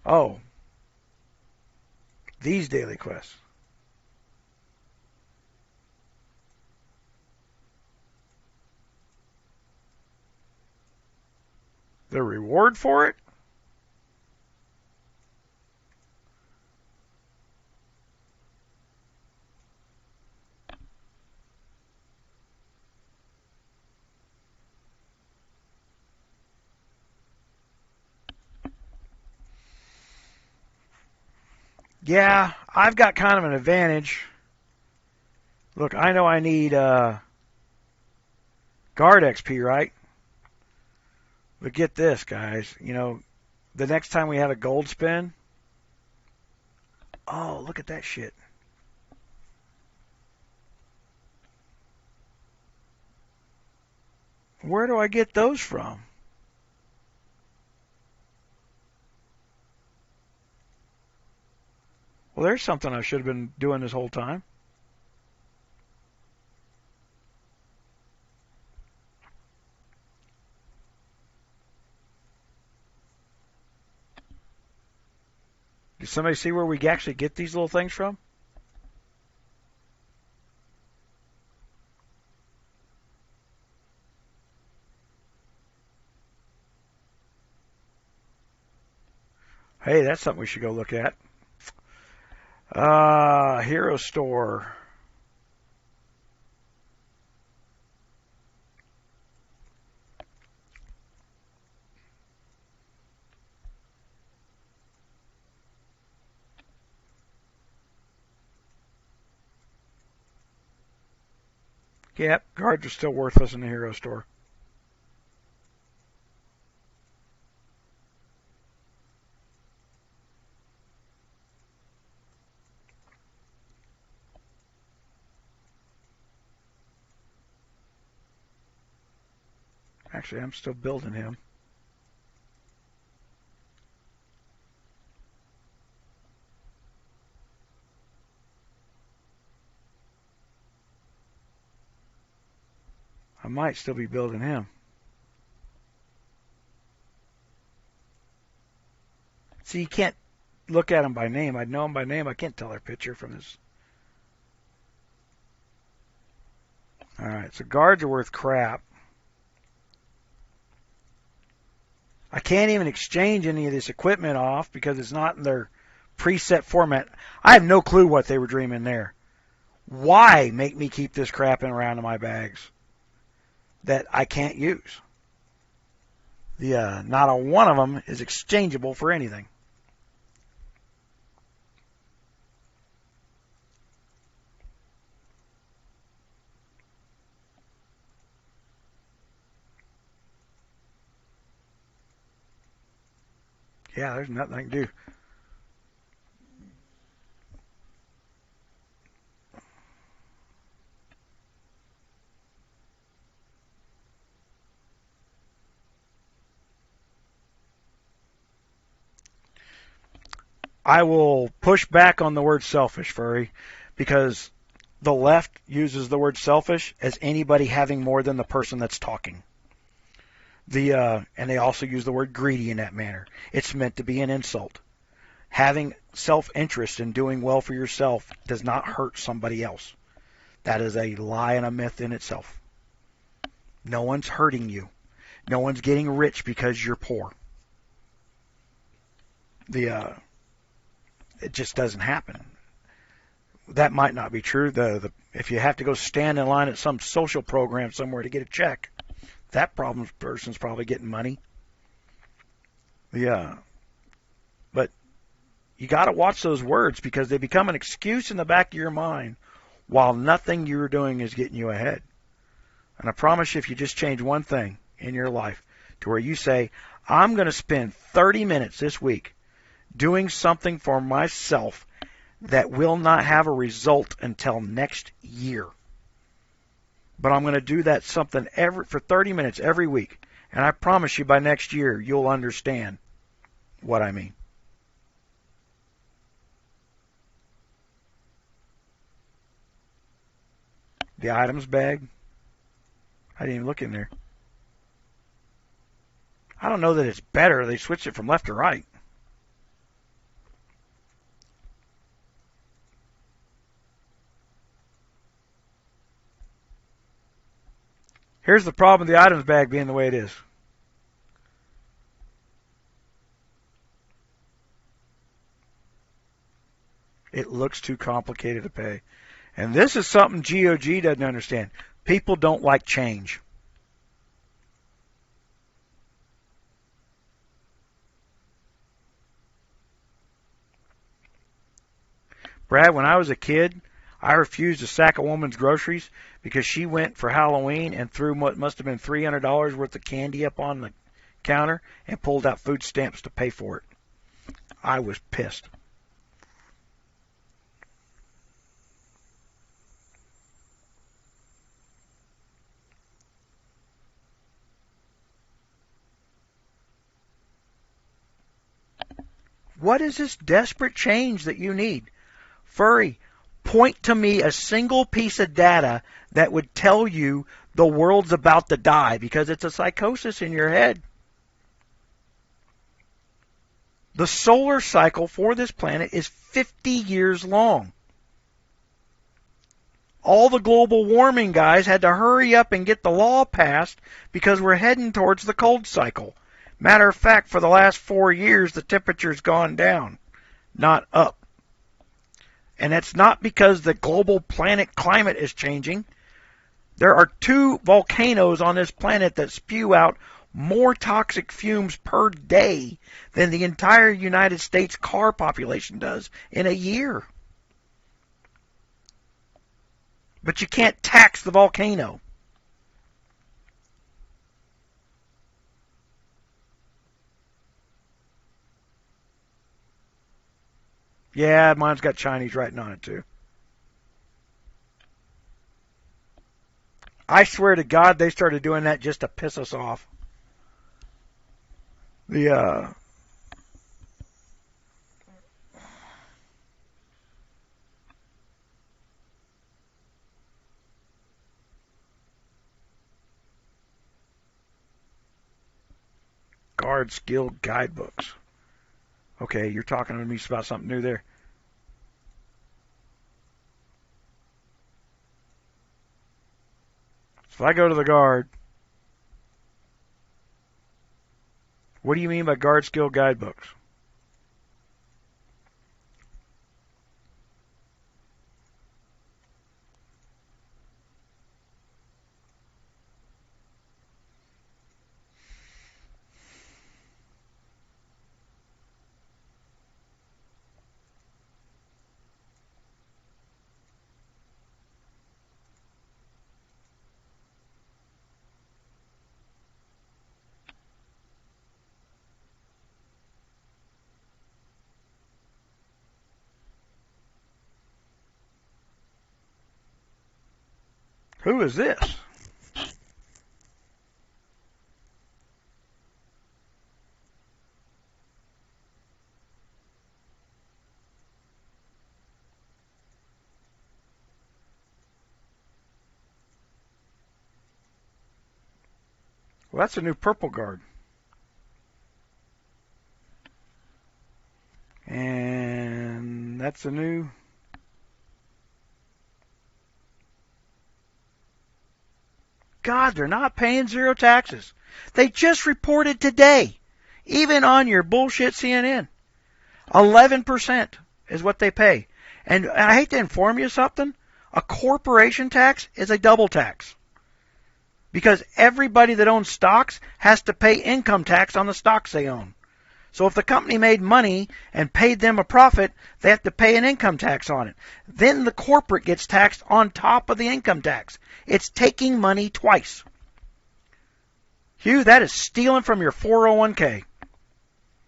Oh, these daily quests. The reward for it? Yeah, I've got kind of an advantage. Look, I know I need guard XP, right? But get this, guys. You know, the next time we have a gold spin. Oh, look at that shit. Where do I get those from? Well, there's something I should have been doing this whole time. Did somebody see where we actually get these little things from? Hey, that's something we should go look at. Hero store. Yep, guards are still worthless in the hero store. Actually, I'm still building him. I might still be building him. See, you can't look at them by name. I'd know them by name. I can't tell their picture from this. All right, so guards are worth crap. I can't even exchange any of this equipment off because it's not in their preset format. I have no clue what they were dreaming there. Why make me keep this crap around in my bags that I can't use? Not a one of them is exchangeable for anything. Yeah, there's nothing I can do. I will push back on the word selfish, Furry, because the left uses the word selfish as anybody having more than the person that's talking. And they also use the word greedy in that manner. It's meant to be an insult. Having self-interest in doing well for yourself does not hurt somebody else. That is a lie and a myth in itself. No one's hurting you. No one's getting rich because you're poor. It just doesn't happen. That might not be true. If you have to go stand in line at some social program somewhere to get a check, that person's probably getting money. But you got to watch those words because they become an excuse in the back of your mind while nothing you're doing is getting you ahead. And I promise you, if you just change one thing in your life to where you say, I'm going to spend 30 minutes this week doing something for myself that will not have a result until next year. But I'm going to do that something for 30 minutes every week. And I promise you by next year, you'll understand what I mean. The items bag. I didn't even look in there. I don't know that it's better. They switched it from left to right. Here's the problem with the items bag being the way it is. It looks too complicated to pay. And this is something GOG doesn't understand. People don't like change. Brad, when I was a kid, I refused to sack a woman's groceries because she went for Halloween and threw what must have been $300 worth of candy up on the counter and pulled out food stamps to pay for it. I was pissed. What is this desperate change that you need? Furry, point to me a single piece of data that would tell you the world's about to die because it's a psychosis in your head. The solar cycle for this planet is 50 years long. All the global warming guys had to hurry up and get the law passed because we're heading towards the cold cycle. Matter of fact, for the last 4 years, the temperature's gone down, not up. And that's not because the global planet climate is changing. There are 2 volcanoes on this planet that spew out more toxic fumes per day than the entire United States car population does in a year. But you can't tax the volcano. Yeah, mine's got Chinese writing on it too. I swear to God, they started doing that just to piss us off. The guard skill guidebooks. Okay, you're talking to me about something new there. So if I go to the guard, what do you mean by guard skill guidebooks? Who is this? Well, that's a new purple guard. And that's a new... God, they're not paying zero taxes. They just reported today, even on your bullshit CNN, 11% is what they pay. And I hate to inform you of something, a corporation tax is a double tax. Because everybody that owns stocks has to pay income tax on the stocks they own. So if the company made money and paid them a profit, they have to pay an income tax on it. Then the corporate gets taxed on top of the income tax. It's taking money twice. Hugh, that is stealing from your 401k,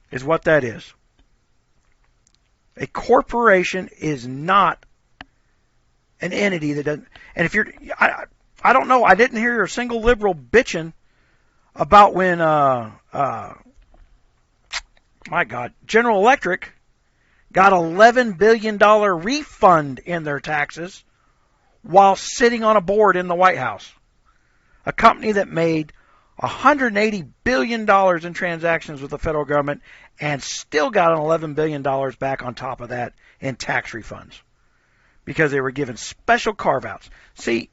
is what that is. A corporation is not an entity that doesn't... And if you're... I don't know. I didn't hear a single liberal bitching about when... my God, General Electric got $11 billion refund in their taxes while sitting on a board in the White House. A company that made $180 billion in transactions with the federal government and still got an $11 billion back on top of that in tax refunds because they were given special carve-outs. See,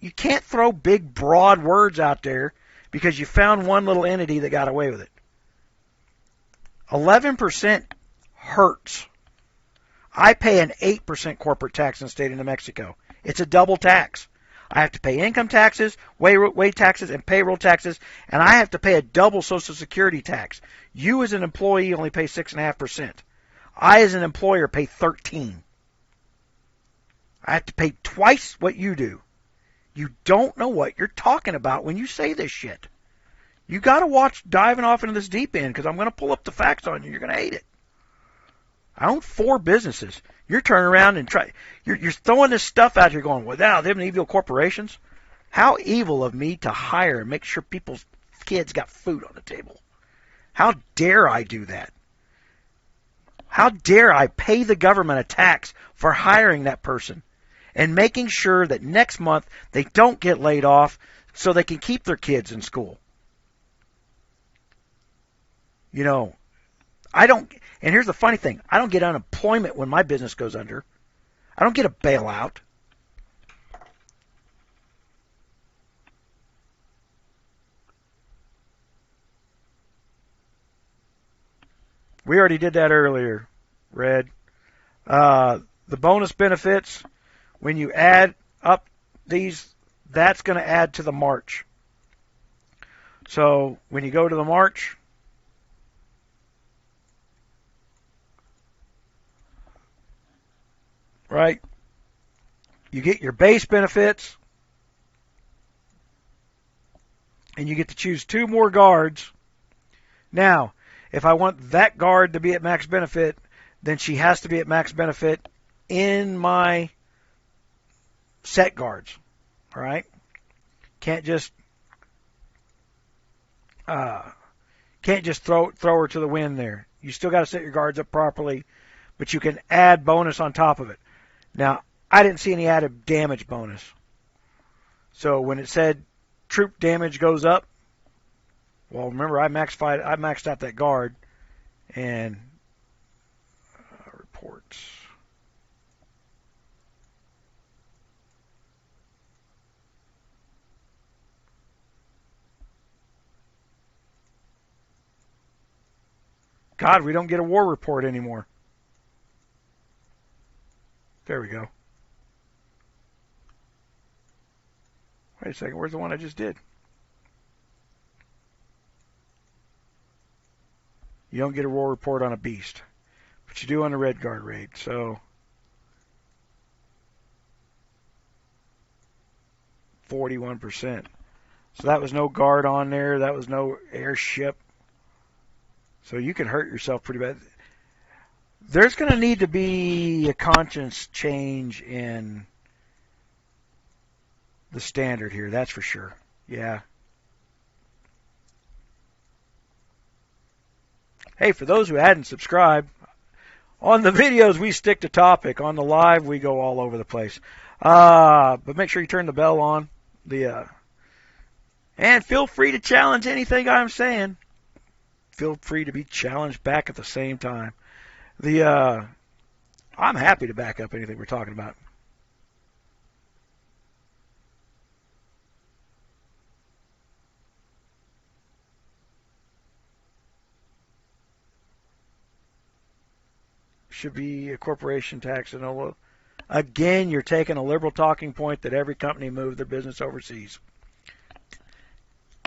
you can't throw big, broad words out there because you found one little entity that got away with it. 11% hurts. I pay an 8% corporate tax in the state of New Mexico. It's a double tax. I have to pay income taxes, wage taxes, and payroll taxes, and I have to pay a double Social Security tax. You as an employee only pay 6.5%. I as an employer pay 13%. I have to pay twice what you do. You don't know what you're talking about when you say this shit. You got to watch diving off into this deep end because I'm going to pull up the facts on you. You're going to hate it. I own 4 businesses. You're turning around and you're throwing this stuff out here going, well, now they're evil corporations. How evil of me to hire and make sure people's kids got food on the table. How dare I do that? How dare I pay the government a tax for hiring that person and making sure that next month they don't get laid off so they can keep their kids in school? You know, I don't, and here's the funny thing, I don't get unemployment when my business goes under. I don't get a bailout. We already did that earlier, Red. The bonus benefits, when you add up these, that's going to add to the March. So when you go to the March, right, you get your base benefits, and you get to choose 2 more guards. Now, if I want that guard to be at max benefit, then she has to be at max benefit in my set guards. All right? Can't just throw her to the wind there. You still got to set your guards up properly, but you can add bonus on top of it. Now, I didn't see any added damage bonus. So when it said troop damage goes up, well, remember I maxed out that guard and reports. God, we don't get a war report anymore. There we go. Wait a second, where's the one I just did? You don't get a war report on a beast, but you do on a red guard raid. So 41%. So that was no guard on there. That was no airship. So you can hurt yourself pretty bad. There's going to need to be a conscience change in the standard here. That's for sure. Yeah. Hey, for those who hadn't subscribed, on the videos we stick to topic. On the live we go all over the place. But make sure you turn the bell on. And And feel free to challenge anything I'm saying. Feel free to be challenged back at the same time. I'm happy to back up anything we're talking about. Should be a corporation tax. And again, you're taking a liberal talking point that every company move their business overseas.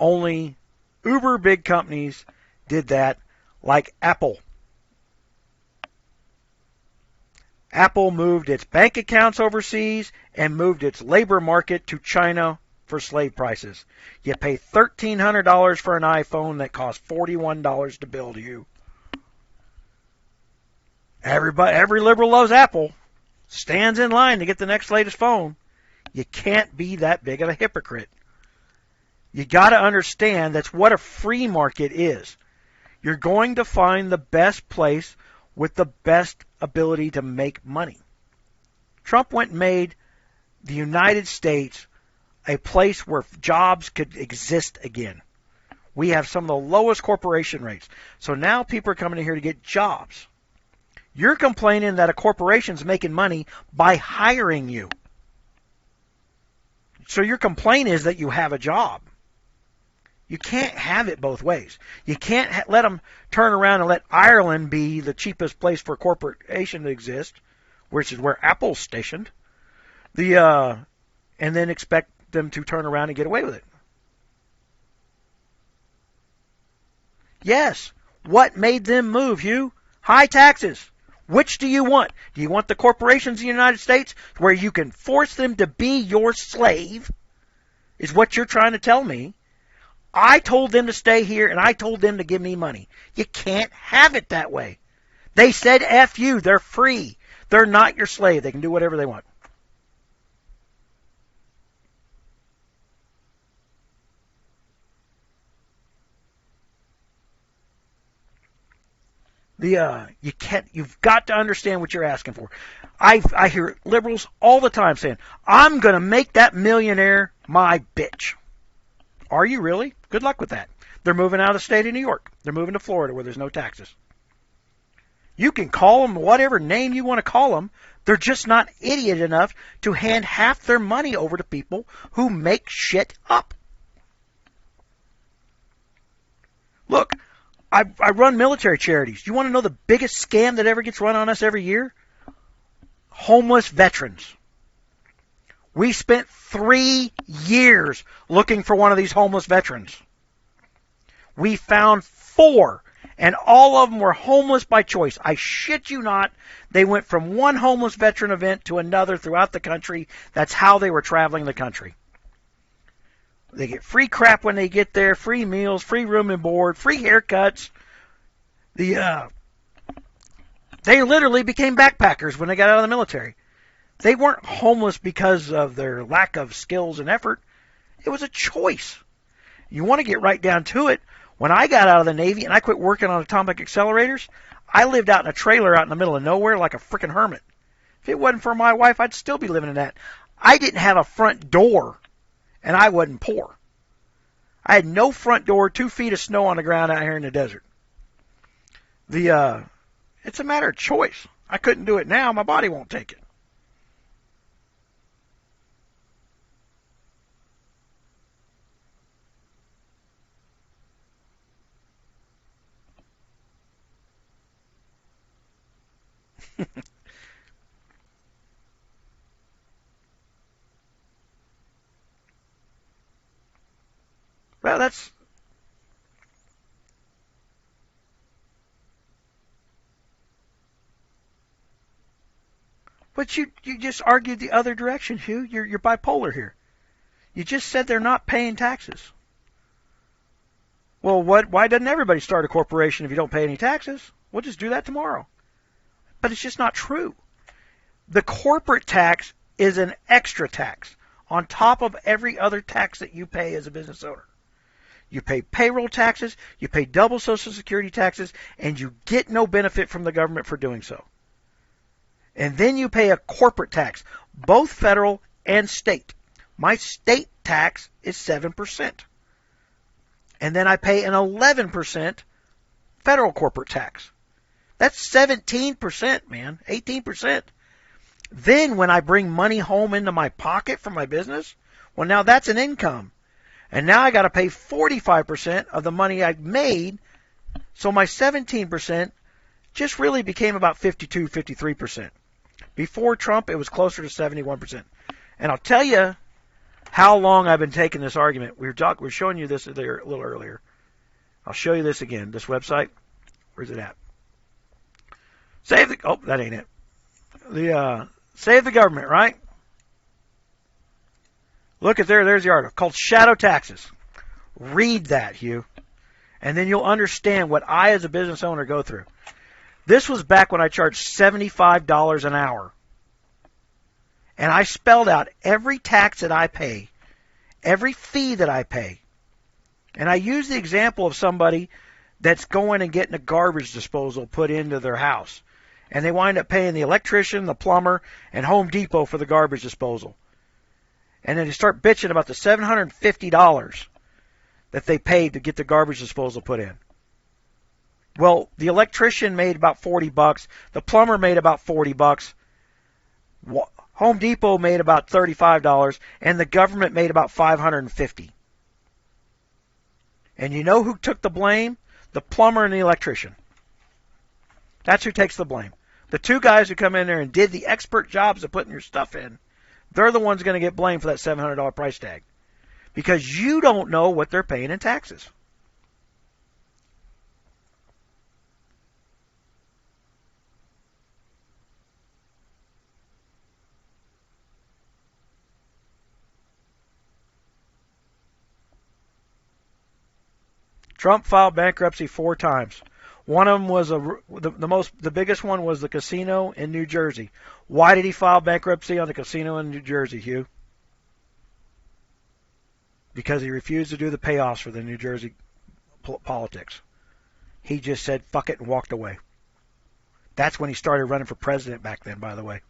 Only uber big companies did that, like Apple. Apple moved its bank accounts overseas and moved its labor market to China for slave prices. You pay $1,300 for an iPhone that costs $41 to build you. Every liberal loves Apple, stands in line to get the next latest phone. You can't be that big of a hypocrite. You got to understand that's what a free market is. You're going to find the best place with the best ability to make money. Trump went and made the United States a place where jobs could exist again. We have some of the lowest corporation rates. So now people are coming in here to get jobs. You're complaining that a corporation's making money by hiring you. So your complaint is that you have a job. You can't have it both ways. You can't let them turn around and let Ireland be the cheapest place for a corporation to exist, which is where Apple's stationed, and then expect them to turn around and get away with it. Yes. What made them move, Hugh? High taxes. Which do you want? Do you want the corporations in the United States where you can force them to be your slave? Is what you're trying to tell me. I told them to stay here, and I told them to give me money. You can't have it that way. They said, F you, they're free. They're not your slave. They can do whatever they want. You've got to understand what you're asking for. I hear liberals all the time saying, I'm going to make that millionaire my bitch. Are you really? Good luck with that. They're moving out of the state of New York. They're moving to Florida where there's no taxes. You can call them whatever name you want to call them. They're just not idiot enough to hand half their money over to people who make shit up. Look, I run military charities. You want to know the biggest scam that ever gets run on us every year? Homeless veterans. We spent 3 years looking for one of these homeless veterans. We found 4, and all of them were homeless by choice. I shit you not. They went from one homeless veteran event to another throughout the country. That's how they were traveling the country. They get free crap when they get there, free meals, free room and board, free haircuts. They literally became backpackers when they got out of the military. They weren't homeless because of their lack of skills and effort. It was a choice. You want to get right down to it. When I got out of the Navy and I quit working on atomic accelerators, I lived out in a trailer out in the middle of nowhere like a frickin' hermit. If it wasn't for my wife, I'd still be living in that. I didn't have a front door, and I wasn't poor. I had no front door, 2 feet of snow on the ground out here in the desert. It's a matter of choice. I couldn't do it now. My body won't take it. Well, that's... But you just argued the other direction, Hugh. You're bipolar here. You just said they're not paying taxes. Well, why doesn't everybody start a corporation if you don't pay any taxes? We'll just do that tomorrow. But it's just not true. The corporate tax is an extra tax on top of every other tax that you pay as a business owner. You pay payroll taxes, you pay double Social Security taxes, and you get no benefit from the government for doing so. And then you pay a corporate tax, both federal and state. My state tax is 7%. And then I pay an 11% federal corporate tax. That's 17%, man, 18%. Then when I bring money home into my pocket from my business, well, now that's an income. And now I got to pay 45% of the money I made. So my 17% just really became about 52, 53%. Before Trump, it was closer to 71%. And I'll tell you how long I've been taking this argument. We were showing you this there a little earlier. I'll show you this again. This website. Where's it at? That ain't it. Save the government, right? Look at there's the article called Shadow Taxes. Read that, Hugh. And then you'll understand what I as a business owner go through. This was back when I charged $75 an hour. And I spelled out every tax that I pay, every fee that I pay. And I used the example of somebody that's going and getting a garbage disposal put into their house. And they wind up paying the electrician, the plumber, and Home Depot for the garbage disposal. And then they start bitching about the $750 that they paid to get the garbage disposal put in. Well, the electrician made about $40. The plumber made about $40. Home Depot made about $35, and the government made about $550. And you know who took the blame? The plumber and the electrician. That's who takes the blame. The two guys who come in there and did the expert jobs of putting your stuff in, they're the ones going to get blamed for that $700 price tag. Because you don't know what they're paying in taxes. Trump filed bankruptcy 4 times. One of them was the biggest one was the casino in New Jersey. Why did he file bankruptcy on the casino in New Jersey, Hugh? Because he refused to do the payoffs for the New Jersey politics. He just said fuck it and walked away. That's when he started running for president back then, by the way.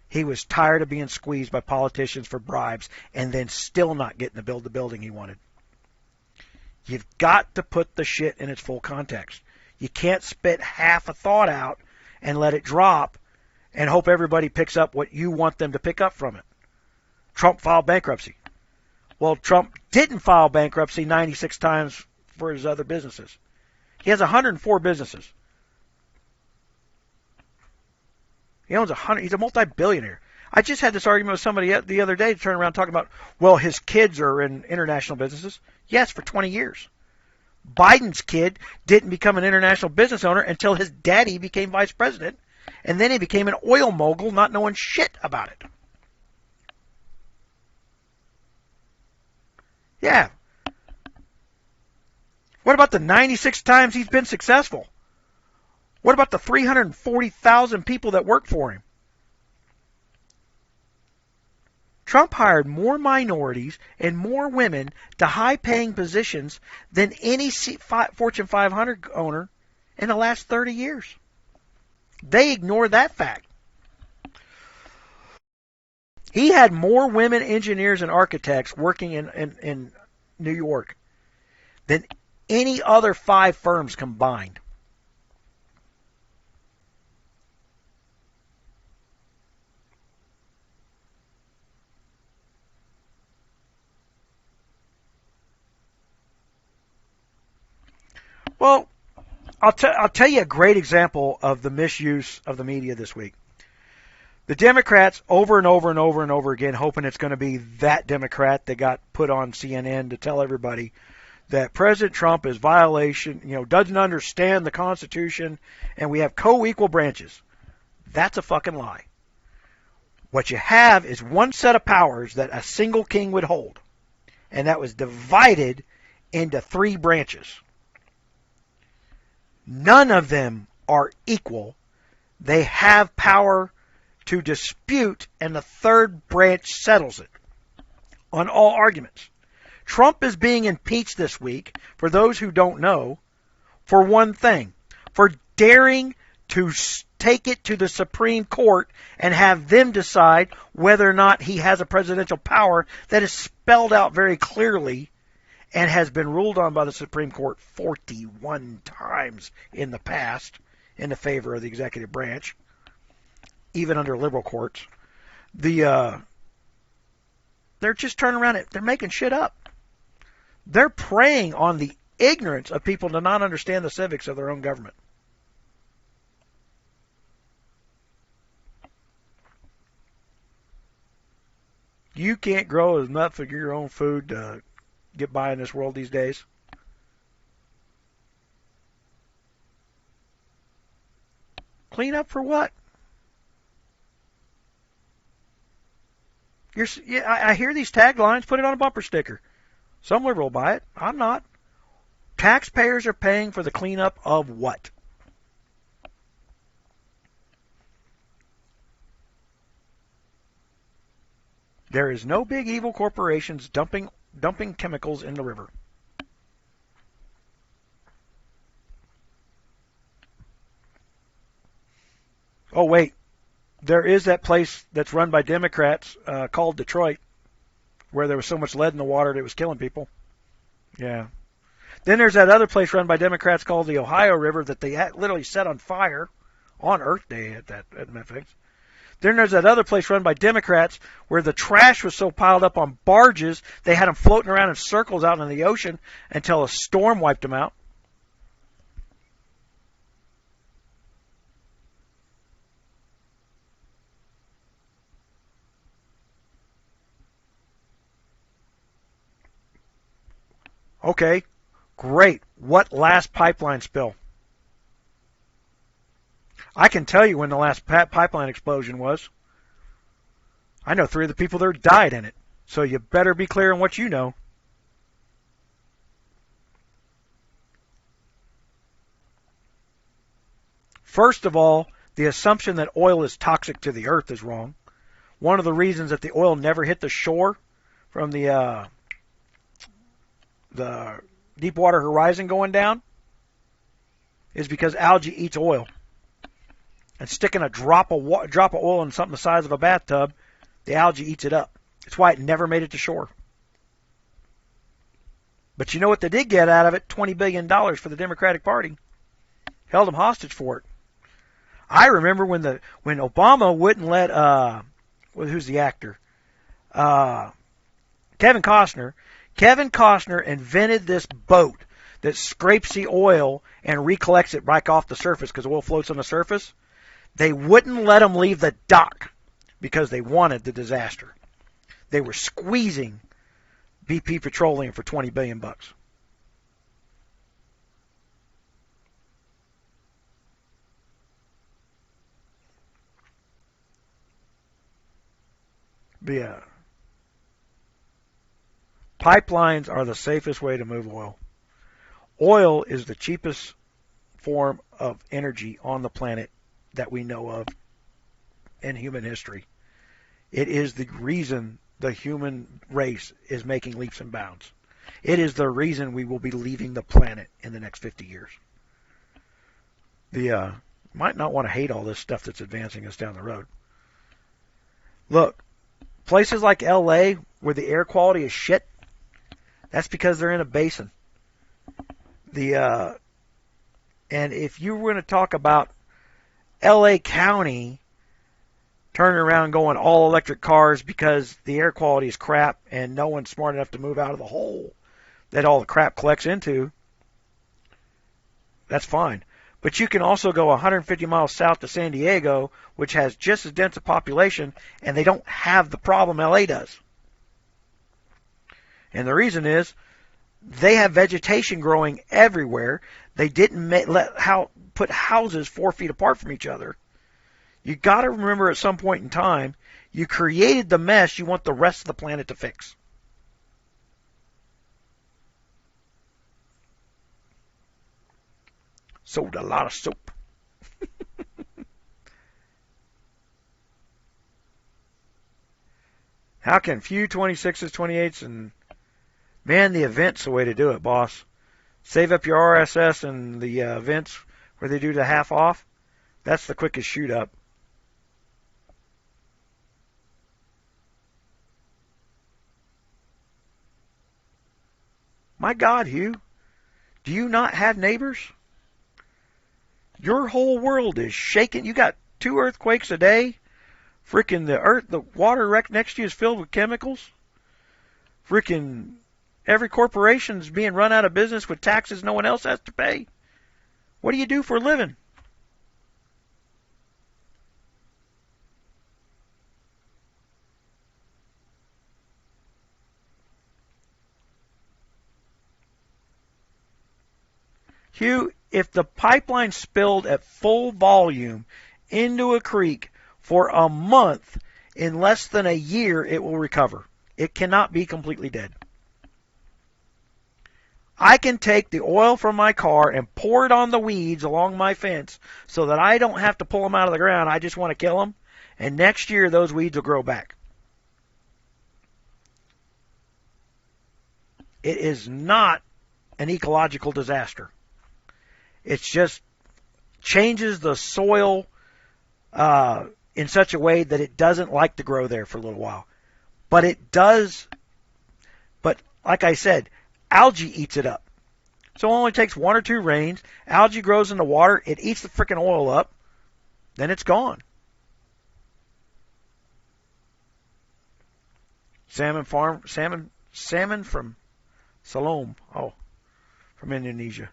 He was tired of being squeezed by politicians for bribes and then still not getting to build the building he wanted. You've got to put the shit in its full context. You can't spit half a thought out and let it drop and hope everybody picks up what you want them to pick up from it. Trump filed bankruptcy. Well, Trump didn't file bankruptcy 96 times for his other businesses. He has 104 businesses. He owns 100. He's a multi-billionaire. I just had this argument with somebody the other day, turning around talking about, well, his kids are in international businesses. Yes, for 20 years. Biden's kid didn't become an international business owner until his daddy became vice president, and then he became an oil mogul not knowing shit about it. Yeah. What about the 96 times he's been successful? What about the 340,000 people that work for him? Trump hired more minorities and more women to high-paying positions than any Fortune 500 owner in the last 30 years. They ignore that fact. He had more women engineers and architects working in New York than any other 5 firms combined. Well, I'll tell you a great example of the misuse of the media this week. The Democrats over and over and over and over again, hoping it's going to be that Democrat that got put on CNN to tell everybody that President Trump is doesn't understand the Constitution and we have co-equal branches. That's a fucking lie. What you have is one set of powers that a single king would hold, and that was divided into 3 branches. None of them are equal. They have power to dispute, and the 3rd branch settles it on all arguments. Trump is being impeached this week, for those who don't know, for one thing, for daring to take it to the Supreme Court and have them decide whether or not he has a presidential power that is spelled out very clearly and has been ruled on by the Supreme Court 41 times in the past in the favor of the executive branch, even under liberal courts. They're just turning around. They're making shit up. They're preying on the ignorance of people to not understand the civics of their own government. You can't grow enough of your own food to get by in this world these days. Clean up for what? I hear these taglines. Put it on a bumper sticker. Some liberal will buy it. I'm not. Taxpayers are paying for the cleanup of what? There is no big evil corporations dumping chemicals in the river. Oh, wait. There is that place that's run by Democrats called Detroit, where there was so much lead in the water that it was killing people. Yeah. Then there's that other place run by Democrats called the Ohio River that they literally set on fire on Earth Day at Memphis. Then there's that other place run by Democrats where the trash was so piled up on barges, they had them floating around in circles out in the ocean until a storm wiped them out. Okay, great. What last pipeline spill? I can tell you when the last pipeline explosion was. I know 3 of the people there died in it. So you better be clear on what you know. First of all, the assumption that oil is toxic to the earth is wrong. One of the reasons that the oil never hit the shore from the Deepwater Horizon going down is because algae eats oil. And sticking a drop of oil in something the size of a bathtub, the algae eats it up. That's why it never made it to shore. But you know what they did get out of it? $20 billion for the Democratic Party. Held them hostage for it. I remember when Obama wouldn't let who's the actor? Kevin Costner. Kevin Costner invented this boat that scrapes the oil and recollects it back off the surface because oil floats on the surface. They wouldn't let him leave the dock because they wanted the disaster. They were squeezing BP Petroleum for $20 billion. But yeah. Pipelines are the safest way to move oil. Oil is the cheapest form of energy on the planet that we know of in human history. It is the reason the human race is making leaps and bounds. It is the reason we will be leaving the planet in the next 50 years. Might not want to hate all this stuff that's advancing us down the road. Look, places like LA where the air quality is shit, that's because they're in a basin. And if you were going to talk about LA County turning around going all electric cars because the air quality is crap and no one's smart enough to move out of the hole that all the crap collects into, that's fine. But you can also go 150 miles south to San Diego, which has just as dense a population, and they don't have the problem LA does. And the reason is they have vegetation growing everywhere. They didn't put houses 4 feet apart from each other. You got to remember at some point in time, you created the mess you want the rest of the planet to fix. Sold a lot of soap. How can few 26s, 28s, and man, the event's the way to do it, boss. Save up your RSS and the events where they do the half off. That's the quickest shoot up. My God, Hugh, do you not have neighbors? Your whole world is shaking. You got 2 earthquakes a day. Freaking the water right next to you is filled with chemicals. Freaking every corporation is being run out of business with taxes no one else has to pay. What do you do for a living? Hugh, if the pipeline spilled at full volume into a creek for a month, in less than a year, it will recover. It cannot be completely dead. I can take the oil from my car and pour it on the weeds along my fence so that I don't have to pull them out of the ground. I just want to kill them. And next year, those weeds will grow back. It is not an ecological disaster. It just changes the soil in such a way that it doesn't like to grow there for a little while. But it does, but like I said, algae eats it up. So it only takes 1 or 2 rains. Algae grows in the water. It eats the freaking oil up. Then it's gone. Salmon from Salome. Oh, from Indonesia.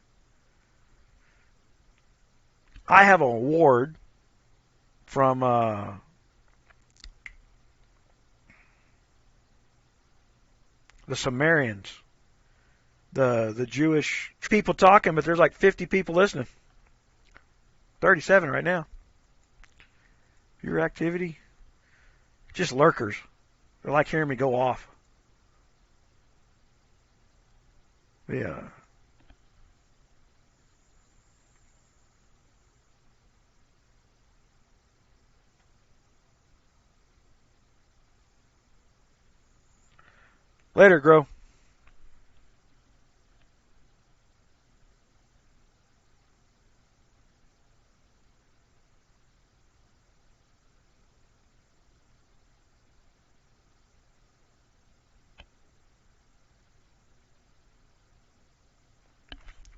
I have an award from the Sumerians, the Jewish people talking, but there's like 50 people listening. 37 right now. Your activity, just lurkers. They like hearing me go off. Yeah. Later, Grow.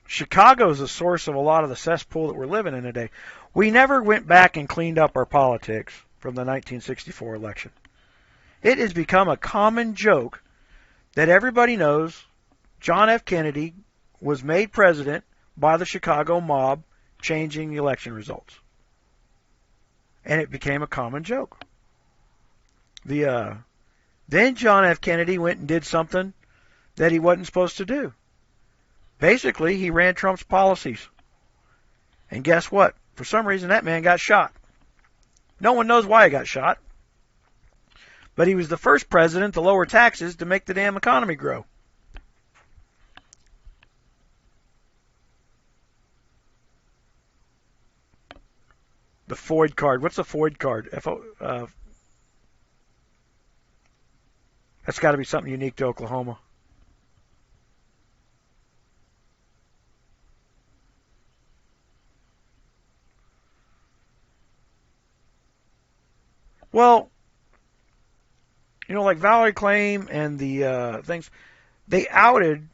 Chicago is the source of a lot of the cesspool that we're living in today. We never went back and cleaned up our politics from the 1964 election. It has become a common joke that everybody knows John F. Kennedy was made president by the Chicago mob changing the election results. And it became a common joke. Then John F. Kennedy went and did something that he wasn't supposed to do. Basically, he ran Trump's policies. And guess what? For some reason, that man got shot. No one knows why he got shot. But he was the first president to lower taxes to make the damn economy grow. The FOID card. What's the FOID card? That's got to be something unique to Oklahoma. Well, you know, like Valerie Claim and the things, they outed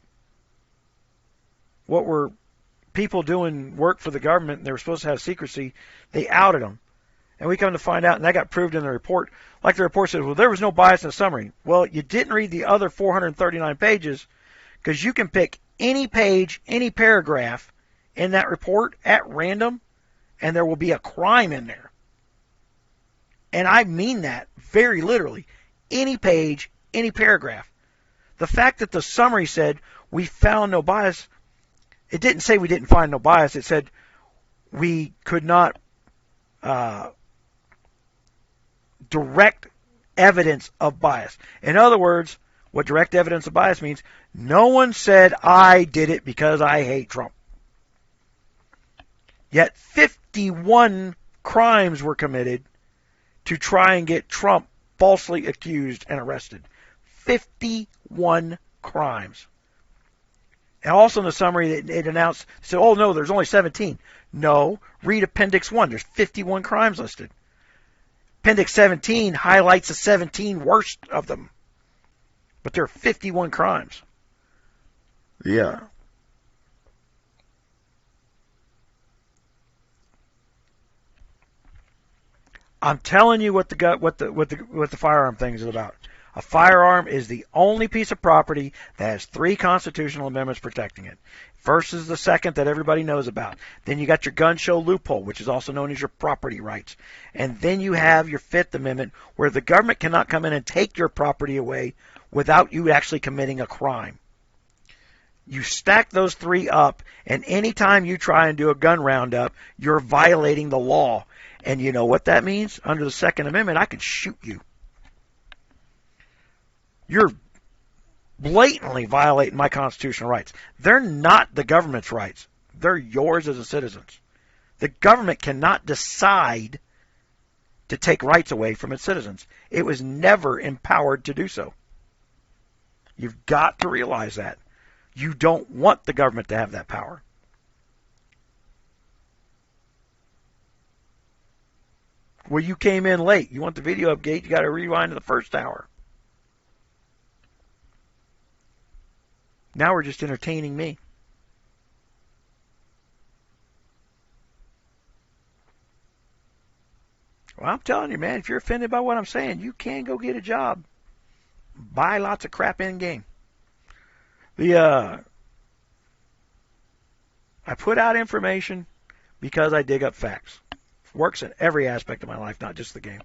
what were people doing work for the government, and they were supposed to have secrecy. They outed them. And we come to find out, and that got proved in the report. Like the report said, well, there was no bias in the summary. Well, you didn't read the other 439 pages, because you can pick any page, any paragraph in that report at random, and there will be a crime in there. And I mean that very literally. Any page, any paragraph. The fact that the summary said we found no bias, it didn't say we didn't find no bias. It said we could not direct evidence of bias. In other words, what direct evidence of bias means, no one said I did it because I hate Trump. Yet 51 crimes were committed to try and get Trump falsely accused and arrested. 51 crimes. And also in the summary, it announced, it said, oh no, there's only 17. No, read Appendix 1. There's 51 crimes listed. Appendix 17 highlights the 17 worst of them. But there are 51 crimes. Yeah. I'm telling you what the firearm thing is about. A firearm is the only piece of property that has 3 constitutional amendments protecting it. First is the second that everybody knows about. Then you got your gun show loophole, which is also known as your property rights. And then you have your Fifth Amendment, where the government cannot come in and take your property away without you actually committing a crime. You stack those 3 up, and anytime you try and do a gun roundup, you're violating the law. And you know what that means? Under the Second Amendment, I can shoot you. You're blatantly violating my constitutional rights. They're not the government's rights. They're yours as a citizen. The government cannot decide to take rights away from its citizens. It was never empowered to do so. You've got to realize that. You don't want the government to have that power. Well, you came in late. You want the video update, you got to rewind to the first hour. Now we're just entertaining me. Well, I'm telling you, man, if you're offended by what I'm saying, you can go get a job. Buy lots of crap in game. I put out information because I dig up facts. Works in every aspect of my life, not just the game.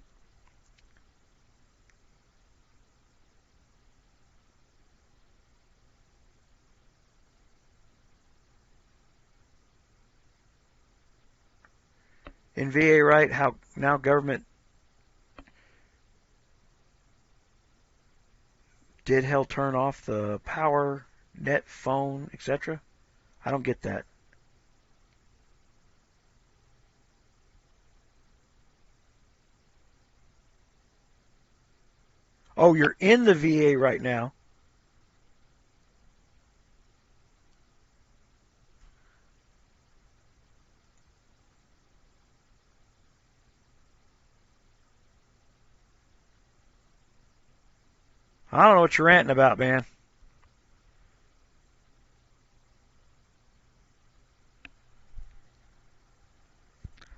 In VA, right, how now government did hell turn off the power, net, phone, etc.? I don't get that. Oh, you're in the VA right now. I don't know what you're ranting about, man.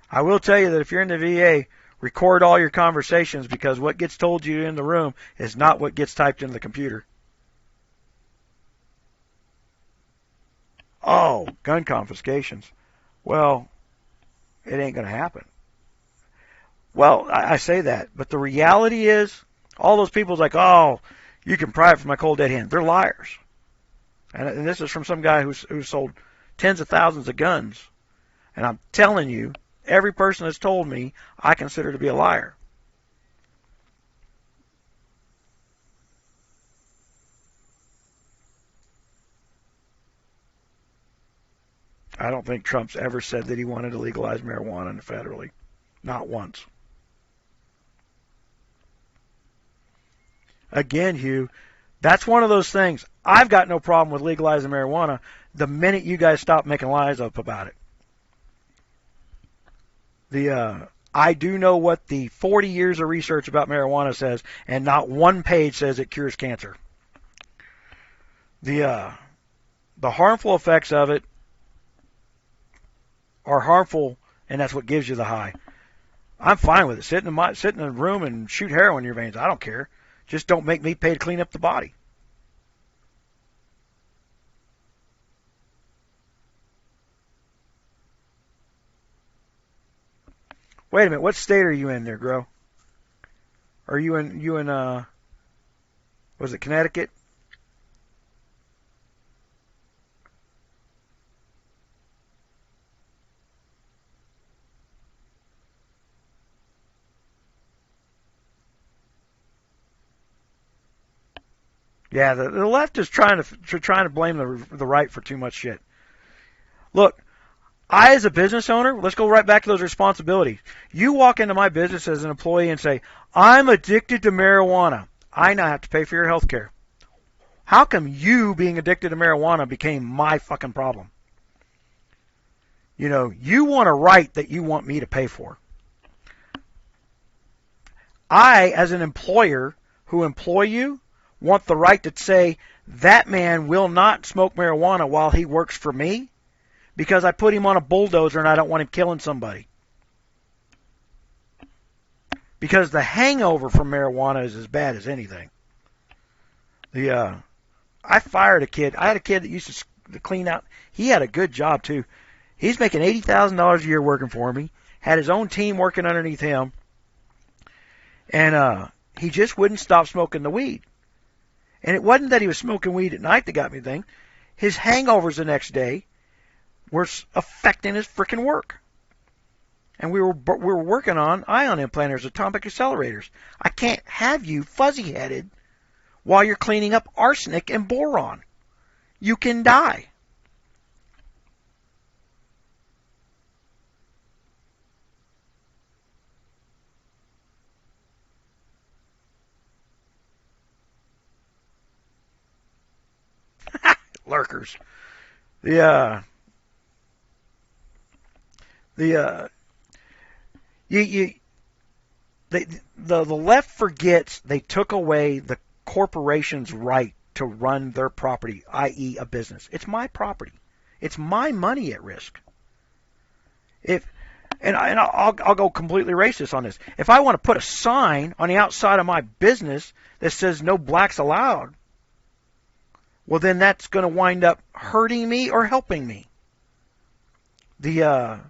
I will tell you that if you're in the VA, record all your conversations, because what gets told you in the room is not what gets typed in the computer. Oh, gun confiscations. Well, it ain't going to happen. Well, I say that, but the reality is, all those people's like, oh, you can pry it from my cold dead hand. They're liars. And this is from some guy who's sold tens of thousands of guns. And I'm telling you, every person that's told me, I consider to be a liar. I don't think Trump's ever said that he wanted to legalize marijuana federally. Not once. Again, Hugh, that's one of those things. I've got no problem with legalizing marijuana the minute you guys stop making lies up about it. I do know what the 40 years of research about marijuana says, and not one page says it cures cancer. The harmful effects of it are harmful, and that's what gives you the high. I'm fine with it. Sit in a room and shoot heroin in your veins. I don't care. Just don't make me pay to clean up the body. Wait a minute. What state are you in there, Gro? Are you in was it Connecticut? Yeah, the left is trying to blame the right for too much shit. Look, I as a business owner, let's go right back to those responsibilities. You walk into my business as an employee and say, I'm addicted to marijuana. I now have to pay for your health care. How come you being addicted to marijuana became my fucking problem? You know, you want a right that you want me to pay for. I, as an employer who employ you, want the right to say that man will not smoke marijuana while he works for me because I put him on a bulldozer and I don't want him killing somebody. Because the hangover from marijuana is as bad as anything. I fired a kid. I had a kid that used to clean out. He had a good job too. He's making $80,000 a year working for me. Had his own team working underneath him, and he just wouldn't stop smoking the weed. And it wasn't that he was smoking weed at night that got me the thing. His hangovers the next day were affecting his freaking work. And we were working on ion implanters, atomic accelerators. I can't have you fuzzy-headed while you're cleaning up arsenic and boron. You can die. Lurkers. The left forgets they took away the corporation's right to run their property, i.e. a business. It's my property. It's my money at risk. I'll go completely racist on this. If I want to put a sign on the outside of my business that says no blacks allowed, well, then that's going to wind up hurting me or helping me. Well,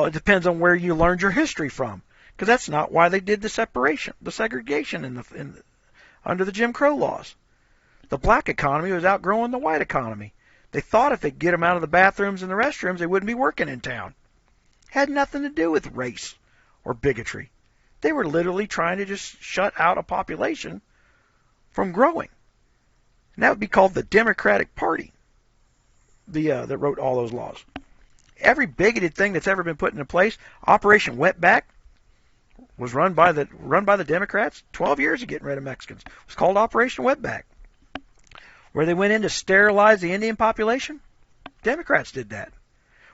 it depends on where you learned your history from, because that's not why they did the segregation under the Jim Crow laws. The black economy was outgrowing the white economy. They thought if they could get them out of the bathrooms and the restrooms, they wouldn't be working in town. Had nothing to do with race or bigotry. They were literally trying to just shut out a population from growing. And that would be called the Democratic Party, that wrote all those laws. Every bigoted thing that's ever been put into place, Operation Wetback, was run by the Democrats. 12 years of getting rid of Mexicans. It was called Operation Wetback. Where they went in to sterilize the Indian population, Democrats did that.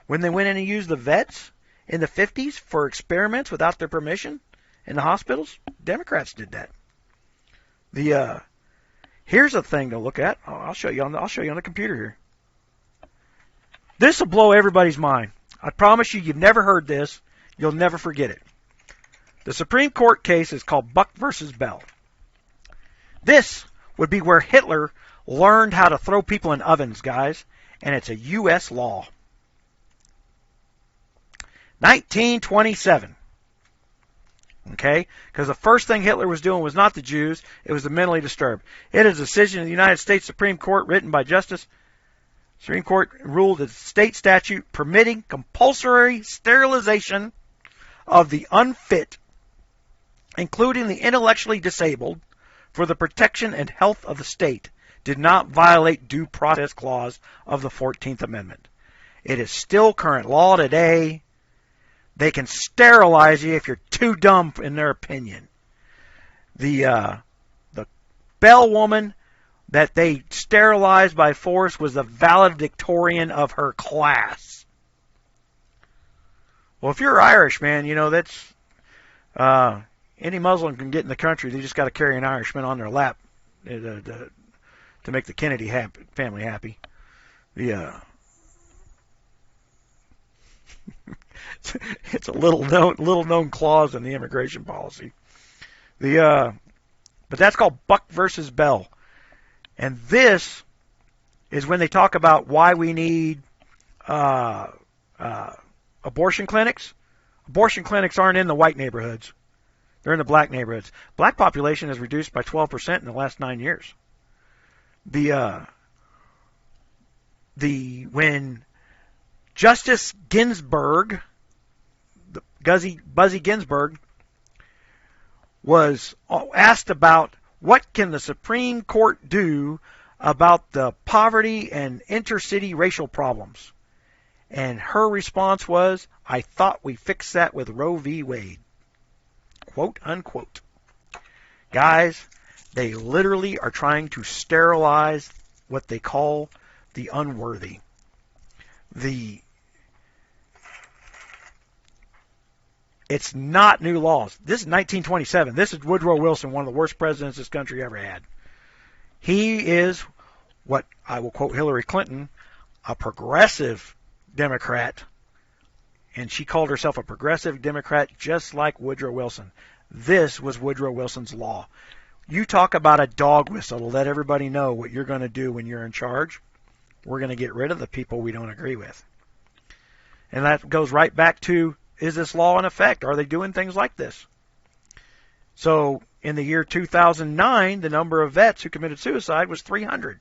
When they went in and used the vets in the 50s for experiments without their permission in the hospitals, Democrats did that. Here's a thing to look at. I'll show you on the computer here. This will blow everybody's mind. I promise you've never heard this. You'll never forget it. The Supreme Court case is called Buck versus Bell. This would be where Hitler learned how to throw people in ovens, guys, and it's a U.S. law. 1927. Okay? Because the first thing Hitler was doing was not the Jews, it was the mentally disturbed. It is a decision of the United States Supreme Court written by Justice. Supreme Court ruled that state statute permitting compulsory sterilization of the unfit, including the intellectually disabled, for the protection and health of the state, did not violate due process clause of the 14th Amendment. It is still current law today. They can sterilize you if you're too dumb in their opinion. The Bell woman that they sterilized by force was the valedictorian of her class. Well, if you're Irish, man, that's any Muslim can get in the country. They just got to carry an Irishman on their lap to make the Kennedy family happy. It's a little known clause in the immigration policy. But that's called Buck versus Bell. And this is when they talk about why we need abortion clinics. Abortion clinics aren't in the white neighborhoods. They're in the black neighborhoods. Black population has reduced by 12% in the last 9 years. When Justice Ginsburg, Buzzy Ginsburg, was asked about what can the Supreme Court do about the poverty and intercity racial problems. And her response was, I thought we fixed that with Roe v. Wade. Quote, unquote. Guys, they literally are trying to sterilize what they call the unworthy. It's not new laws. This is 1927. This is Woodrow Wilson, one of the worst presidents this country ever had. He is what I will quote Hillary Clinton, a progressive Democrat, and she called herself a progressive Democrat just like Woodrow Wilson. This was Woodrow Wilson's law. You talk about a dog whistle to let everybody know what you're going to do when you're in charge. We're going to get rid of the people we don't agree with. And that goes right back to, is this law in effect? Are they doing things like this? So in the year 2009, the number of vets who committed suicide was 300.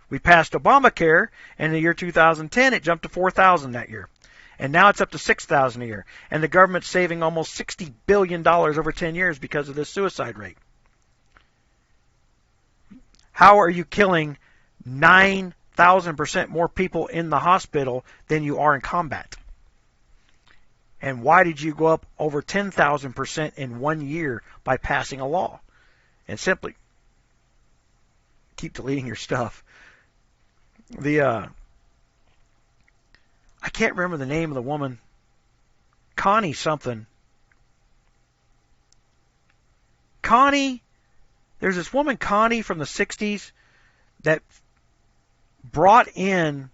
We passed Obamacare, and in the year 2010, it jumped to 4,000 that year. And now it's up to 6,000 a year. And the government's saving almost $60 billion over 10 years because of this suicide rate. How are you killing 9,000% more people in the hospital than you are in combat? And why did you go up over 10,000% in 1 year by passing a law? And simply keep deleting your stuff. I can't remember the name of the woman. Connie something. Connie, there's this woman, Connie, from the 60s that brought in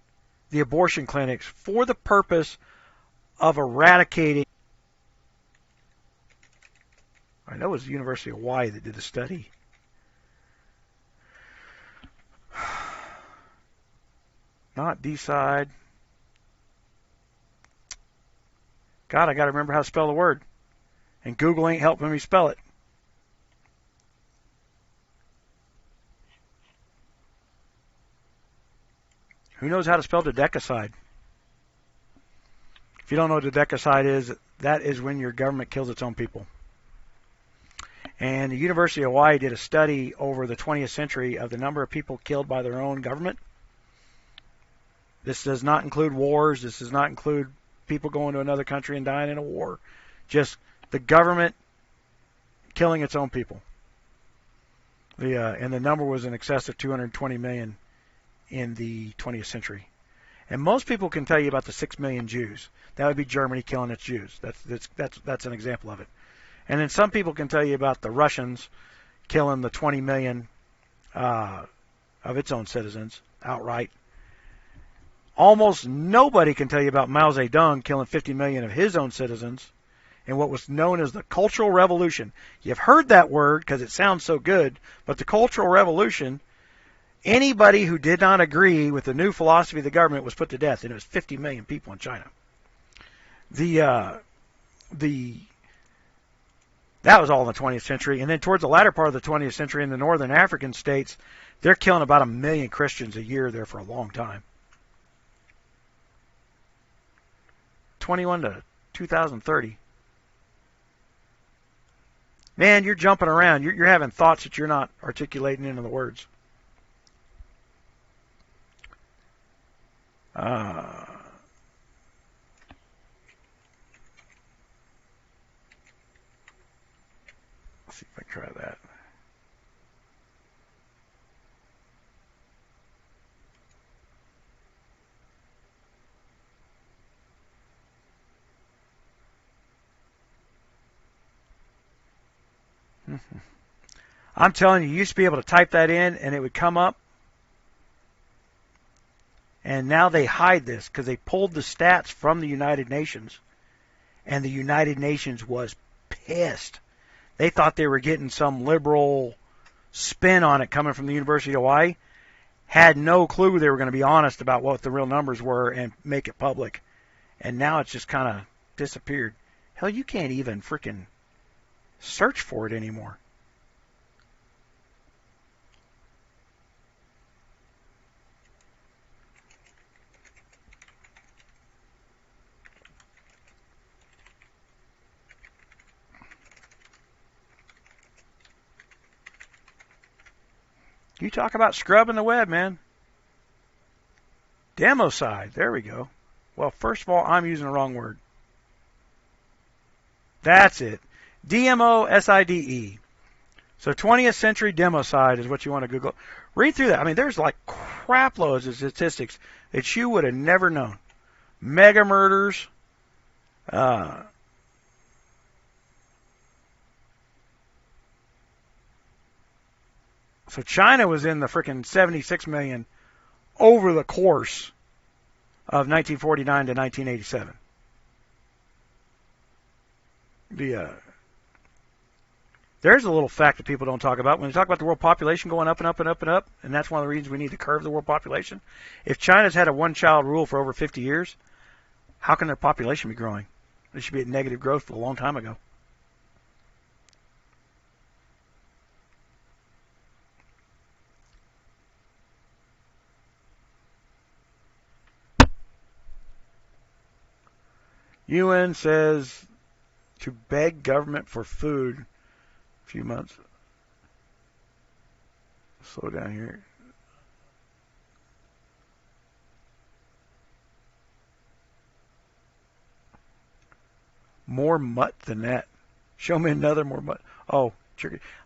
the abortion clinics for the purpose of eradicating. I know it was the University of Hawaii that did the study. Not decide. God, I got to remember how to spell the word. And Google ain't helping me spell it. Who knows how to spell dodecicide? If you don't know what dodecicide is, that is when your government kills its own people. And the University of Hawaii did a study over the 20th century of the number of people killed by their own government. This does not include wars. This does not include people going to another country and dying in a war. Just the government killing its own people. And the number was in excess of 220 million in the 20th century. And most people can tell you about the 6 million Jews. That would be Germany killing its Jews. That's an example of it. And then some people can tell you about the Russians killing the 20 million of its own citizens outright. Almost nobody can tell you about Mao Zedong killing 50 million of his own citizens in what was known as the Cultural Revolution. You've heard that word because it sounds so good, but the Cultural Revolution, anybody who did not agree with the new philosophy of the government was put to death, and it was 50 million people in China. That was all in the 20th century, and then towards the latter part of the 20th century in the northern African states, they're killing about 1 million Christians a year there for a long time. 21 to 2030. Man, you're jumping around. You're having thoughts that you're not articulating into the words. Let's see if I can try that. I'm telling you, you used to be able to type that in and it would come up. And now they hide this because they pulled the stats from the United Nations. And the United Nations was pissed. They thought they were getting some liberal spin on it coming from the University of Hawaii. Had no clue they were going to be honest about what the real numbers were and make it public. And now it's just kind of disappeared. Hell, you can't even freaking search for it anymore. You talk about scrubbing the web, man. Democide. There we go. Well, first of all, I'm using the wrong word. That's it. DMOSIDE. So 20th century democide is what you want to Google. Read through that. I mean, there's like crap loads of statistics that you would have never known. Mega murders. So China was in the freaking 76 million over the course of 1949 to 1987. There's a little fact that people don't talk about. When they talk about the world population going up and up and up and up, and that's one of the reasons we need to curb the world population. If China's had a one-child rule for over 50 years, how can their population be growing? They should be at negative growth a long time ago. UN says to beg government for food a few months. Slow down here. More mutt than that. Show me another more mutt. Oh,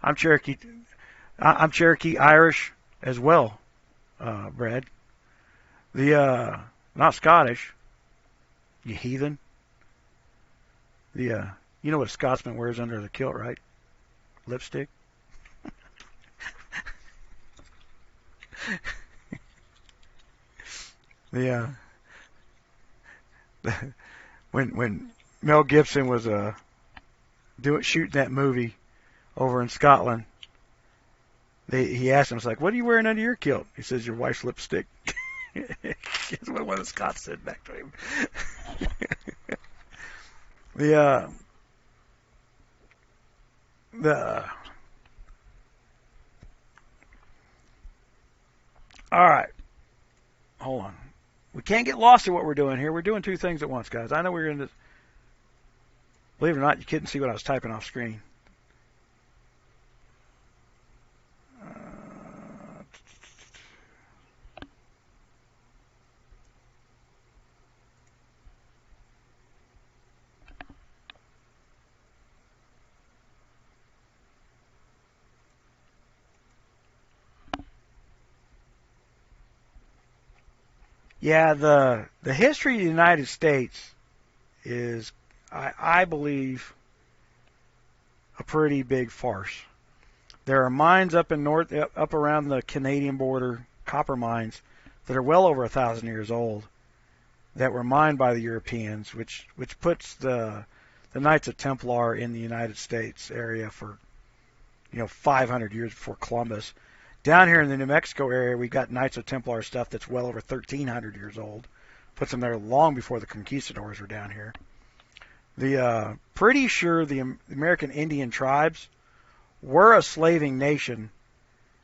I'm Cherokee. I'm Cherokee Irish as well, Brad. Not Scottish. You heathen. You know what a Scotsman wears under the kilt, right? Lipstick. When Mel Gibson was shooting that movie over in Scotland, he asked him, "It's like, what are you wearing under your kilt?" He says, "Your wife's lipstick." That's what one of the Scots said back to him. All right. Hold on. We can't get lost in what we're doing here. We're doing two things at once, guys. I know we're going to... Believe it or not, you couldn't see what I was typing off screen. Yeah, the history of the United States is, I believe, a pretty big farce. There are mines up around the Canadian border, copper mines, that are well over 1,000 years old, that were mined by the Europeans, which puts the Knights of Templar in the United States area for 500 years before Columbus. Down here in the New Mexico area, we've got Knights of Templar stuff that's well over 1,300 years old. Puts them there long before the conquistadors were down here. Pretty sure the American Indian tribes were a slaving nation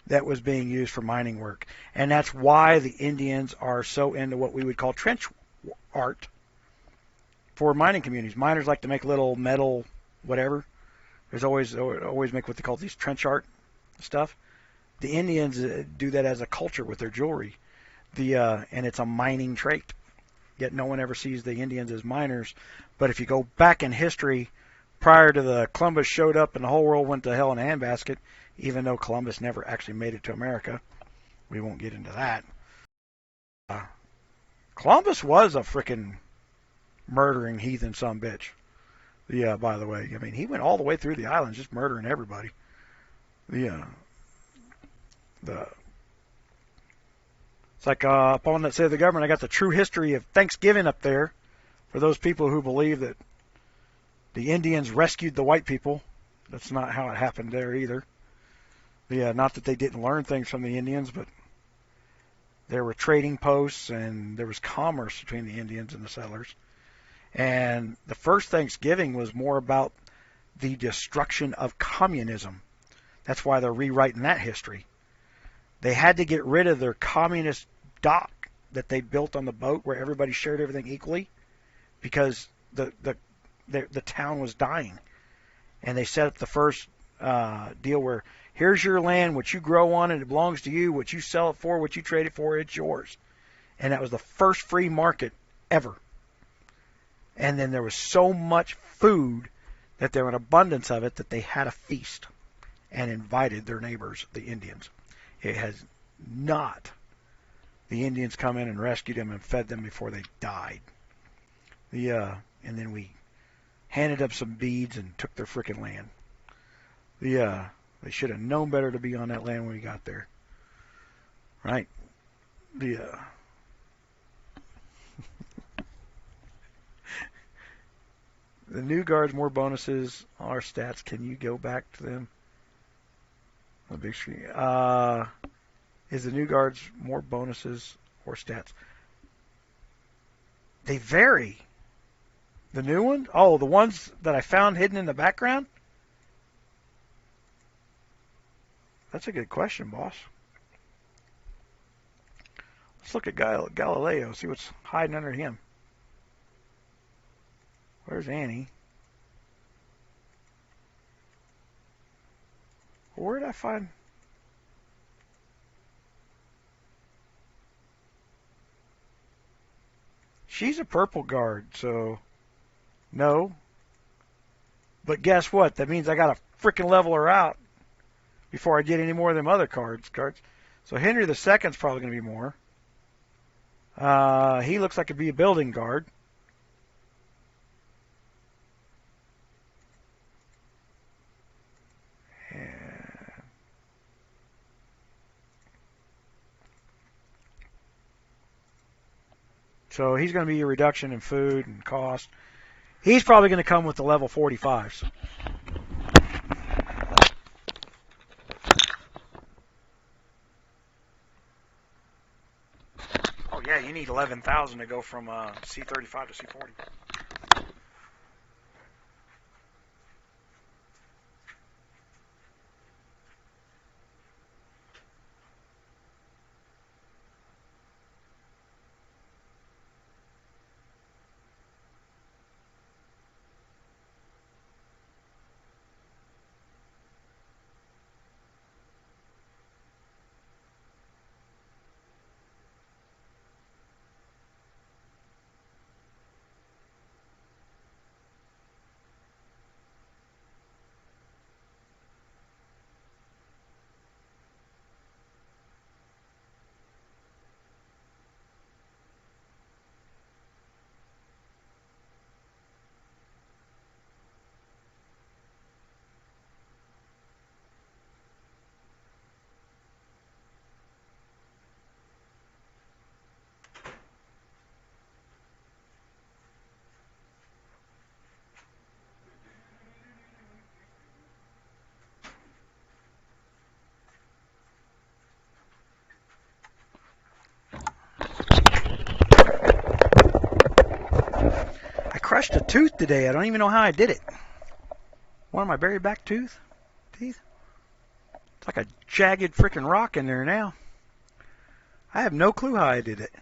that was being used for mining work. And that's why the Indians are so into what we would call trench art for mining communities. Miners like to make little metal whatever. There's always make what they call these trench art stuff. The Indians do that as a culture with their jewelry. And it's a mining trait. Yet no one ever sees the Indians as miners. But if you go back in history, prior to the Columbus showed up and the whole world went to hell in a handbasket, even though Columbus never actually made it to America. We won't get into that. Columbus was a freaking murdering heathen sumbitch. By the way, I mean, he went all the way through the islands just murdering everybody. It's like upon that say of the government, I got the true history of Thanksgiving up there for those people who believe that the Indians rescued the white people. That's not how it happened there either. Not that they didn't learn things from the Indians, but there were trading posts and there was commerce between the Indians and the settlers. And the first Thanksgiving was more about the destruction of communism. That's why they're rewriting that history. They had to get rid of their communist dock that they built on the boat where everybody shared everything equally because the town was dying. And they set up the first deal where here's your land, what you grow on, and it belongs to you. What you sell it for, what you trade it for, it's yours. And that was the first free market ever. And then there was so much food that there was an abundance of it that they had a feast and invited their neighbors, the Indians. It has not. The Indians come in and rescued them and fed them before they died. And then we handed up some beads and took their frickin' land. They should have known better to be on that land when we got there. Right? The the new guards, more bonuses, our stats. Can you go back to them? The big screen. Is the new guards more bonuses or stats? They vary. The new one? Oh, the ones that I found hidden in the background? That's a good question, boss. Let's look at Galileo, see what's hiding under him. Where's Annie? Where did I find... She's a purple guard, so no. But guess what? That means I got to frickin' level her out before I get any more of them other cards. So Henry the Second's probably going to be more. He looks like he'd be a building guard. So he's going to be a reduction in food and cost. He's probably going to come with the level 45s. Oh, yeah, you need 11,000 to go from C35 to C40. Crushed a tooth today. I don't even know how I did it. One of my buried back teeth. It's like a jagged freaking rock in there now. I have no clue how I did it.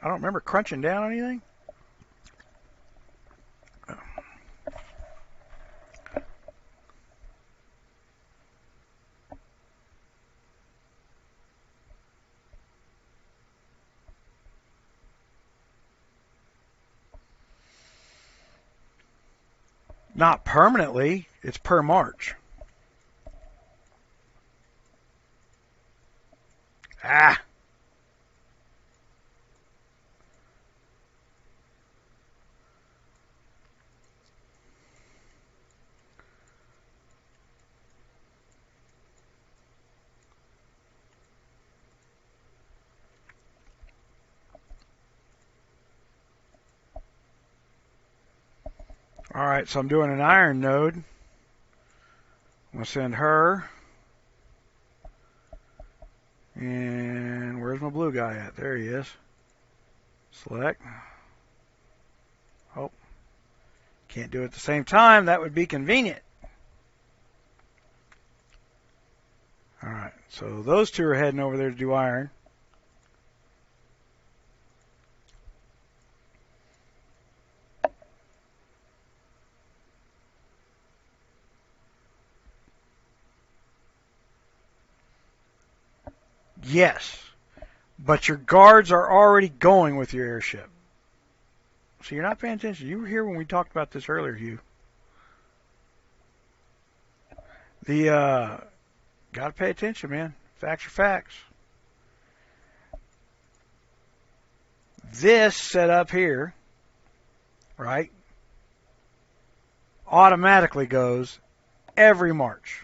I don't remember crunching down on anything. Not permanently. It's per March. Ah. All right, so I'm doing an iron node. I'm going to send her. And where's my blue guy at? There he is. Select. Oh, can't do it at the same time. That would be convenient. All right, so those two are heading over there to do iron. Yes, but your guards are already going with your airship. So you're not paying attention. You were here when we talked about this earlier, Hugh. Gotta pay attention, man. Facts are facts. This set up here, right, automatically goes every March.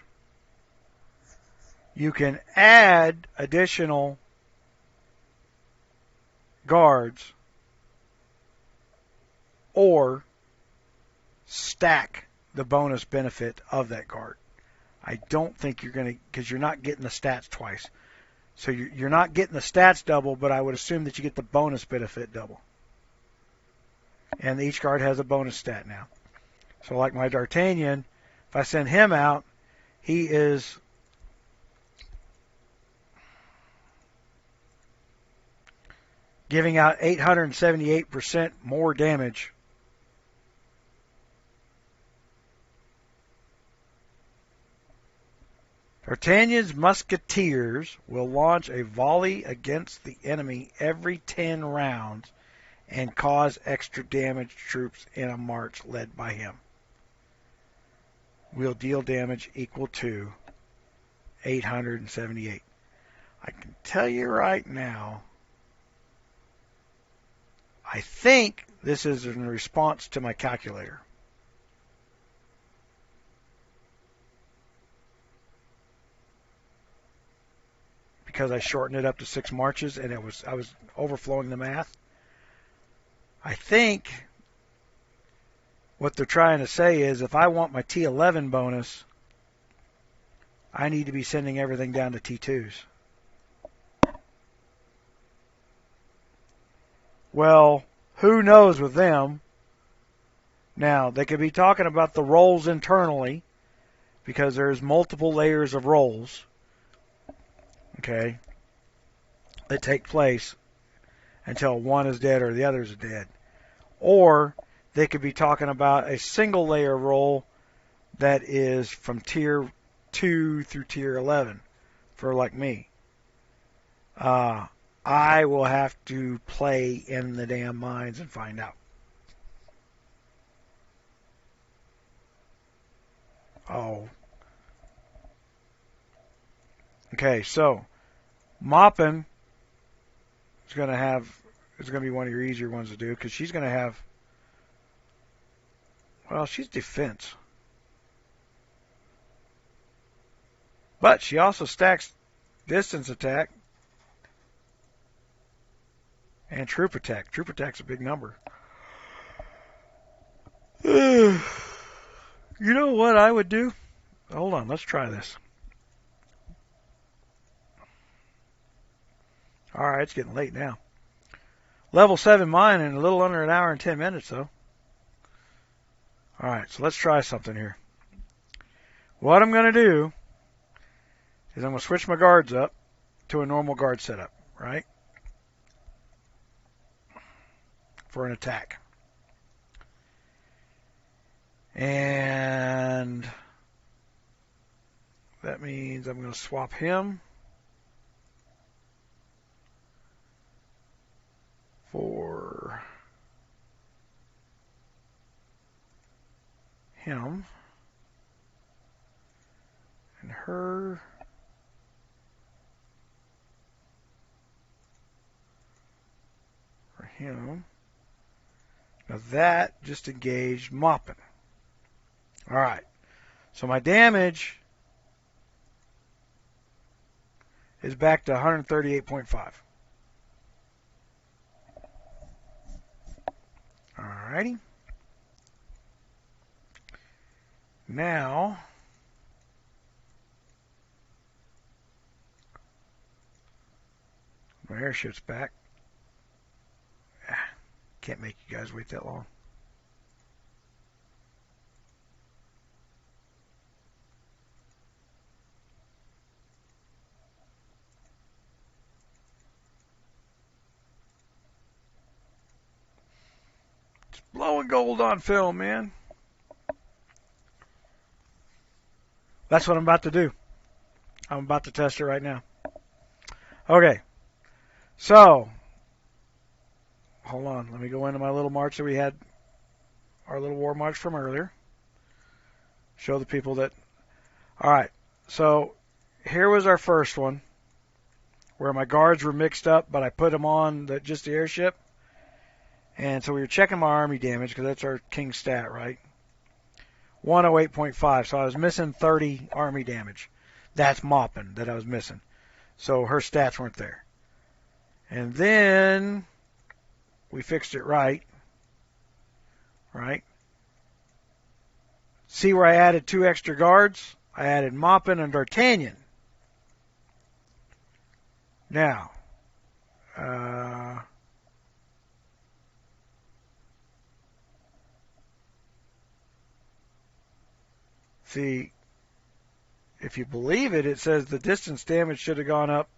You can add additional guards or stack the bonus benefit of that guard. I don't think you're going to, because you're not getting the stats twice. So you're not getting the stats double, but I would assume that you get the bonus benefit double. And each guard has a bonus stat now. So like my D'Artagnan, if I send him out, he is giving out 878% more damage. D'Artagnan's musketeers will launch a volley against the enemy every 10 rounds and cause extra damage to troops in a march led by him. Will deal damage equal to 878. I can tell you right now, I think this is in response to my calculator. Because I shortened it up to 6 marches and I was overflowing the math. I think what they're trying to say is if I want my T11 bonus, I need to be sending everything down to T2s. Well, who knows with them? Now, they could be talking about the rolls internally because there's multiple layers of rolls, okay, that take place until one is dead or the other is dead. Or they could be talking about a single layer roll that is from tier 2 through tier 11 for like me. I will have to play in the damn mines and find out. Oh. Okay, so Moppin is going to be one of your easier ones to do because she's going to have, well, she's defense. But she also stacks distance attack and troop attack. Troop attack's a big number. You know what I would do? Hold on, let's try this. All right, it's getting late now. Level 7 mine in a little under an hour and 10 minutes, though. All right, so let's try something here. What I'm going to do is I'm going to switch my guards up to a normal guard setup, right? For an attack. And that means I'm going to swap him for him and her for him. Now that just engaged Moppin. All right. So my damage is back to 138.5. All righty. Now, my airship's back. Can't make you guys wait that long. It's blowing gold on film, man. That's what I'm about to do. I'm about to test it right now. Okay. So, hold on. Let me go into my little march that we had, our little war march from earlier. Show the people that. All right. So, here was our first one where my guards were mixed up, but I put them on just the airship. And so we were checking my army damage because that's our king stat, right? 108.5. So I was missing 30 army damage. That's mopping that I was missing. So her stats weren't there. And then we fixed it right. Right? See where I added 2 extra guards? I added Moppin and D'Artagnan. Now, see, if you believe it, it says the distance damage should have gone up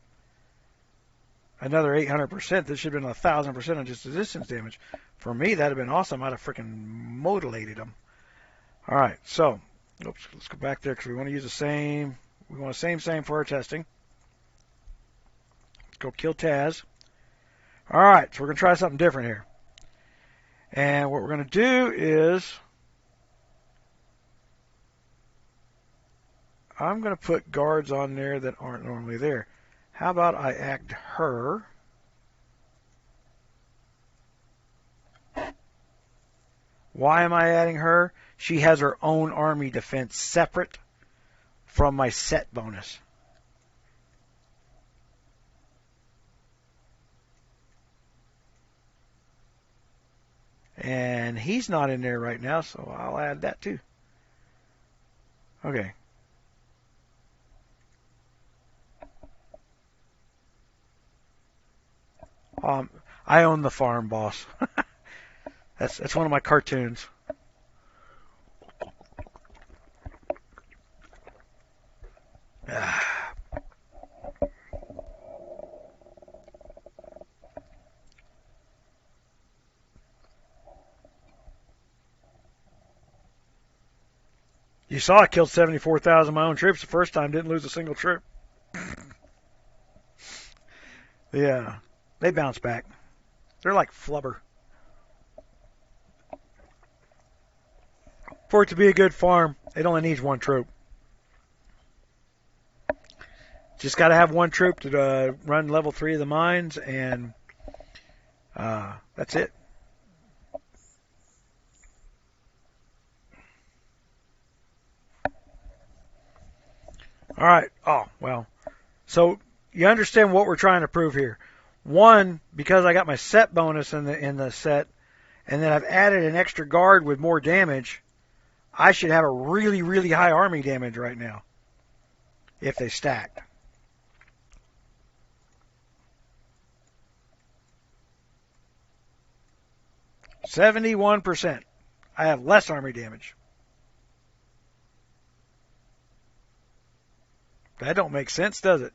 another 800%. This should have been 1,000% on just the distance damage. For me, that would have been awesome. I'd have freaking mutilated them. All right, so, oops, let's go back there because we want to use the same. We want the same for our testing. Let's go kill Taz. All right, so we're going to try something different here. And what we're going to do is I'm going to put guards on there that aren't normally there. How about I act her? Why am I adding her? She has her own army defense separate from my set bonus. And he's not in there right now, so I'll add that too. Okay. I own the farm, boss. That's one of my cartoons. You saw I killed 74,000 of my own troops the first time, didn't lose a single troop. Yeah, they bounce back. They're like flubber. For it to be a good farm, it only needs 1 troop. Just got to have 1 troop to run level 3 of the mines, and that's it. All right. Oh, well. So you understand what we're trying to prove here. 1, because I got my set bonus in the set, and then I've added an extra guard with more damage, I should have a really, really high army damage right now if they stacked. %71. I have less army damage. That don't make sense, does it?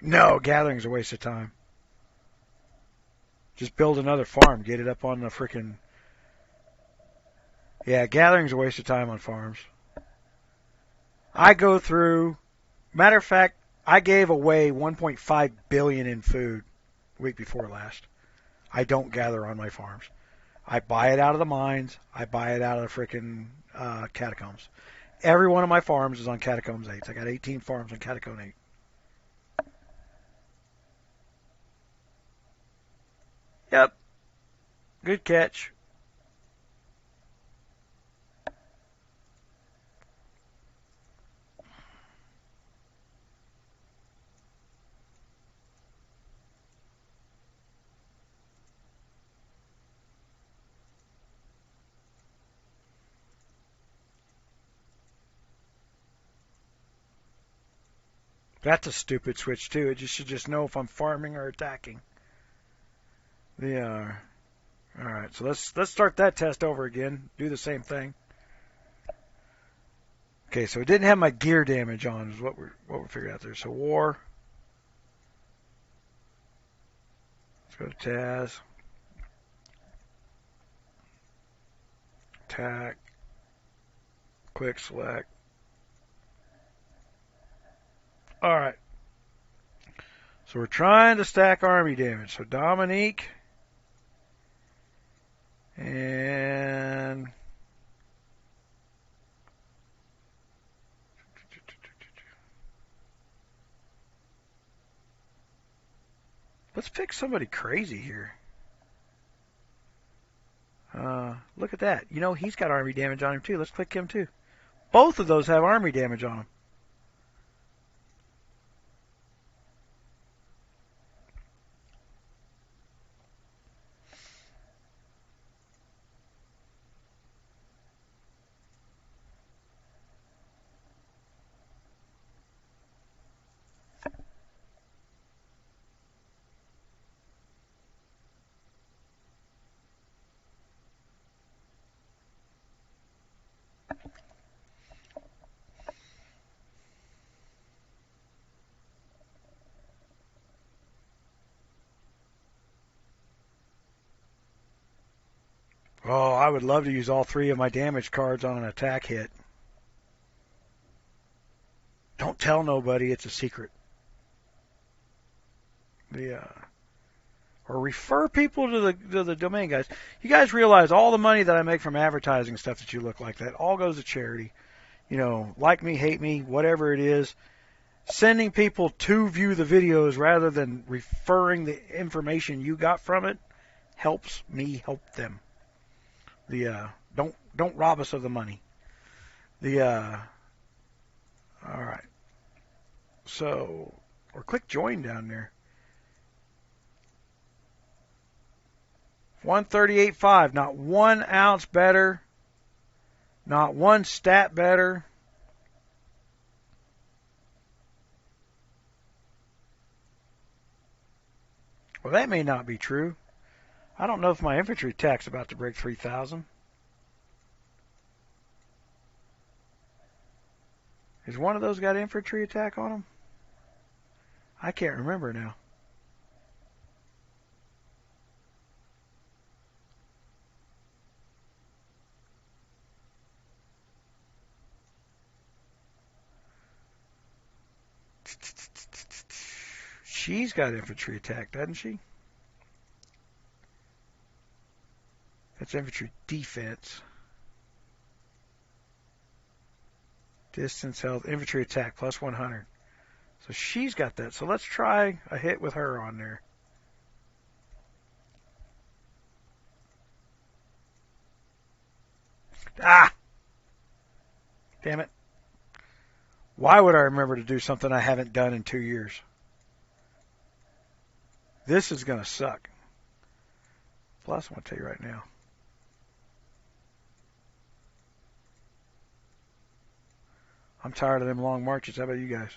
No, gathering's a waste of time. Just build another farm. Get it up on the frickin'... Yeah, gathering's a waste of time on farms. I go through... Matter of fact, I gave away 1.5 billion in food the week before last. I don't gather on my farms. I buy it out of the mines. I buy it out of the frickin' catacombs. Every one of my farms is on Catacombs 8. I got 18 farms on Catacomb 8. Yep. Good catch. That's a stupid switch too. It should just know if I'm farming or attacking. They are. All right, so let's start that test over again. Do the same thing. Okay, so it didn't have my gear damage on, is what we're figuring out there. So war. Let's go to Taz. Attack. Quick select. All right. So we're trying to stack army damage. So Dominique and let's pick somebody crazy here. Look at that. You know, he's got army damage on him too. Let's click him too. Both of those have army damage on them. Oh, I would love to use all three of my damage cards on an attack hit. Don't tell nobody, it's a secret. Or refer people to the domain, guys. You guys realize all the money that I make from advertising stuff that you look like that all goes to charity. You know, like me, hate me, whatever it is. Sending people to view the videos rather than referring the information you got from it helps me help them. Don't rob us of the money. All right. So, or click join down there. 138.5, not 1 ounce better, not one stat better. Well, that may not be true. I don't know if my infantry attack's about to break 3,000. Has one of those got infantry attack on them? I can't remember now. She's got infantry attack, doesn't she? That's infantry defense. Distance held, infantry attack, plus 100. So she's got that. So let's try a hit with her on there. Ah! Damn it. Why would I remember to do something I haven't done in 2 years? This is going to suck. Plus, I want to tell you right now. I'm tired of them long marches. How about you guys?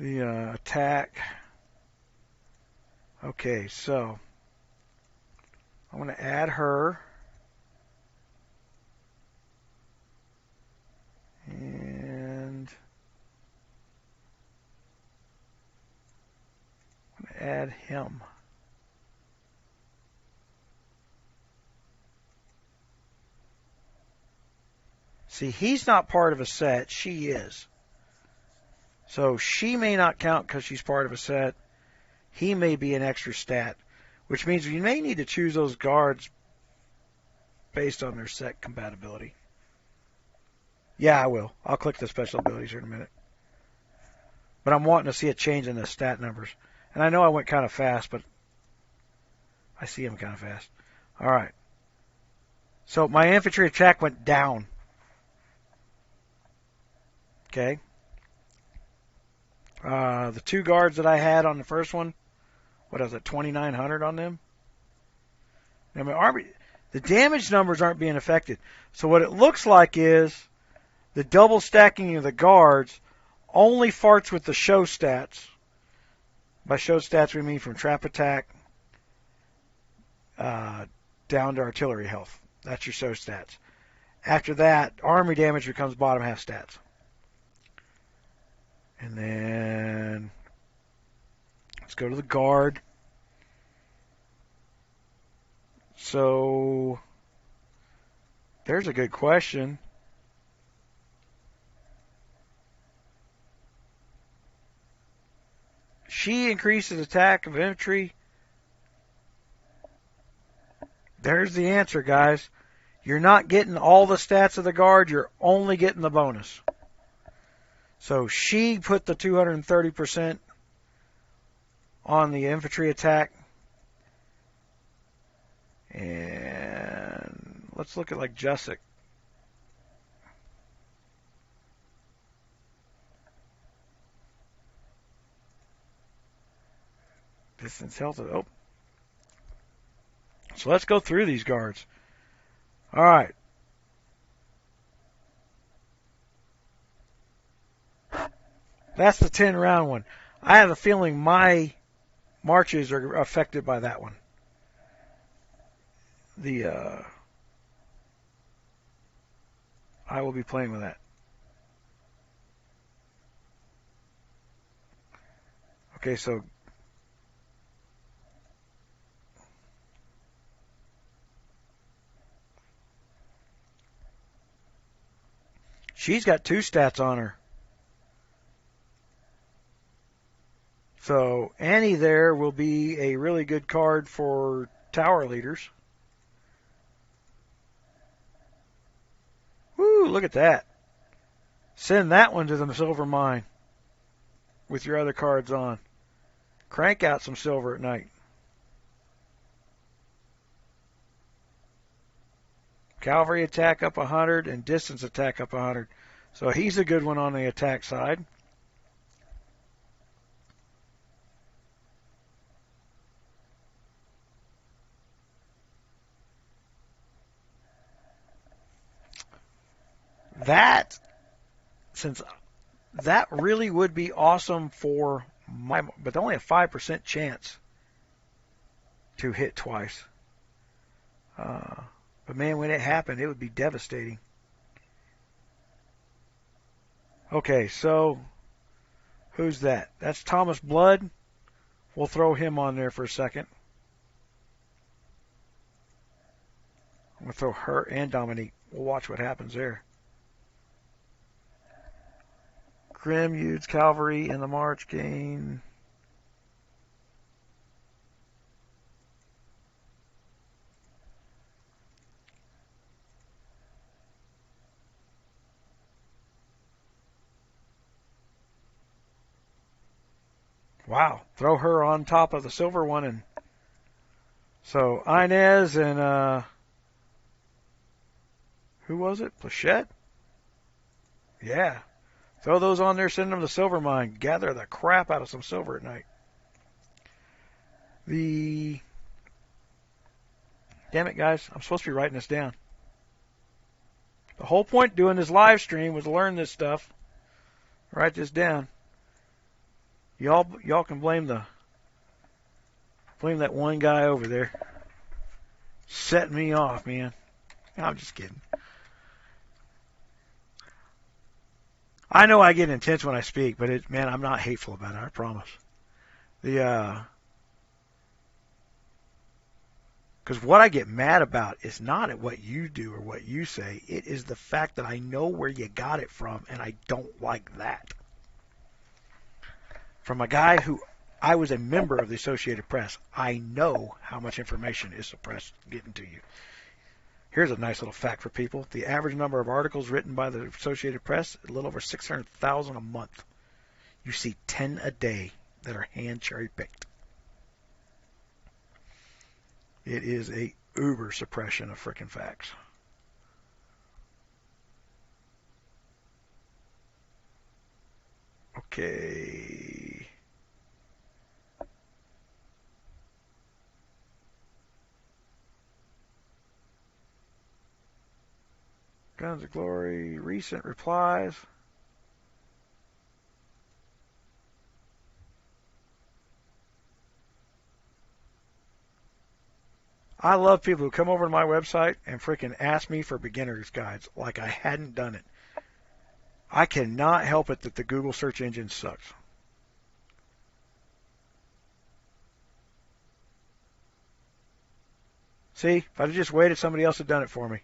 The attack. Okay, so I'm going to add her. And I'm going to add him. See, he's not part of a set. She is. So she may not count because she's part of a set. He may be an extra stat, which means you may need to choose those guards based on their set compatibility. Yeah, I will. I'll click the special abilities here in a minute. But I'm wanting to see a change in the stat numbers. And I know I went kind of fast, but I see them kind of fast. All right. So my infantry attack went down. Okay. The two guards that I had on the first one, what was it, 2,900 on them? I mean, the damage numbers aren't being affected. So what it looks like is the double stacking of the guards only farts with the show stats. By show stats, we mean from trap attack down to artillery health. That's your show stats. After that, army damage becomes bottom half stats. And then let's go to the guard. So there's a good question. She increases attack of infantry. There's the answer, guys. You're not getting all the stats of the guard. You're only getting the bonus. So she put the 230% on the infantry attack. And let's look at like Jessic. Distance health. Oh. So let's go through these guards. All right. That's the 10 round one. I have a feeling my marches are affected by that one. I will be playing with that. Okay, so she's got 2 stats on her. So Annie there will be a really good card for tower leaders. Woo, look at that. Send that one to the silver mine with your other cards on. Crank out some silver at night. Cavalry attack up 100 and distance attack up 100. So he's a good one on the attack side. That, since that really would be awesome for my, but only a 5% chance to hit twice. But man, when it happened, it would be devastating. Okay, so who's that? That's Thomas Blood. We'll throw him on there for a second. I'm going to throw her and Dominique. We'll watch what happens there. Grim Youths Cavalry in the March gain. Wow. Throw her on top of the silver one. And so Inez and who was it? Plachette? Yeah. Throw those on there, send them to silver mine. Gather the crap out of some silver at night. Damn it, guys. I'm supposed to be writing this down. The whole point doing this live stream was to learn this stuff. Write this down. Y'all can blame that one guy over there. Setting me off, man. I'm just kidding. I know I get intense when I speak, but man, I'm not hateful about it, I promise. Because what I get mad about is not at what you do or what you say. It is the fact that I know where you got it from, and I don't like that. From a guy who I was a member of the Associated Press, I know how much information is suppressed getting to you. Here's a nice little fact for people. The average number of articles written by the Associated Press, a little over 600,000 a month. You see 10 a day that are hand cherry-picked. It is a uber suppression of frickin' facts. Okay. Guns of Glory, recent replies. I love people who come over to my website and freaking ask me for beginner's guides like I hadn't done it. I cannot help it that the Google search engine sucks. See, if I'd have just waited, somebody else had done it for me.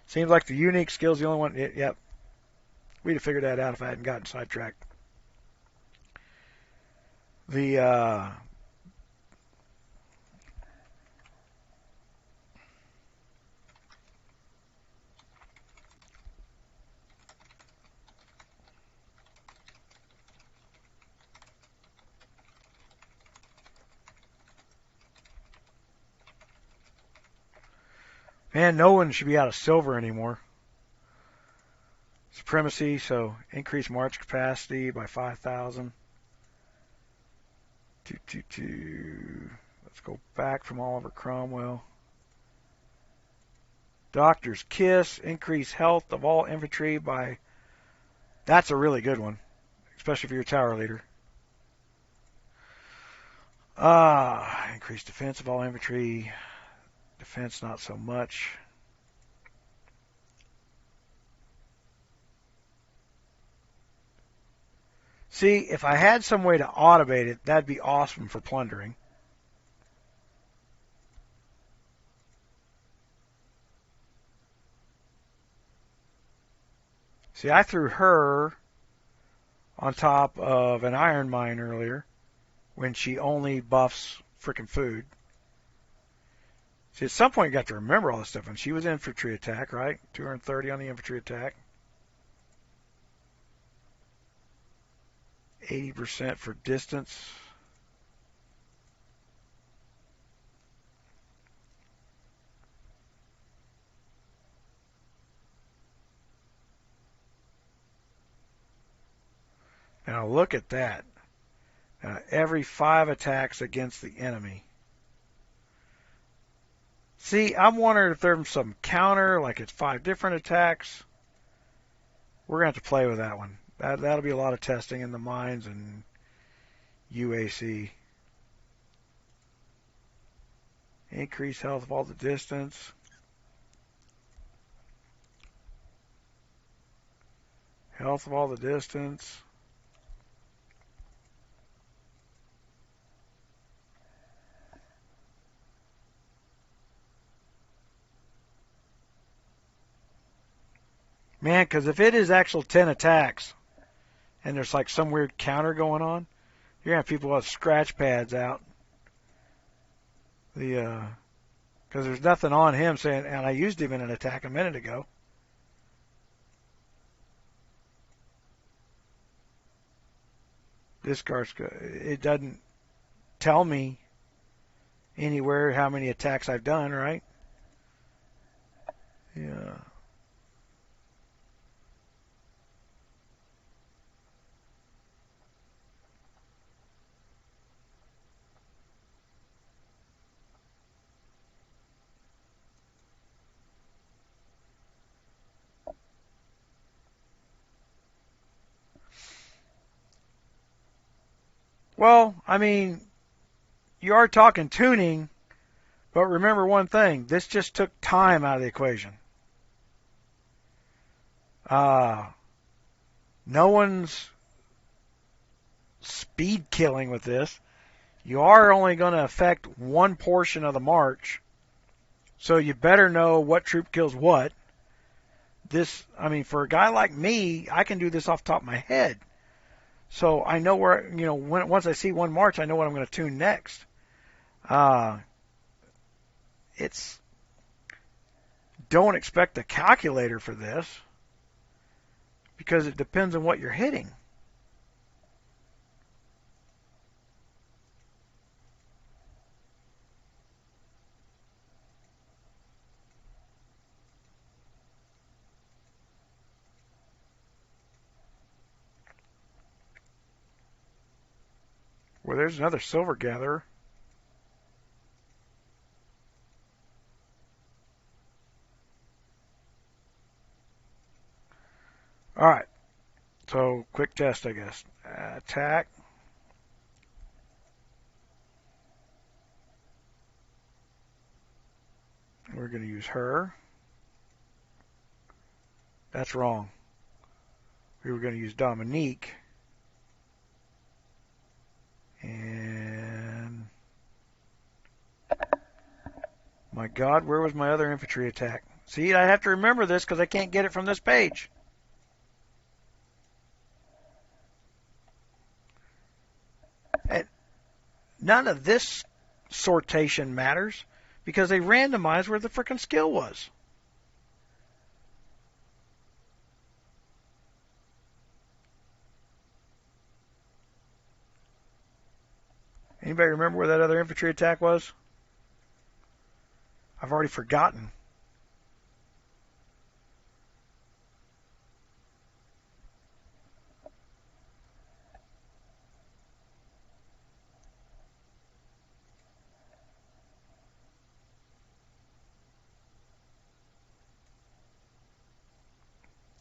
Seems like the unique skill's the only one. Yep. We'd have figured that out if I hadn't gotten sidetracked. The man, no one should be out of silver anymore. Supremacy, so increase march capacity by 5,000. Let's go back from Oliver Cromwell. Doctor's Kiss, increase health of all infantry by... That's a really good one, especially if you're a tower leader. Increase defense of all infantry. Defense, not so much. See, if I had some way to automate it, that'd be awesome for plundering. See, I threw her on top of an iron mine earlier when she only buffs frickin' food. See, at some point you got to remember all this stuff. And she was infantry attack, right? 230 on the infantry attack. 80% for distance. Now look at that. Every 5 attacks against the enemy. See, I'm wondering if there's some counter, like it's 5 different attacks. We're going to have to play with that one. That'll be a lot of testing in the mines and UAC. Increase health of all the distance. Health of all the distance. Man, because if it is actual 10 attacks and there's like some weird counter going on, you're going to have people with scratch pads out. Because there's nothing on him saying, and I used him in an attack a minute ago. Discards, it doesn't tell me anywhere how many attacks I've done, right? Yeah. Well, I mean, you are talking tuning, but remember one thing. This just took time out of the equation. No one's speed killing with this. You are only going to affect one portion of the march, so you better know what troop kills what. This, I mean, for a guy like me, I can do this off the top of my head. So I know where, once I see one march, I know what I'm going to tune next. Don't expect a calculator for this because it depends on what you're hitting. Well, there's another silver gatherer. All right. So, quick test, I guess. Attack. We're going to use her. That's wrong. We were going to use Dominique. And my God, where was my other infantry attack? See, I have to remember this because I can't get it from this page. none of this sortation matters because they randomized where the frickin' skill was. Anybody remember where that other infantry attack was? I've already forgotten.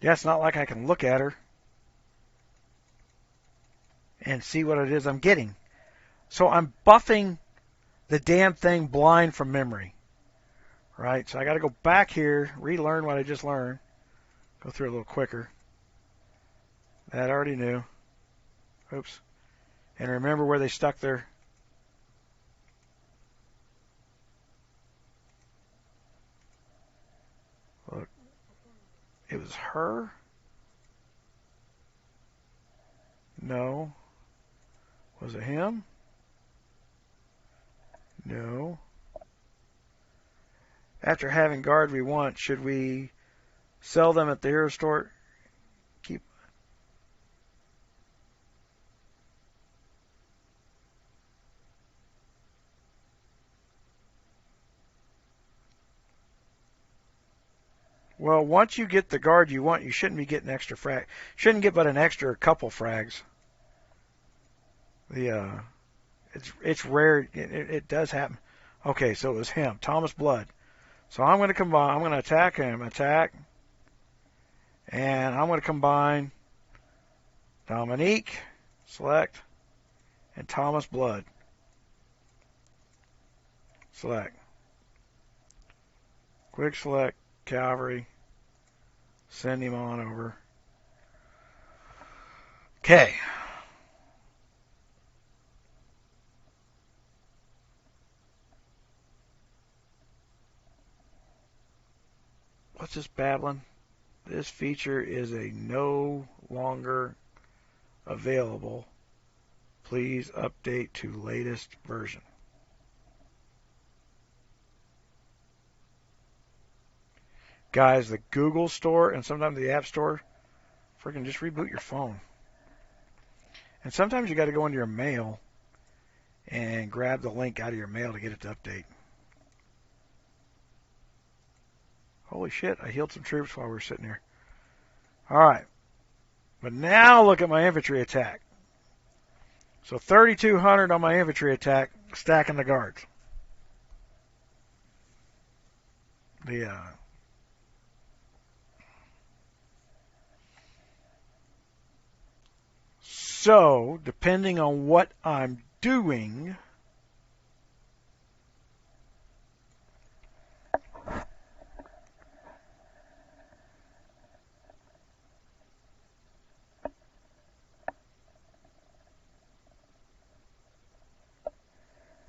Yeah, it's not like I can look at her and see what it is I'm getting. So I'm buffing the damn thing blind from memory. Right? So I got to go back here, relearn what I just learned. Go through it a little quicker. That I already knew. Oops. And remember where they stuck their... Look. It was her? No. Was it him? No. After having guard we want, should we sell them at the hero store? Keep. Well, once you get the guard you want, you shouldn't be getting extra frag. Shouldn't get but an extra couple frags. It's rare. It does happen. Okay, so it was him, Thomas Blood. So I'm going to combine. I'm going to attack him. Attack. And I'm going to combine Dominique, select, and Thomas Blood. Select. Quick select, cavalry. Send him on over. Okay. What's this babbling? This feature is a no longer available. Please update to latest version. Guys, the Google Store and sometimes the App Store, freaking just reboot your phone. And sometimes you got to go into your mail and grab the link out of your mail to get it to update. Holy shit, I healed some troops while we were sitting here. Alright. But now look at my infantry attack. So 3,200 on my infantry attack, stacking the guards. So, depending on what I'm doing,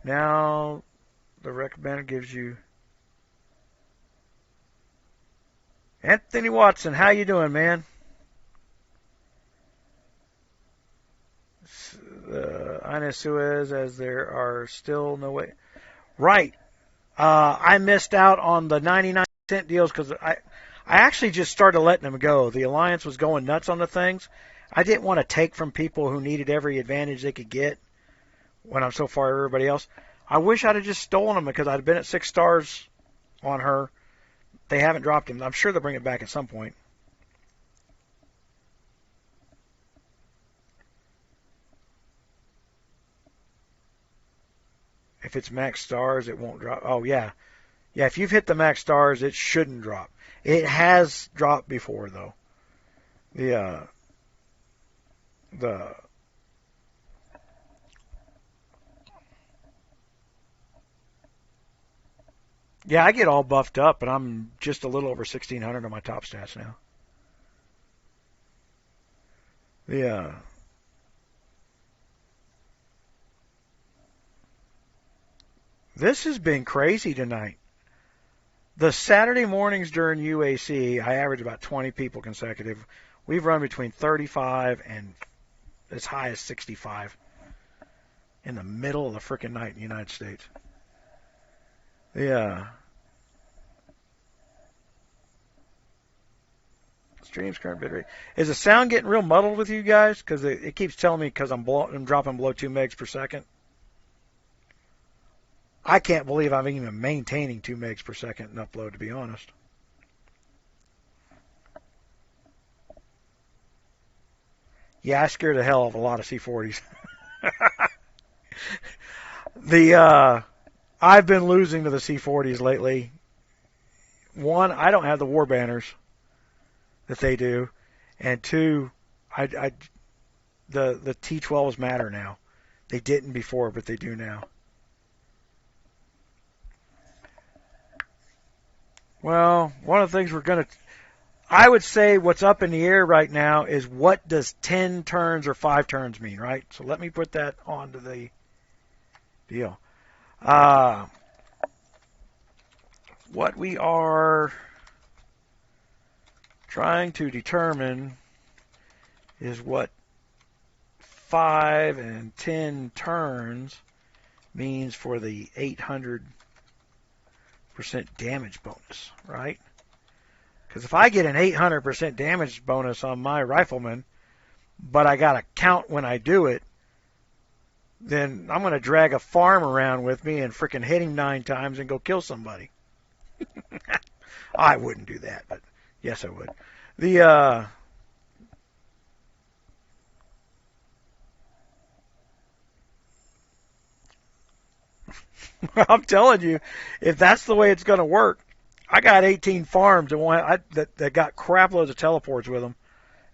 now the recommended gives you Anthony Watson. How you doing, man? Ines Suez, as there are still no way. Right. I missed out on the 99-cent deals because I actually just started letting them go. The Alliance was going nuts on the things. I didn't want to take from people who needed every advantage they could get when I'm so far everybody else. I wish I'd have just stolen them because I'd have been at 6 stars on her. They haven't dropped them. I'm sure they'll bring it back at some point. If it's max stars, it won't drop. Oh, yeah. Yeah, if you've hit the max stars, it shouldn't drop. It has dropped before, though. Yeah, I get all buffed up, and I'm just a little over 1,600 on my top stats now. This has been crazy tonight. The Saturday mornings during UAC, I average about 20 people consecutive. We've run between 35 and as high as 65. in the middle of the frickin' night in the United States. Yeah. Stream's current bit rate. Is the sound getting real muddled with you guys? Because it keeps telling me because I'm dropping below 2 megs per second. I can't believe I'm even maintaining 2 megs per second in upload, to be honest. Yeah, I scared the hell of a lot of C40s. I've been losing to the C40s lately. One, I don't have the war banners that they do, and two, the T12s matter now. They didn't before, but they do now. Well, one of the things I would say what's up in the air right now is what does 10 turns or 5 turns mean, right? So let me put that onto the deal. What we are trying to determine is what 5 and 10 turns means for the 800% damage bonus, right? Because if I get an 800% damage bonus on my rifleman, but I got to count when I do it, then I'm going to drag a farm around with me and frickin' hit him 9 times and go kill somebody. I wouldn't do that, but yes, I would. I'm telling you, if that's the way it's going to work, I got 18 farms that got crap loads of teleports with them,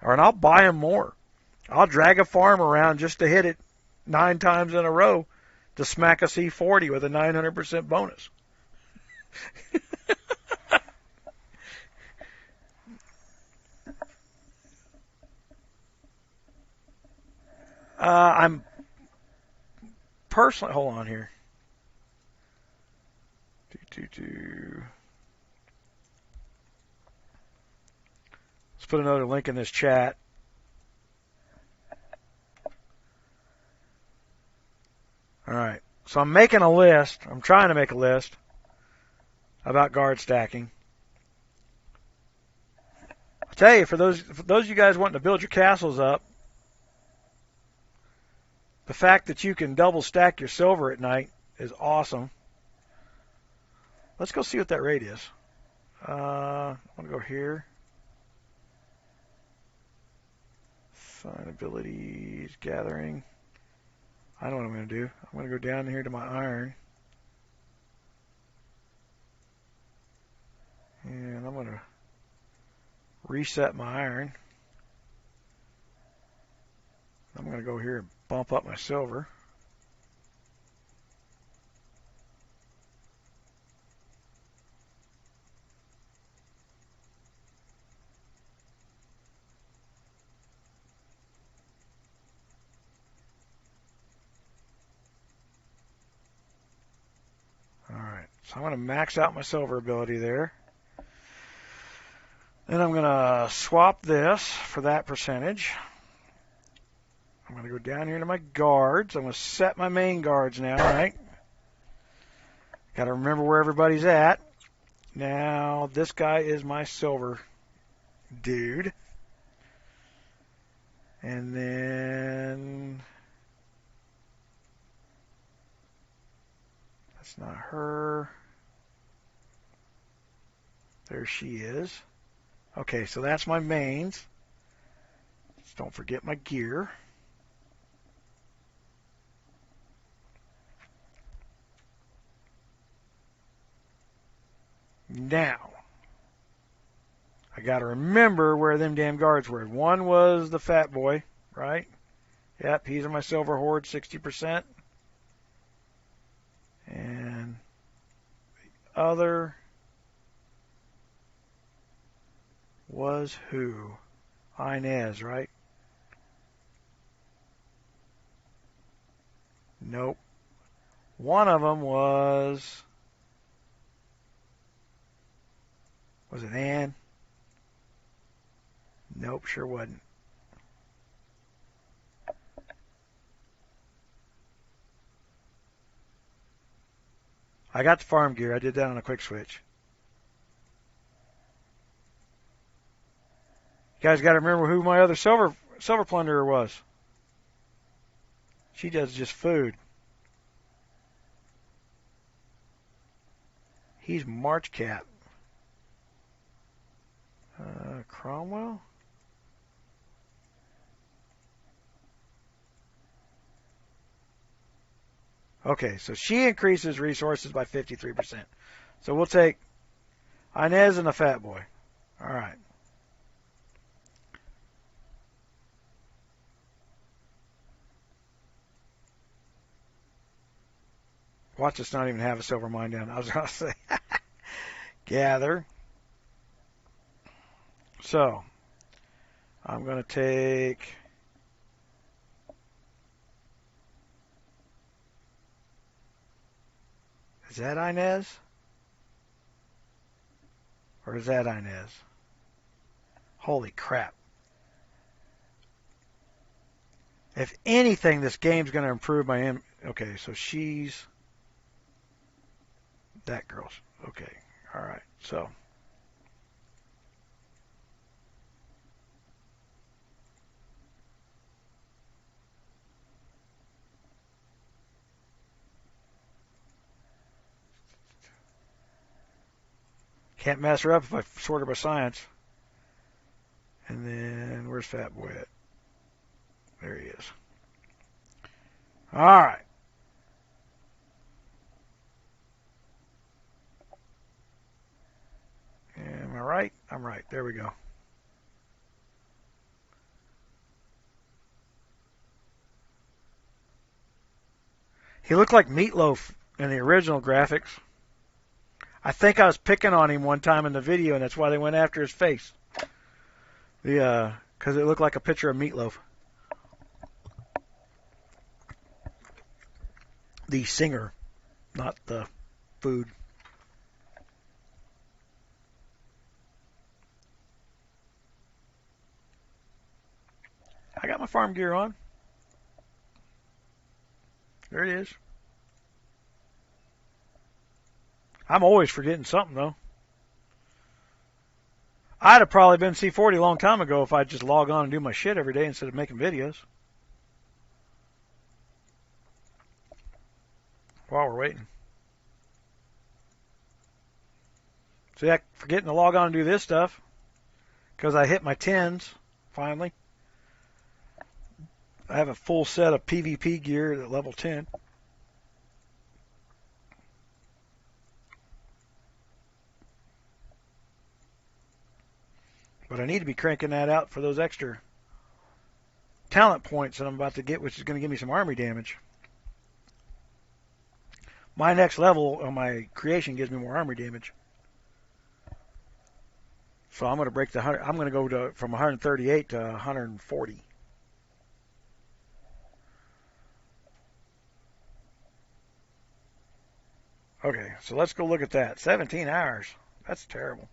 and I'll buy them more. I'll drag a farm around just to hit it 9 times in a row to smack a C40 with a 900% bonus. I'm personally, hold on here. Let's put another link in this chat. All right. So I'm making a list. I'm trying to make a list about guard stacking. I'll tell you, for those of you guys wanting to build your castles up, the fact that you can double stack your silver at night is awesome. Let's go see what that rate is. I want to go here. Sign abilities, gathering. I know what I'm going to do. I'm going to go down here to my iron. And I'm going to reset my iron. I'm going to go here and bump up my silver. Alright, so I'm going to max out my silver ability there. Then I'm going to swap this for that percentage. I'm going to go down here to my guards. I'm going to set my main guards now, right? Got to remember where everybody's at. Now, this guy is my silver dude. And then that's not her. There she is. Okay, so that's my mains. Just don't forget my gear. Now, I got to remember where them damn guards were. One was the fat boy, right? Yep, he's in my silver horde, 60%. And the other was who? Inez, right? Nope. One of them was it Ann? Nope, sure wasn't. I got the farm gear. I did that on a quick switch. You guys got to remember who my other silver plunderer was. She does just food. He's March Cat. Cromwell? Okay, so she increases resources by 53%. So we'll take Inez and the fat boy. All right. Watch us not even have a silver mine down. I was going to say. Gather. So, I'm going to take... Is that Inez? Or is that Inez? Holy crap. If anything, this game's going to improve my... Okay, so she's... That girl's... Okay, all right, so... Can't mess her up if I sort her by science. And then, where's Fat Boy at? There he is. All right. Am I right? I'm right. There we go. He looked like Meatloaf in the original graphics. I think I was picking on him one time in the video, and that's why they went after his face. Because it looked like a picture of Meatloaf. The singer, not the food. I got my farm gear on. There it is. I'm always forgetting something, though. I'd have probably been C40 a long time ago if I'd just log on and do my shit every day instead of making videos. While we're waiting. See, I'm forgetting to log on and do this stuff because I hit my 10s finally. I have a full set of PvP gear at level 10. But I need to be cranking that out for those extra talent points that I'm about to get, which is going to give me some army damage. My next level on my creation gives me more army damage. So I'm going to break the 100. I'm going to go from 138 to 140. Okay, so let's go look at that. 17 hours. That's terrible.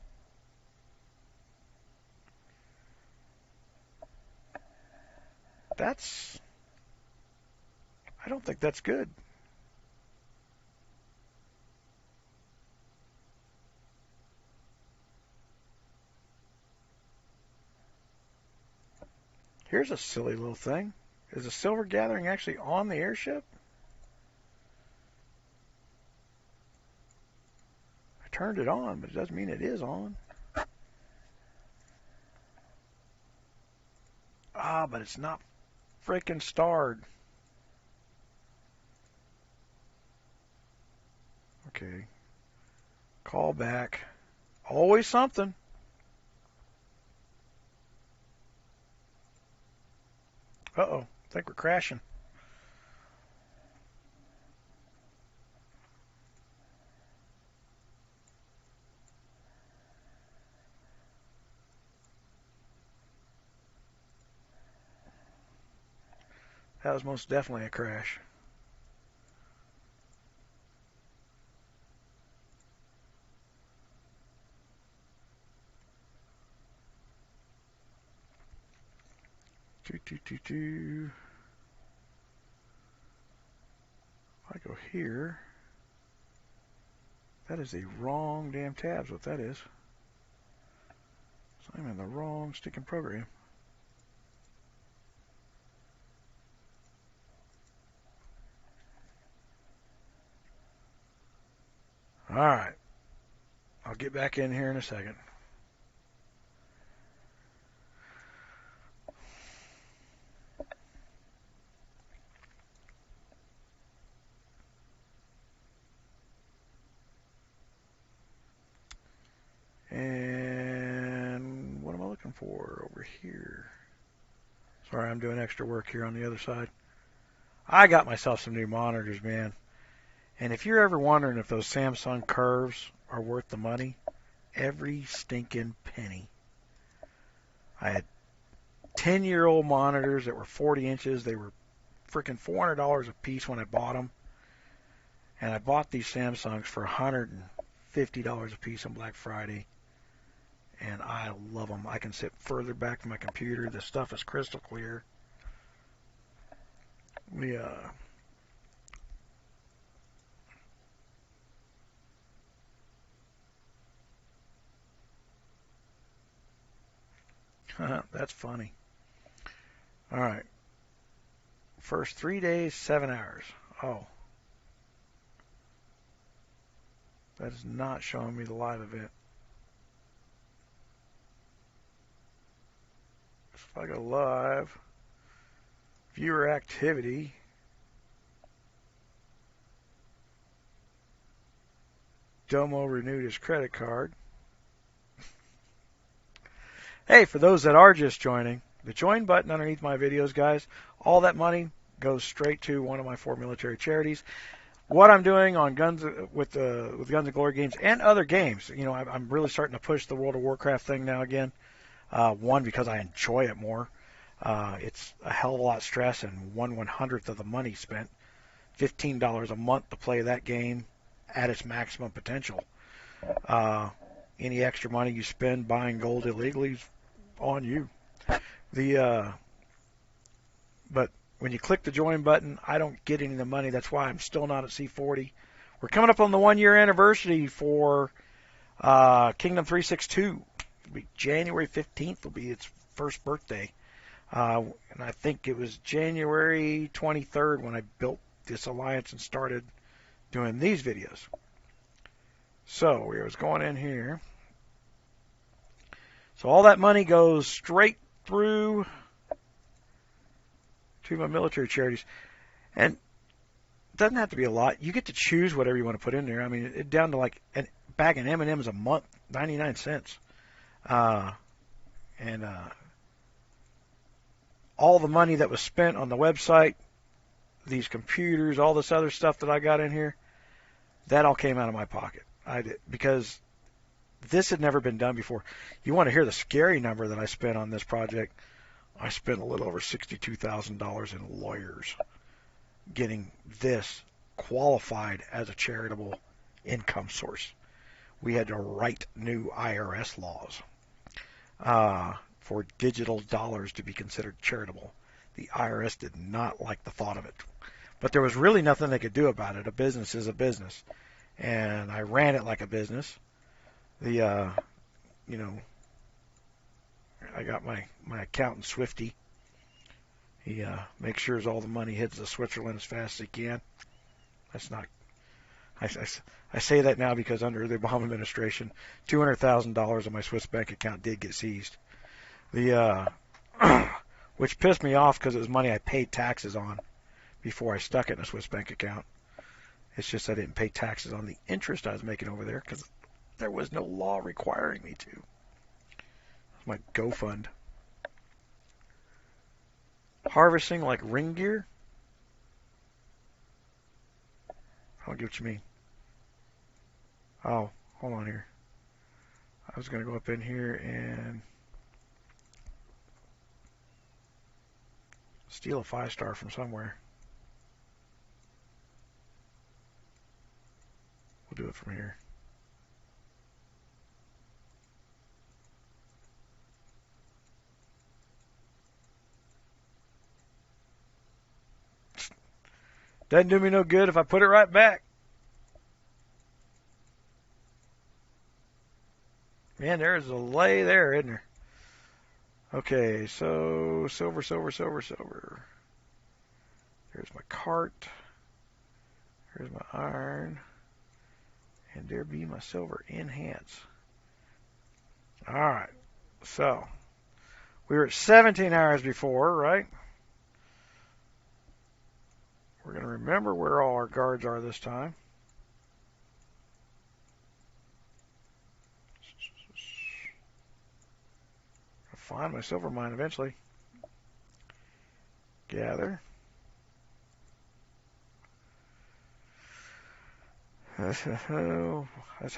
I don't think that's good. Here's a silly little thing. Is the silver gathering actually on the airship? I turned it on, but it doesn't mean it is on. Ah, but it's not freaking starred. Okay. Call back. Always something. Uh-oh. I think we're crashing. That was most definitely a crash. I go here. That is the wrong damn tabs, what that is. So I'm in the wrong sticking program. Alright. I'll get back in here in a second. And what am I looking for over here? Sorry, I'm doing extra work here on the other side. I got myself some new monitors, man. And if you're ever wondering if those Samsung Curves are worth the money, every stinking penny. I had 10-year-old monitors that were 40 inches. They were freaking $400 a piece when I bought them. And I bought these Samsungs for $150 a piece on Black Friday. And I love them. I can sit further back from my computer. The stuff is crystal clear. That's funny. All right. First 3 days, 7 hours. Oh. That is not showing me the live event. If I go live, viewer activity, Domo renewed his credit card. Hey, for those that are just joining, the join button underneath my videos, guys, all that money goes straight to one of my 4 military charities. What I'm doing on Guns with Guns and Glory games and other games, you know, I'm really starting to push the World of Warcraft thing now again. One, because I enjoy it more. It's a hell of a lot of stress, and 1/100th of the money spent. $15 a month to play that game at its maximum potential. Any extra money you spend buying gold illegally is on you. But when you click the join button, I don't get any of the money. That's why I'm still not at C40. We're coming up on the 1-year anniversary for Kingdom 362. It'll be January 15th will be its first birthday. And I think it was January 23rd when I built this alliance and started doing these videos. So we was going in here. So all that money goes straight through to my military charities. And it doesn't have to be a lot. You get to choose whatever you want to put in there. I mean, it down to like a bag of M&Ms a month, 99 cents. All the money that was spent on the website, these computers, all this other stuff that I got in here, that all came out of my pocket. I did, because this had never been done before. You want to hear the scary number that I spent on this project? I spent a little over $62,000 in lawyers getting this qualified as a charitable income source. We had to write new IRS laws for digital dollars to be considered charitable. The IRS did not like the thought of it. But there was really nothing they could do about it. A business is a business. And I ran it like a business. I got my accountant, Swifty. He makes sure all the money heads to Switzerland as fast as he can. That's not... I say that now because under the Obama administration, $200,000 of my Swiss bank account did get seized. Which pissed me off because it was money I paid taxes on before I stuck it in a Swiss bank account. It's just I didn't pay taxes on the interest I was making over there because there was no law requiring me to. That's my GoFund. Harvesting like ring gear? I don't get what you mean. Oh, hold on here. I was going to go up in here and steal a 5-star from somewhere. We'll do it from here. Doesn't do me no good if I put it right back. Man, there's a lay there, isn't there? Okay, so silver, silver, silver, silver. There's my cart. There's my iron. And there be my silver enhance. Alright, so we were at 17 hours before, right? We're going to remember where all our guards are this time. I'll find my silver mine eventually. Gather. That's how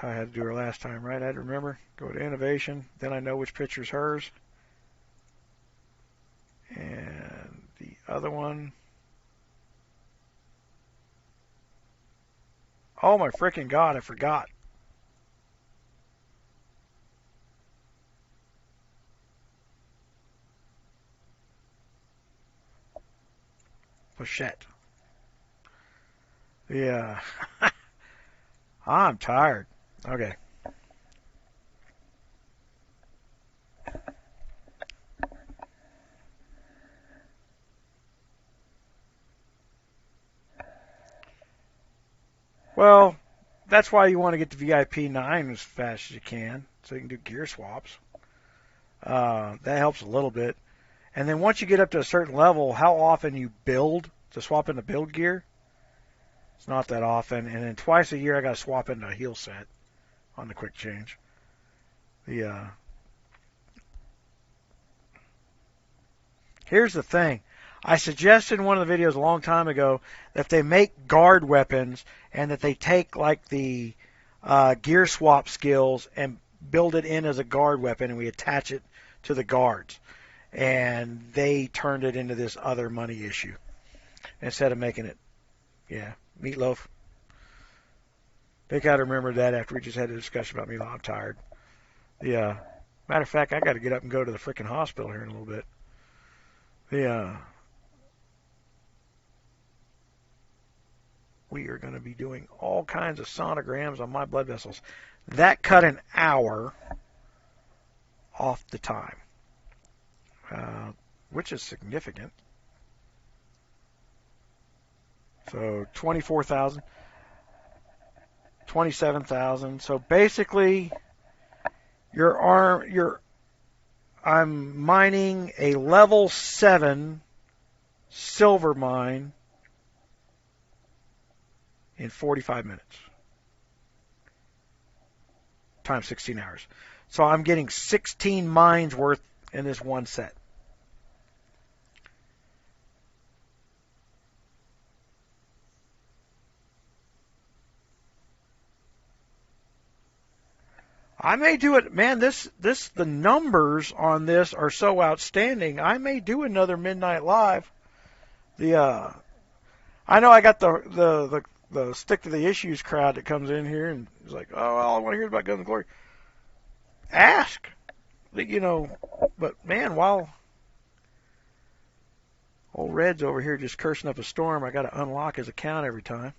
I had to do her last time, right? I had to remember. Go to innovation. Then I know which picture's hers. And the other one. Oh my freaking God, I forgot. Pochette. Yeah. I'm tired. Okay. Well, that's why you want to get the VIP 9 as fast as you can, so you can do gear swaps. That helps a little bit. And then once you get up to a certain level, how often you build to swap into build gear, it's not that often. And then twice a year, I got to swap into a heal set on the quick change. Here's the thing. I suggested in one of the videos a long time ago that they make guard weapons and that they take like the gear swap skills and build it in as a guard weapon, and we attach it to the guards. And they turned it into this other money issue instead of making it, meatloaf. They got to remember that after we just had a discussion about meatloaf. I'm tired. Matter of fact, I got to get up and go to the freaking hospital here in a little bit. We are going to be doing all kinds of sonograms on my blood vessels. That cut an hour off the time, which is significant. So 24,000, 27,000. So basically, I'm mining a level 7 silver mine in 45 minutes. Times 16 hours. So I'm getting 16 mines worth in this one set. I may do it, man. The numbers on this are so outstanding. I may do another midnight live. I know I got the stick to the issues crowd that comes in here and is like, oh, all I want to hear is about Guns and Glory. Ask, but man, while old Red's over here just cursing up a storm, I got to unlock his account every time.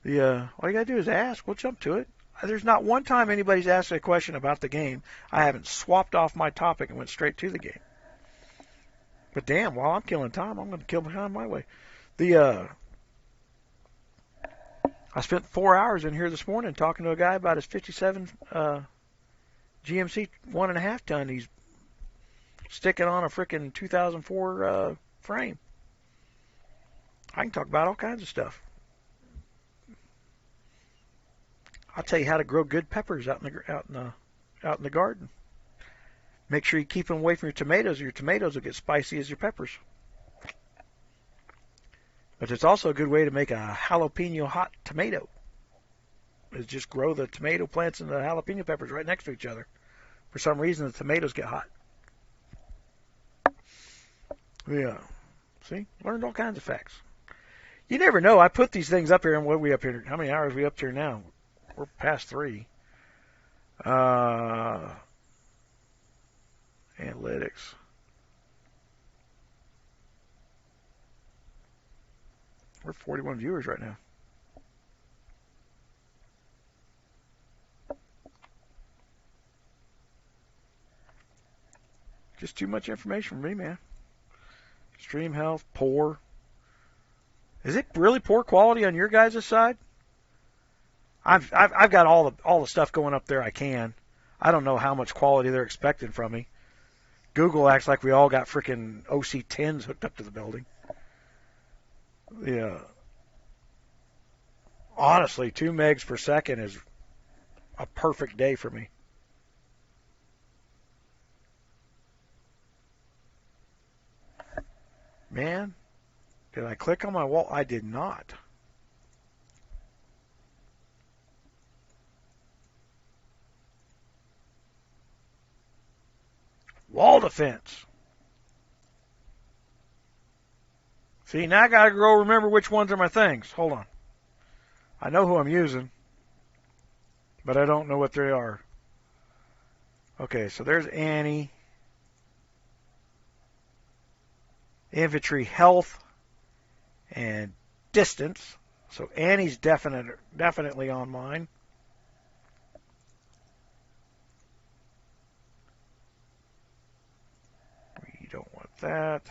All you gotta do is ask. We'll jump to it. There's not one time anybody's asked a question about the game I haven't swapped off my topic and went straight to the game. But damn, while I'm killing time, I'm going to kill time my way. I spent 4 hours in here this morning talking to a guy about his 57 GMC 1.5 ton. He's sticking on a freaking 2004 frame. I can talk about all kinds of stuff. I'll tell you how to grow good peppers out in the garden. Make sure you keep them away from your tomatoes, or your tomatoes will get spicy as your peppers. But it's also a good way to make a jalapeno hot tomato. Is just grow the tomato plants and the jalapeno peppers right next to each other. For some reason, the tomatoes get hot. See? Learned all kinds of facts. You never know. I put these things up here, and what are we up here? How many hours are we up here now? We're past 3. Analytics. We're 41 viewers right now. . Just too much information for me, man. Extreme health, poor. Is it really poor quality on your guys' side? I've got all the stuff going up there I can. I don't know how much quality they're expecting from me. Google acts like we all got freaking OC10s hooked up to the building. Yeah. Honestly, 2 megs per second is a perfect day for me. Man, did I click on my wall? I did not. Wall defense. See, now I gotta go remember which ones are my things. Hold on. I know who I'm using, but I don't know what they are. Okay, so there's Annie. Infantry health and distance. So Annie's definitely on mine. We don't want that.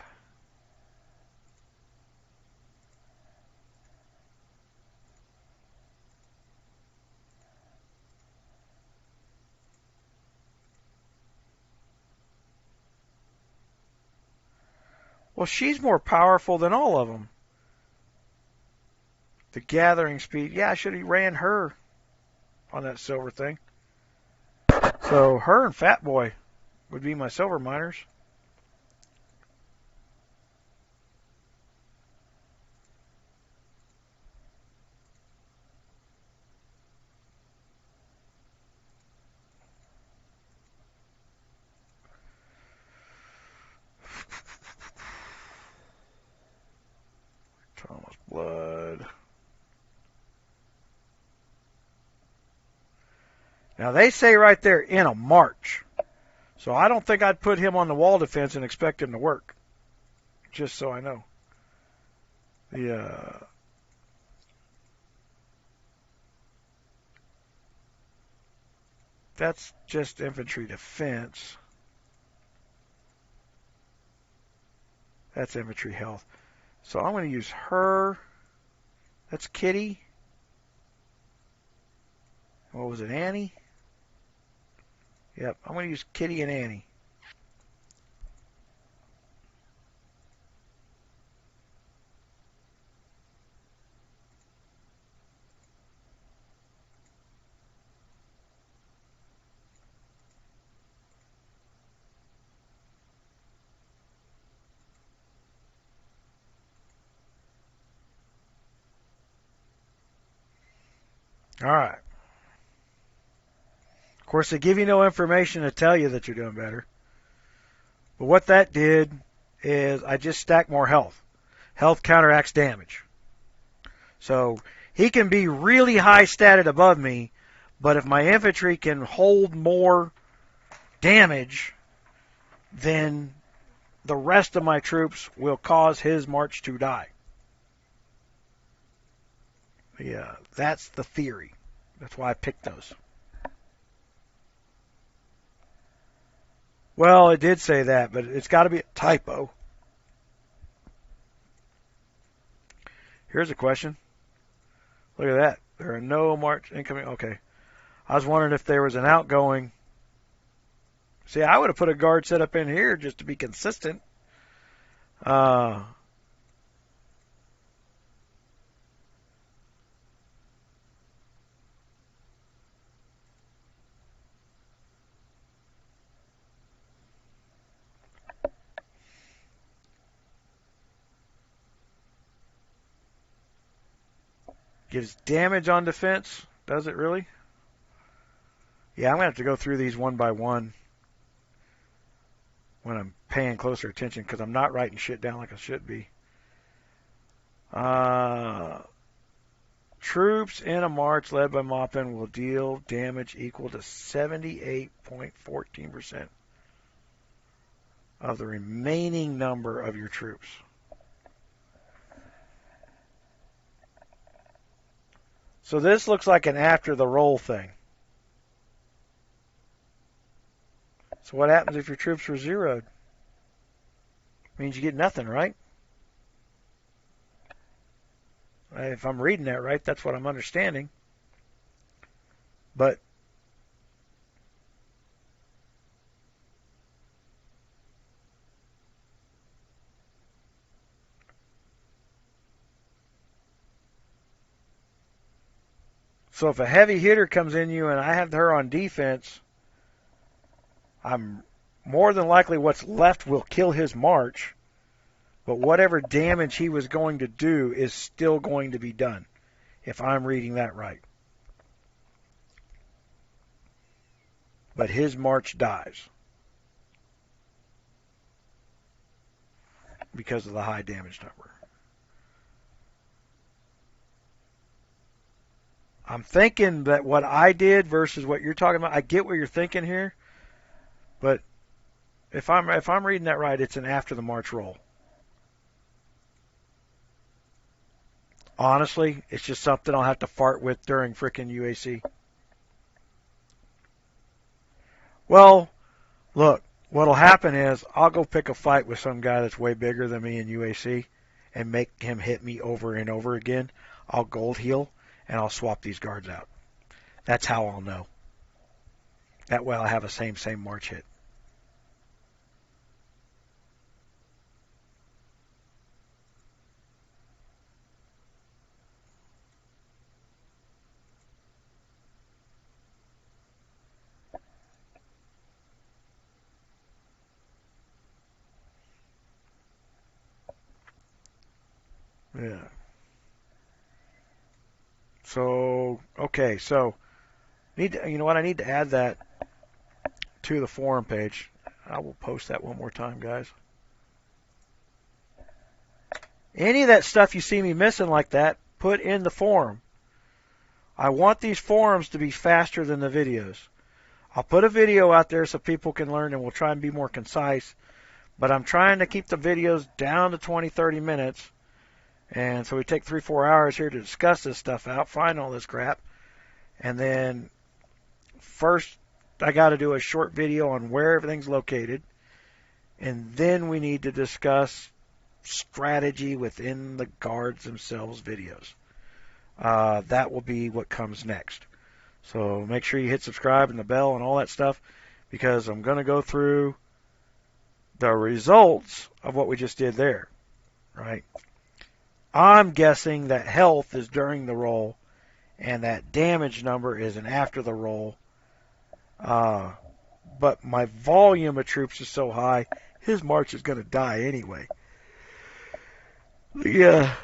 Well, she's more powerful than all of them. The gathering speed. Yeah, I should have ran her on that silver thing. So her and Fat Boy would be my silver miners. Thomas Blood. Now they say right there in a march. So I don't think I'd put him on the wall defense and expect him to work. Just so I know. That's just infantry defense. That's infantry health. So I'm going to use her. That's Kitty. What was it, Annie? Yep, I'm going to use Kitty and Annie. All right. Of course, they give you no information to tell you that you're doing better. But what that did is I just stacked more health. Health counteracts damage. So he can be really high statted above me, but if my infantry can hold more damage, then the rest of my troops will cause his march to die. Yeah, that's the theory. That's why I picked those. Well, it did say that, but it's got to be a typo. Here's a question. Look at that. There are no march incoming. Okay. I was wondering if there was an outgoing. See, I would have put a guard set up in here just to be consistent. Gives damage on defense. Does it really? Yeah, I'm going to have to go through these one by one when I'm paying closer attention because I'm not writing shit down like I should be. Troops in a march led by Maupin will deal damage equal to 78.14% of the remaining number of your troops. So this looks like an after the roll thing. So what happens if your troops were zeroed? Means you get nothing, right? If I'm reading that right, that's what I'm understanding. But so if a heavy hitter comes in you and I have her on defense, I'm more than likely what's left will kill his march, but whatever damage he was going to do is still going to be done, if I'm reading that right. But his march dies because of the high damage number. I'm thinking that what I did versus what you're talking about, I get what you're thinking here, but if I'm reading that right, it's an after the march roll. Honestly, it's just something I'll have to fart with during frickin' UAC. Well, look, what'll happen is I'll go pick a fight with some guy that's way bigger than me in UAC and make him hit me over and over again. I'll gold heal and I'll swap these guards out. That's how I'll know. That way I'll have a same march hit. Yeah. So, okay, so you know what? I need to add that to the forum page. I will post that one more time, guys. Any of that stuff you see me missing like that, put in the forum. I want these forums to be faster than the videos. I'll put a video out there so people can learn, and we'll try and be more concise. But I'm trying to keep the videos down to 20, 30 minutes. And so we take 3-4 hours here to discuss this stuff out, find all this crap. And then first I got to do a short video on where everything's located. And then we need to discuss strategy within the guards themselves videos. That will be what comes next. So make sure you hit subscribe and the bell and all that stuff, because I'm going to go through the results of what we just did there, right? I'm guessing that health is during the roll and that damage number is an after the roll. But my volume of troops is so high, his march is going to die anyway. Yeah,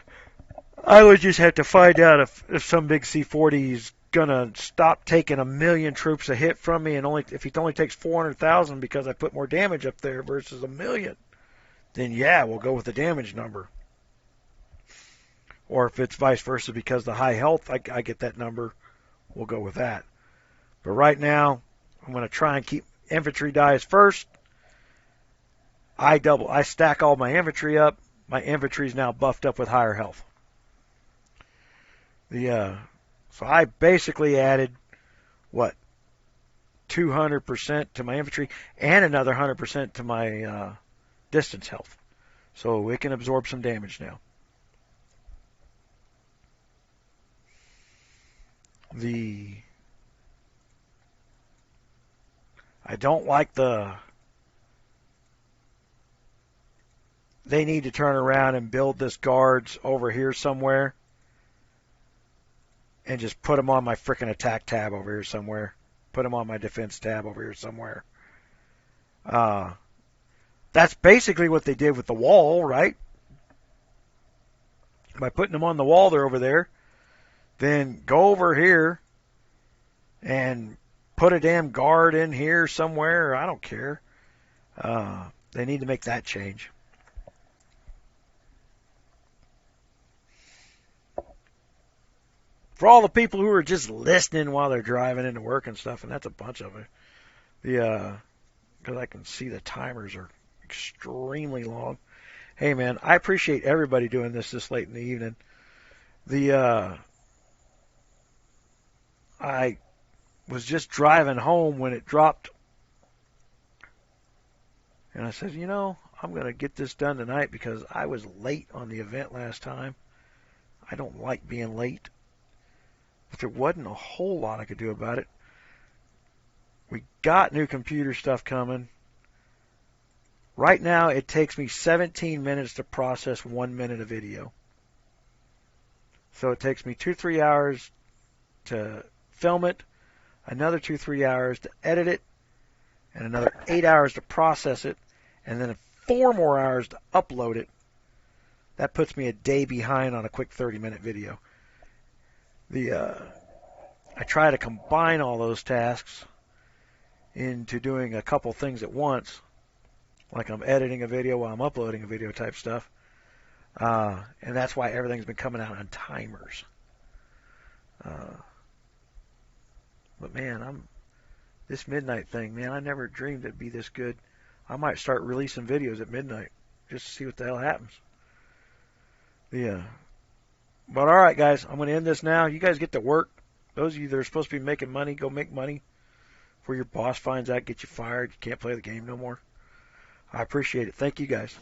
I would just have to find out if some big C-40 is going to stop taking 1 million troops a hit from me, and if he only takes 400,000 because I put more damage up there versus 1 million, then yeah, we'll go with the damage number. Or if it's vice versa because the high health, I get that number, we'll go with that. But right now, I'm going to try and keep infantry dies first. I stack all my infantry up. My infantry is now buffed up with higher health. So I basically added, 200% to my infantry and another 100% to my distance health. So it can absorb some damage now. I don't like they need to turn around and build this guards over here somewhere and just put them on my frickin' attack tab over here somewhere. Put them on my defense tab over here somewhere. That's basically what they did with the wall, right? By putting them on the wall, they're over there. Then go over here and put a damn guard in here somewhere. I don't care. They need to make that change. For all the people who are just listening while they're driving into work and stuff, and that's a bunch of it. Because I can see the timers are extremely long. Hey man, I appreciate everybody doing this late in the evening. I was just driving home when it dropped And I said, you know, I'm going to get this done tonight because I was late on the event last time. I don't like being late. But there wasn't a whole lot I could do about it. We got new computer stuff coming. Right now, it takes me 17 minutes to process 1 minute of video. So it takes me 2-3 hours to film it, another 2-3 hours to edit it, and another 8 hours to process it, and then 4 more hours to upload it. That puts me a day behind on a quick 30-minute video. I try to combine all those tasks into doing a couple things at once, like I'm editing a video while I'm uploading a video type stuff. And that's why everything's been coming out on timers. But man, this midnight thing, man, I never dreamed it'd be this good. I might start releasing videos at midnight just to see what the hell happens. Yeah. But all right, guys, I'm going to end this now. You guys get to work. Those of you that are supposed to be making money, go make money before your boss finds out, get you fired. You can't play the game no more. I appreciate it. Thank you, guys.